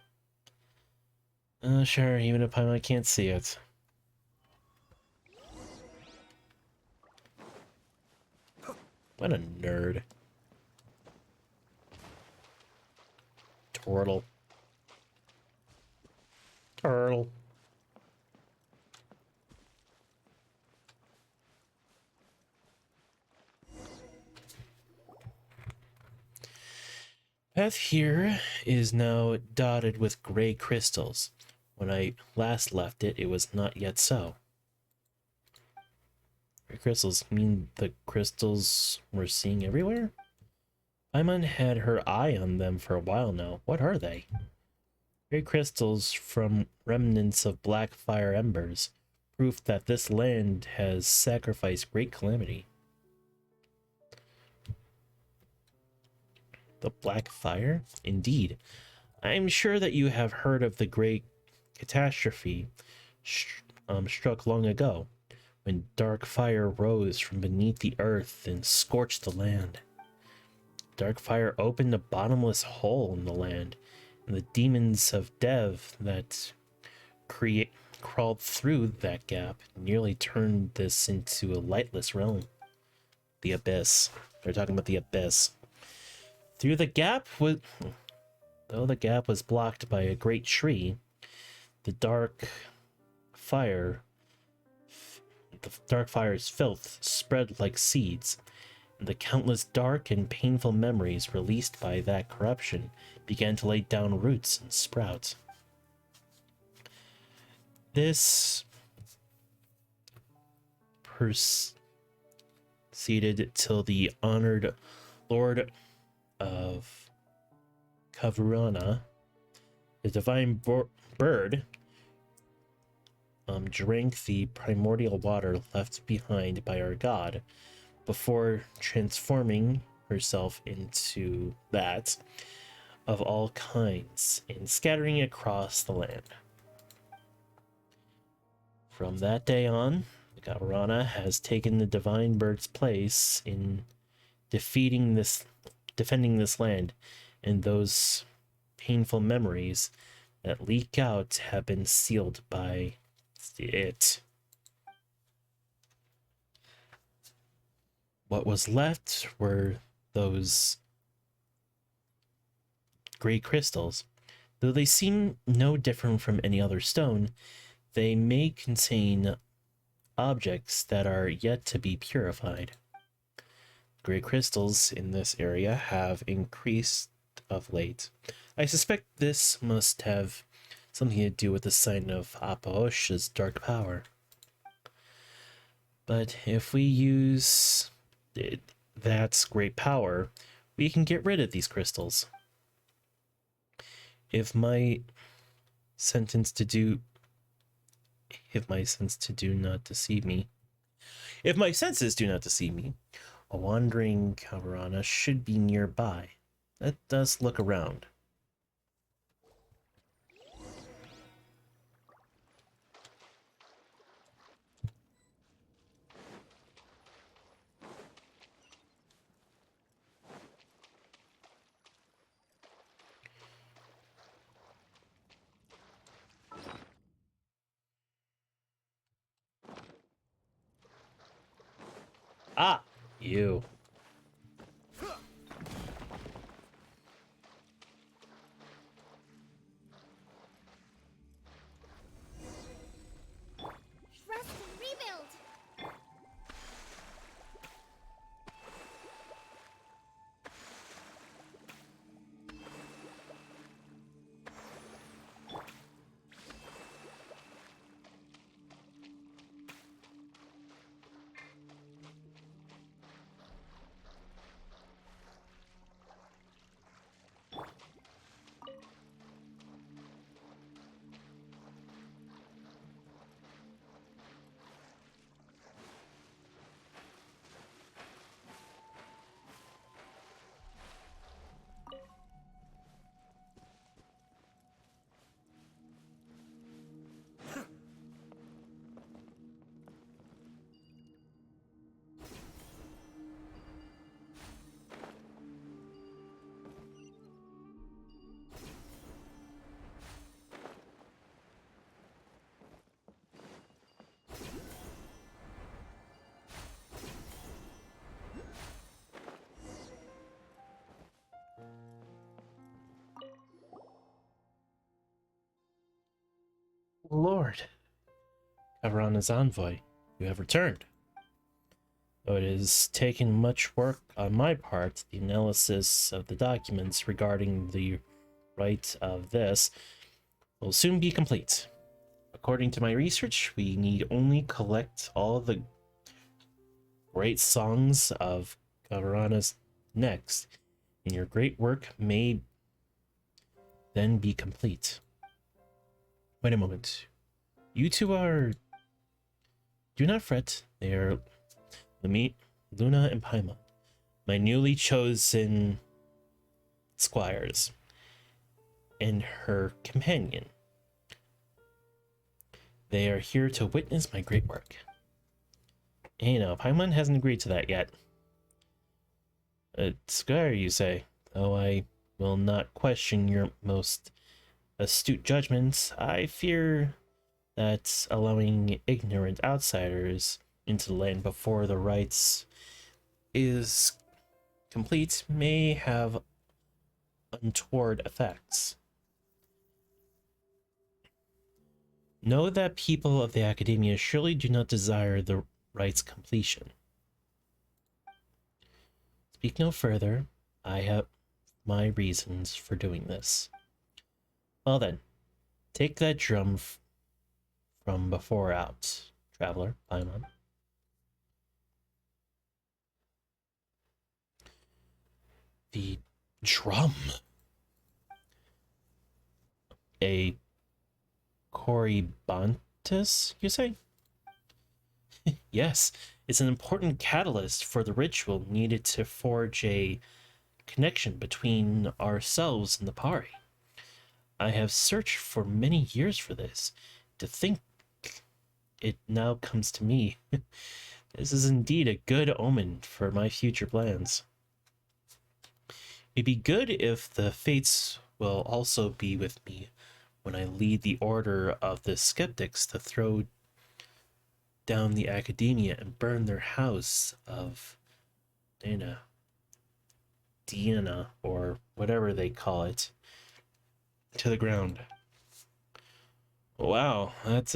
Sure, even if I can't see it. What a nerd. Turtle. Turtle. Path here is now dotted with gray crystals. When I last left it, it was not yet so. Gray crystals mean the crystals we're seeing everywhere? Paimon had her eye on them for a while now. What are they? Gray crystals from remnants of black fire embers, proof that this land has sacrificed great calamity. The black fire? Indeed. I'm sure that you have heard of the great catastrophe struck long ago, when dark fire rose from beneath the earth and scorched the land. Dark fire opened a bottomless hole in the land, and the demons of Dev that crawled through that gap nearly turned this into a lightless realm. The Abyss. They're talking about the Abyss. Through the gap was, though the gap was blocked by a great tree, the dark fire's filth spread like seeds, and the countless dark and painful memories released by that corruption began to lay down roots and sprout. This proceeded till the honored Lord of Kavurana, the divine bird, drank the primordial water left behind by our god before transforming herself into that of all kinds and scattering it across the land. From that day on, Kavurana has taken the divine bird's place in defending this land, and those painful memories that leak out have been sealed by it. What was left were those gray crystals. Though they seem no different from any other stone, they may contain objects that are yet to be purified. Gray crystals in this area have increased of late. I suspect this must have something to do with the sign of Apaosha's dark power. But if we use that's great power, we can get rid of these crystals. If my sense to do not deceive me, if my senses do not deceive me, a wandering Kavurana should be nearby. Let us look around. Ah, you. Trust and rebuild. Lord, Kavurana's envoy, you have returned. Though it has taken much work on my part, the analysis of the documents regarding the right of this will soon be complete. According to my research, we need only collect all the great songs of Kavurana's next, and your great work may then be complete. Wait a moment. You two are... Do not fret. They are Luna and Paimon, my newly chosen squires, and her companion. They are here to witness my great work. Hey, now, Paimon hasn't agreed to that yet. Squire, you say? Though I will not question your most astute judgments, I fear that allowing ignorant outsiders into the land before the rites is complete may have untoward effects. Know that people of the Academia surely do not desire the rite's completion. Speak no further. I have my reasons for doing this. Well then, take that drum from before out, traveler, Paimon. The drum. A Corybantus, you say? Yes, it's an important catalyst for the ritual needed to forge a connection between ourselves and the Pari. I have searched for many years for this. To think it now comes to me. This is indeed a good omen for my future plans. It'd be good if the fates will also be with me when I lead the order of the skeptics to throw down the Academia and burn their house of Diana, or whatever they call it, to the ground. Wow, what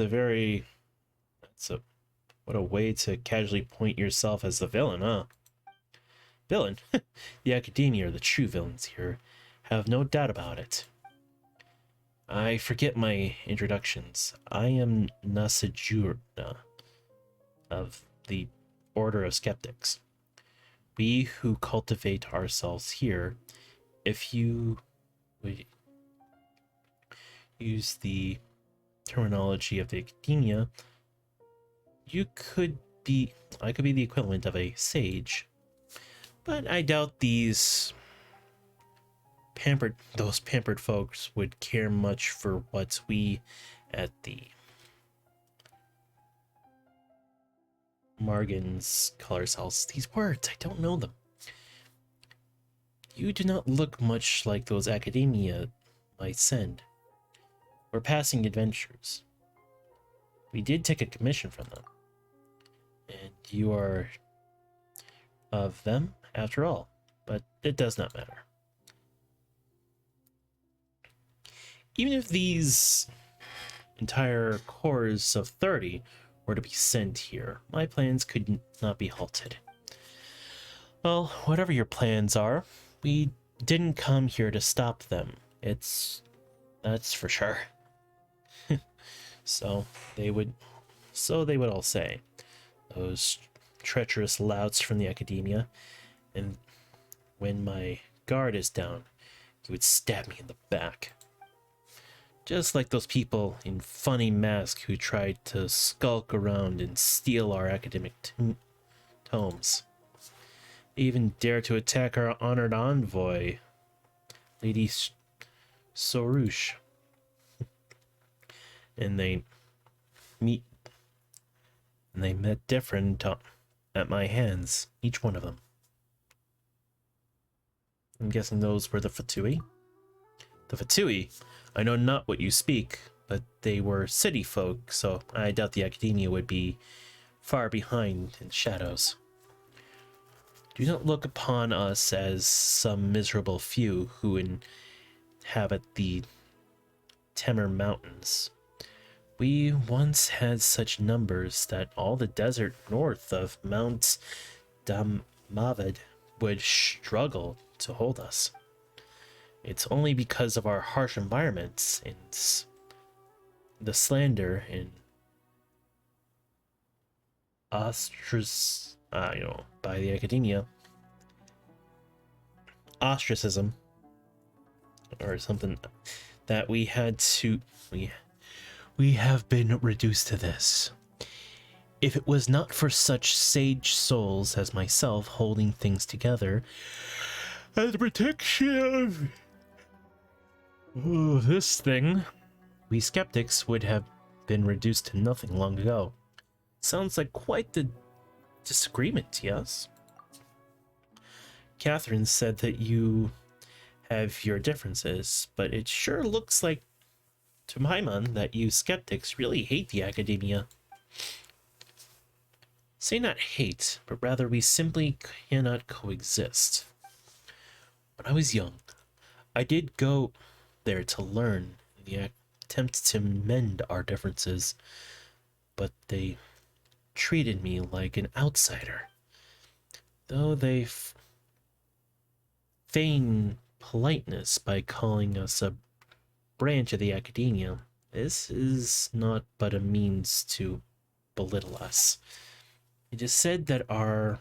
a way to casually point yourself as the villain, huh? Villain? The Academia are the true villains here. Have no doubt about it. I forget my introductions. I am Nasajurna of the Order of Skeptics. We who cultivate ourselves here, if you would use the terminology of the Academia, I could be the equivalent of a sage. But I doubt those pampered folks would care much for what we at the Margans call ourselves. These words, I don't know them. You do not look much like those Academia might send. We're passing adventures. We did take a commission from them. And you are of them, after all. But it does not matter. Even if these entire cores of 30 were to be sent here, my plans could not be halted. Well, whatever your plans are, we didn't come here to stop them. That's for sure. So they would all say, those treacherous louts from the Academia. And when my guard is down, he would stab me in the back. Just like those people in funny masks who tried to skulk around and steal our academic tomes. They even dare to attack our honored envoy, Lady Sorush. And they met different at my hands, each one of them. I'm guessing those were the Fatui? The Fatui? I know not what you speak, but they were city folk, so I doubt the Academia would be far behind in shadows. Do not look upon us as some miserable few who inhabit the Temur Mountains. We once had such numbers that all the desert north of Mount Damaved would struggle to hold us. It's only because of our harsh environments and the slander and by the Academia, ostracism, or something, that we have been reduced to this. If it was not for such sage souls as myself holding things together, and the protection of this thing, we skeptics would have been reduced to nothing long ago. Sounds like quite the disagreement, yes? Catherine said that you have your differences, but it sure looks like to Paimon that you skeptics really hate the Academia. Say not hate, but rather we simply cannot coexist. When I was young, I did go there to learn in the attempt to mend our differences, but they treated me like an outsider. Though they feign politeness by calling us a branch of the academia, this is not but a means to belittle us. It is said that our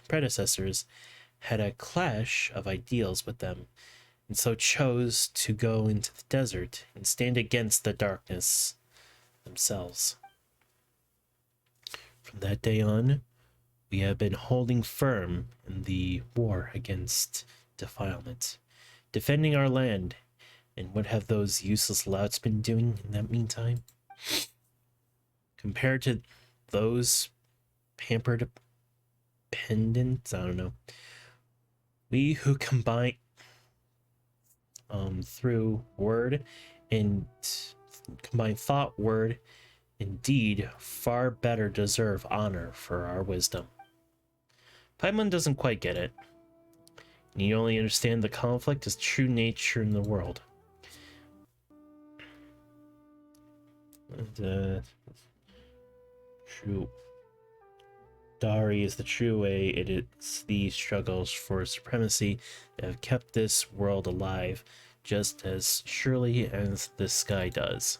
predecessors had a clash of ideals with them, and so chose to go into the desert and stand against the darkness themselves. From that day on, we have been holding firm in the war against defilement, defending our land. And what have those useless louts been doing in that meantime? Compared to those pampered pendants, I don't know. We who combine through word and combine thought, word, and deed far better deserve honor for our wisdom. Paimon doesn't quite get it. And you only understand the conflict as true nature in the world. True. Dari is the true way. It is the struggles for supremacy that have kept this world alive just as surely as the sky does.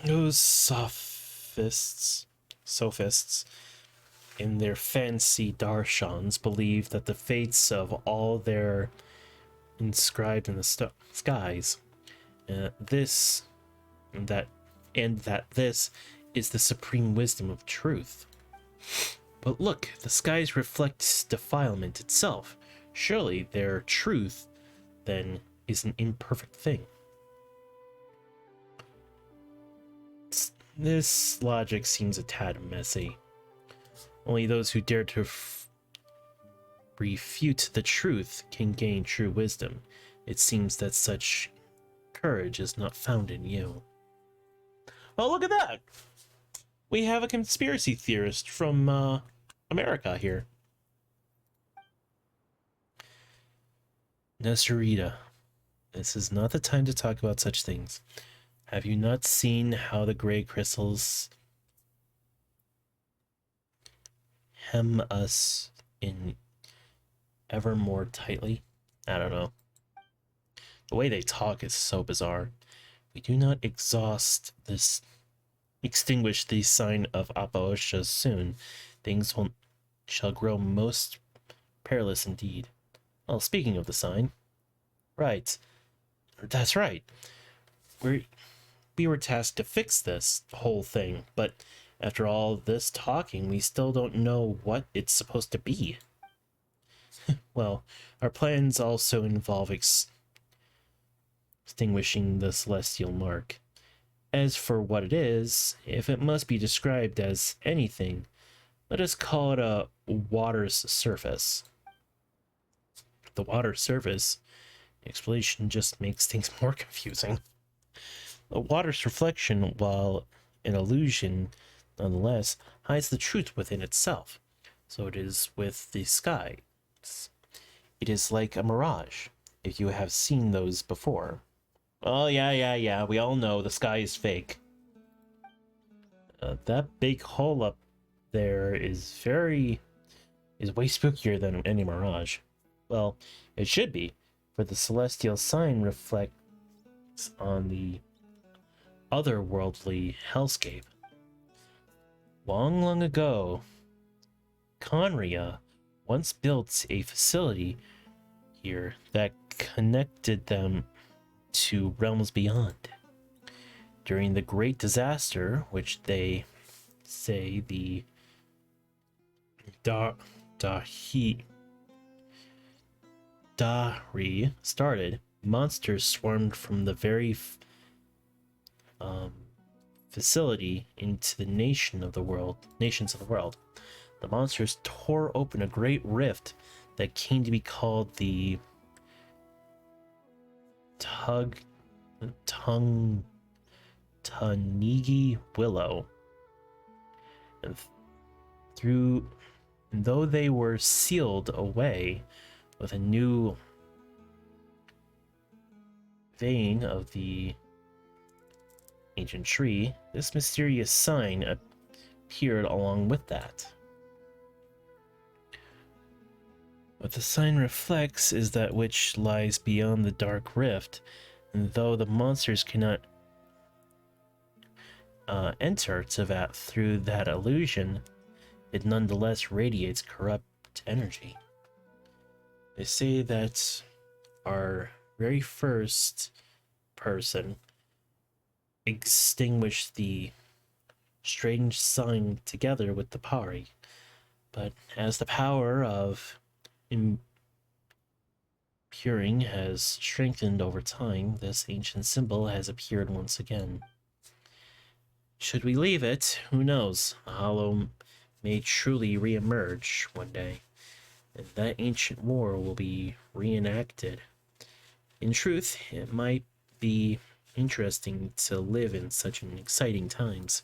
Those sophists in their fancy darshans believe that the fates of all their inscribed in the skies, this is the supreme wisdom of truth. But look, the skies reflect defilement itself. Surely their truth, then, is an imperfect thing. This logic seems a tad messy. Only those who dare to refute the truth can gain true wisdom. It seems that such courage is not found in you. Oh, look at that! We have a conspiracy theorist from America here. Nesrita, this is not the time to talk about such things. Have you not seen how the gray crystals hem us in ever more tightly? I don't know. The way they talk is so bizarre. We do not extinguish the sign of Apaosha soon. Things shall grow most perilous indeed. Well, speaking of the sign, right. That's right. We were tasked to fix this whole thing, but after all this talking, we still don't know what it's supposed to be. Well, our plans also involve extinguishing the celestial mark. As for what it is, if it must be described as anything, let us call it a water's surface. The water surface explanation just makes things more confusing. The water's reflection, while an illusion nonetheless, hides the truth within itself. So it is with the sky. It is like a mirage, if you have seen those before. Oh, yeah, we all know the sky is fake. That big hole up there is way spookier than any mirage. Well, it should be, for the celestial sign reflects on the otherworldly hellscape. Long ago, Conria once built a facility here that connected them to realms beyond. During the Great Disaster, which they say the Dari started, monsters swarmed from the very facility into the nations of the world. The monsters tore open a great rift that came to be called the Tanigi Willow. And through And though they were sealed away with a new vein of the ancient tree, this mysterious sign appeared along with that. What the sign reflects is that which lies beyond the dark rift, and though the monsters cannot enter Teyvat through that illusion, it nonetheless radiates corrupt energy. They say that our very first person extinguished the strange sign together with the Pari, but as the power of impuring has strengthened over time, this ancient symbol has appeared once again. Should we leave it, who knows? A hollow may truly re-emerge one day, and that ancient war will be reenacted. In truth, it might be interesting to live in such an exciting times.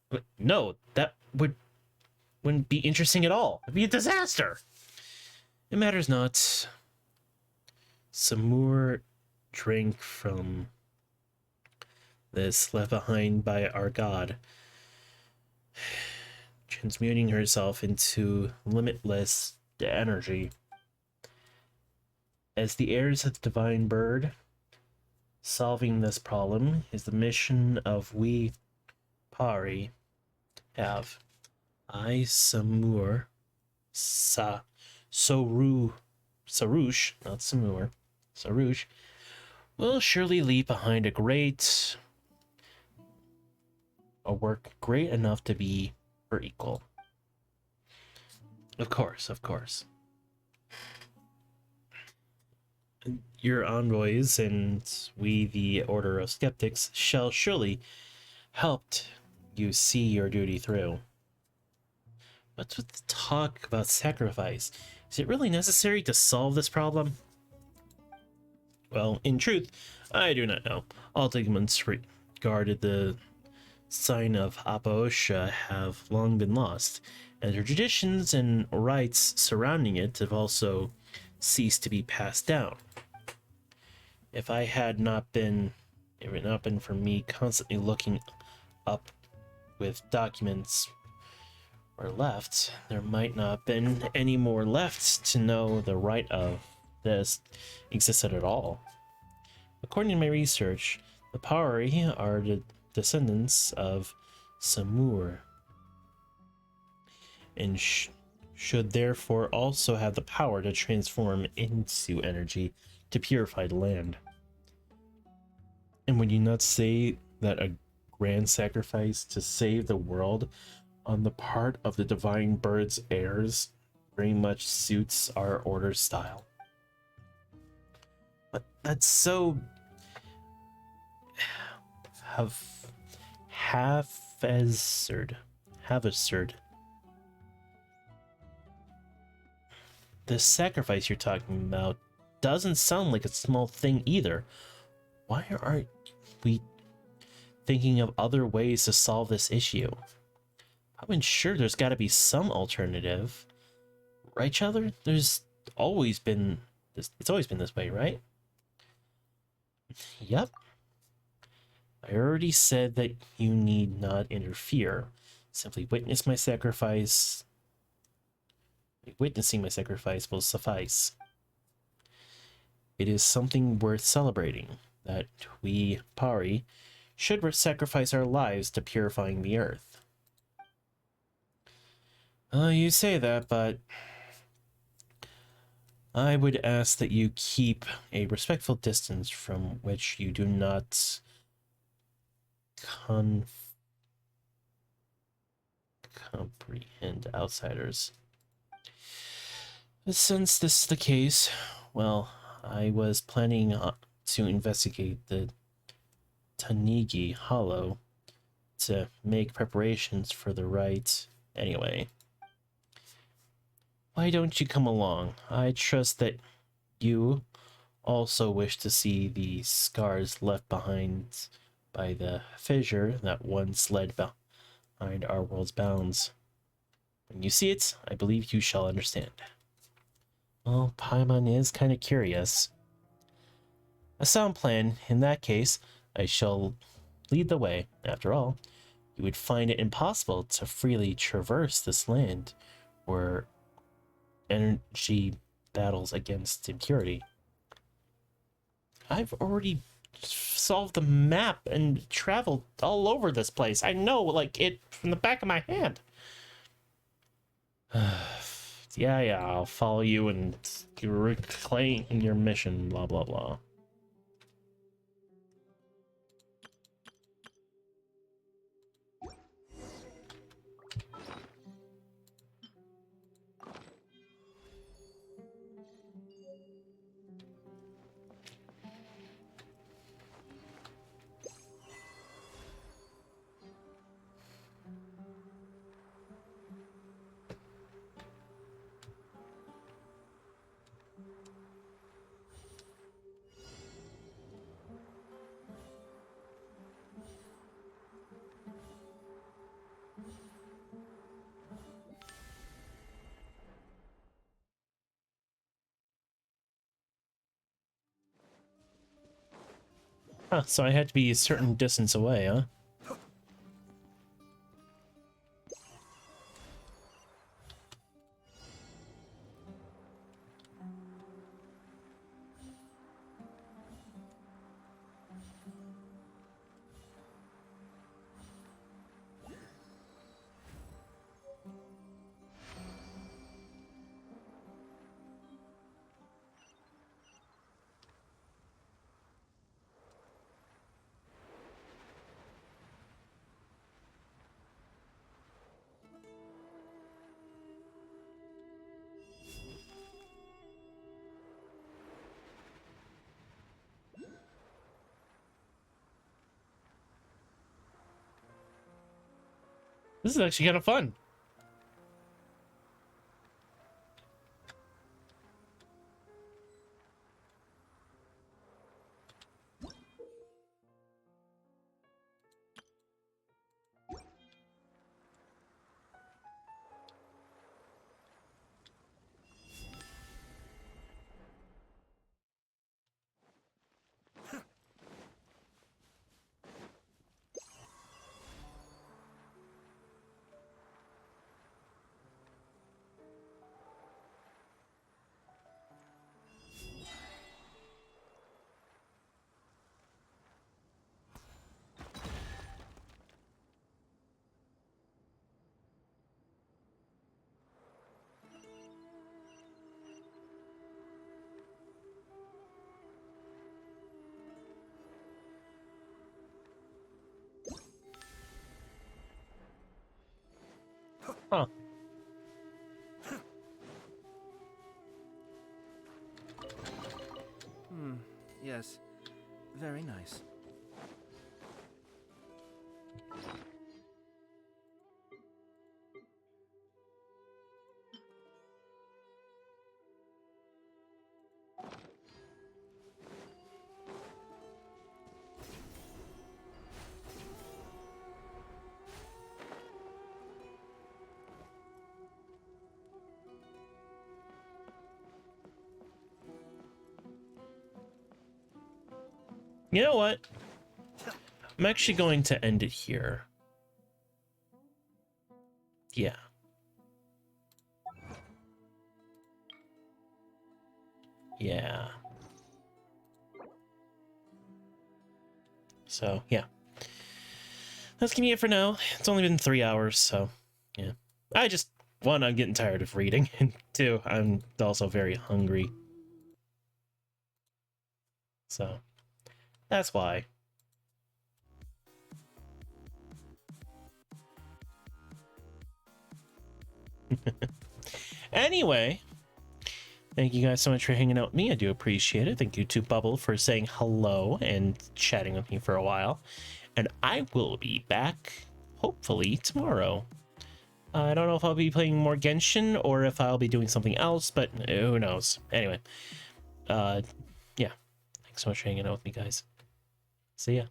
But no, that wouldn't be interesting at all. It'd be a disaster. It matters not. Samur drank from this left behind by our god, transmuting herself into limitless energy. As the heirs of the divine bird, solving this problem is the mission of we Pari have. I, Samur, Sarush, not Samur, Sarush, will surely leave behind a work great enough to be her equal. Of course. Your envoys and we, the Order of Skeptics, shall surely help you see your duty through. What's with the talk about sacrifice? Is it really necessary to solve this problem? Well, in truth, I do not know. All Digimons regarded the sign of Apaosha have long been lost, and the traditions and rites surrounding it have also ceased to be passed down. If it had not been for me constantly looking up with documents were left, there might not have been any more left to know the right of this existed at all. According to my research, the Pari are the descendants of Samur, and should therefore also have the power to transform into energy to purify the land. And would you not say that a grand sacrifice to save the world on the part of the divine bird's heirs very much suits our order's style? But that's so haphazard. The sacrifice you're talking about doesn't sound like a small thing either. Why aren't we thinking of other ways to solve this issue? I'm sure there's got to be some alternative, right, Chowder? There's always been this. It's always been this way, right? Yep. I already said that you need not interfere. Simply witness my sacrifice. Witnessing my sacrifice will suffice. It is something worth celebrating, that we, Pari, should sacrifice our lives to purifying the earth. You say that, but I would ask that you keep a respectful distance from which you do not comprehend outsiders. Since this is the case, well, I was planning to investigate the Tanigi Hollow to make preparations for the rite anyway. Why don't you come along? I trust that you also wish to see the scars left behind by the fissure that once led behind our world's bounds. When you see it, I believe you shall understand. Well, Paimon is kind of curious. A sound plan. In that case, I shall lead the way. After all, you would find it impossible to freely traverse this land where energy battles against impurity. I've already solved the map and traveled all over this place. I know, like, it from the back of my hand. Yeah, I'll follow you and reclaim your mission, blah, blah, blah. Huh, so I had to be a certain distance away, huh? This is actually kind of fun. Huh. Yes. Very nice. You know what? I'm actually going to end it here. Yeah. Yeah. So, yeah. That's gonna be it for now. It's only been 3 hours, so, yeah. One, I'm getting tired of reading, and two, I'm also very hungry. So, that's why. Anyway, thank you guys so much for hanging out with me. I do appreciate it. Thank you to Bubble for saying hello and chatting with me for a while. And I will be back, hopefully, tomorrow. I don't know if I'll be playing more Genshin or if I'll be doing something else, but who knows. Anyway, yeah. Thanks so much for hanging out with me, guys. See ya.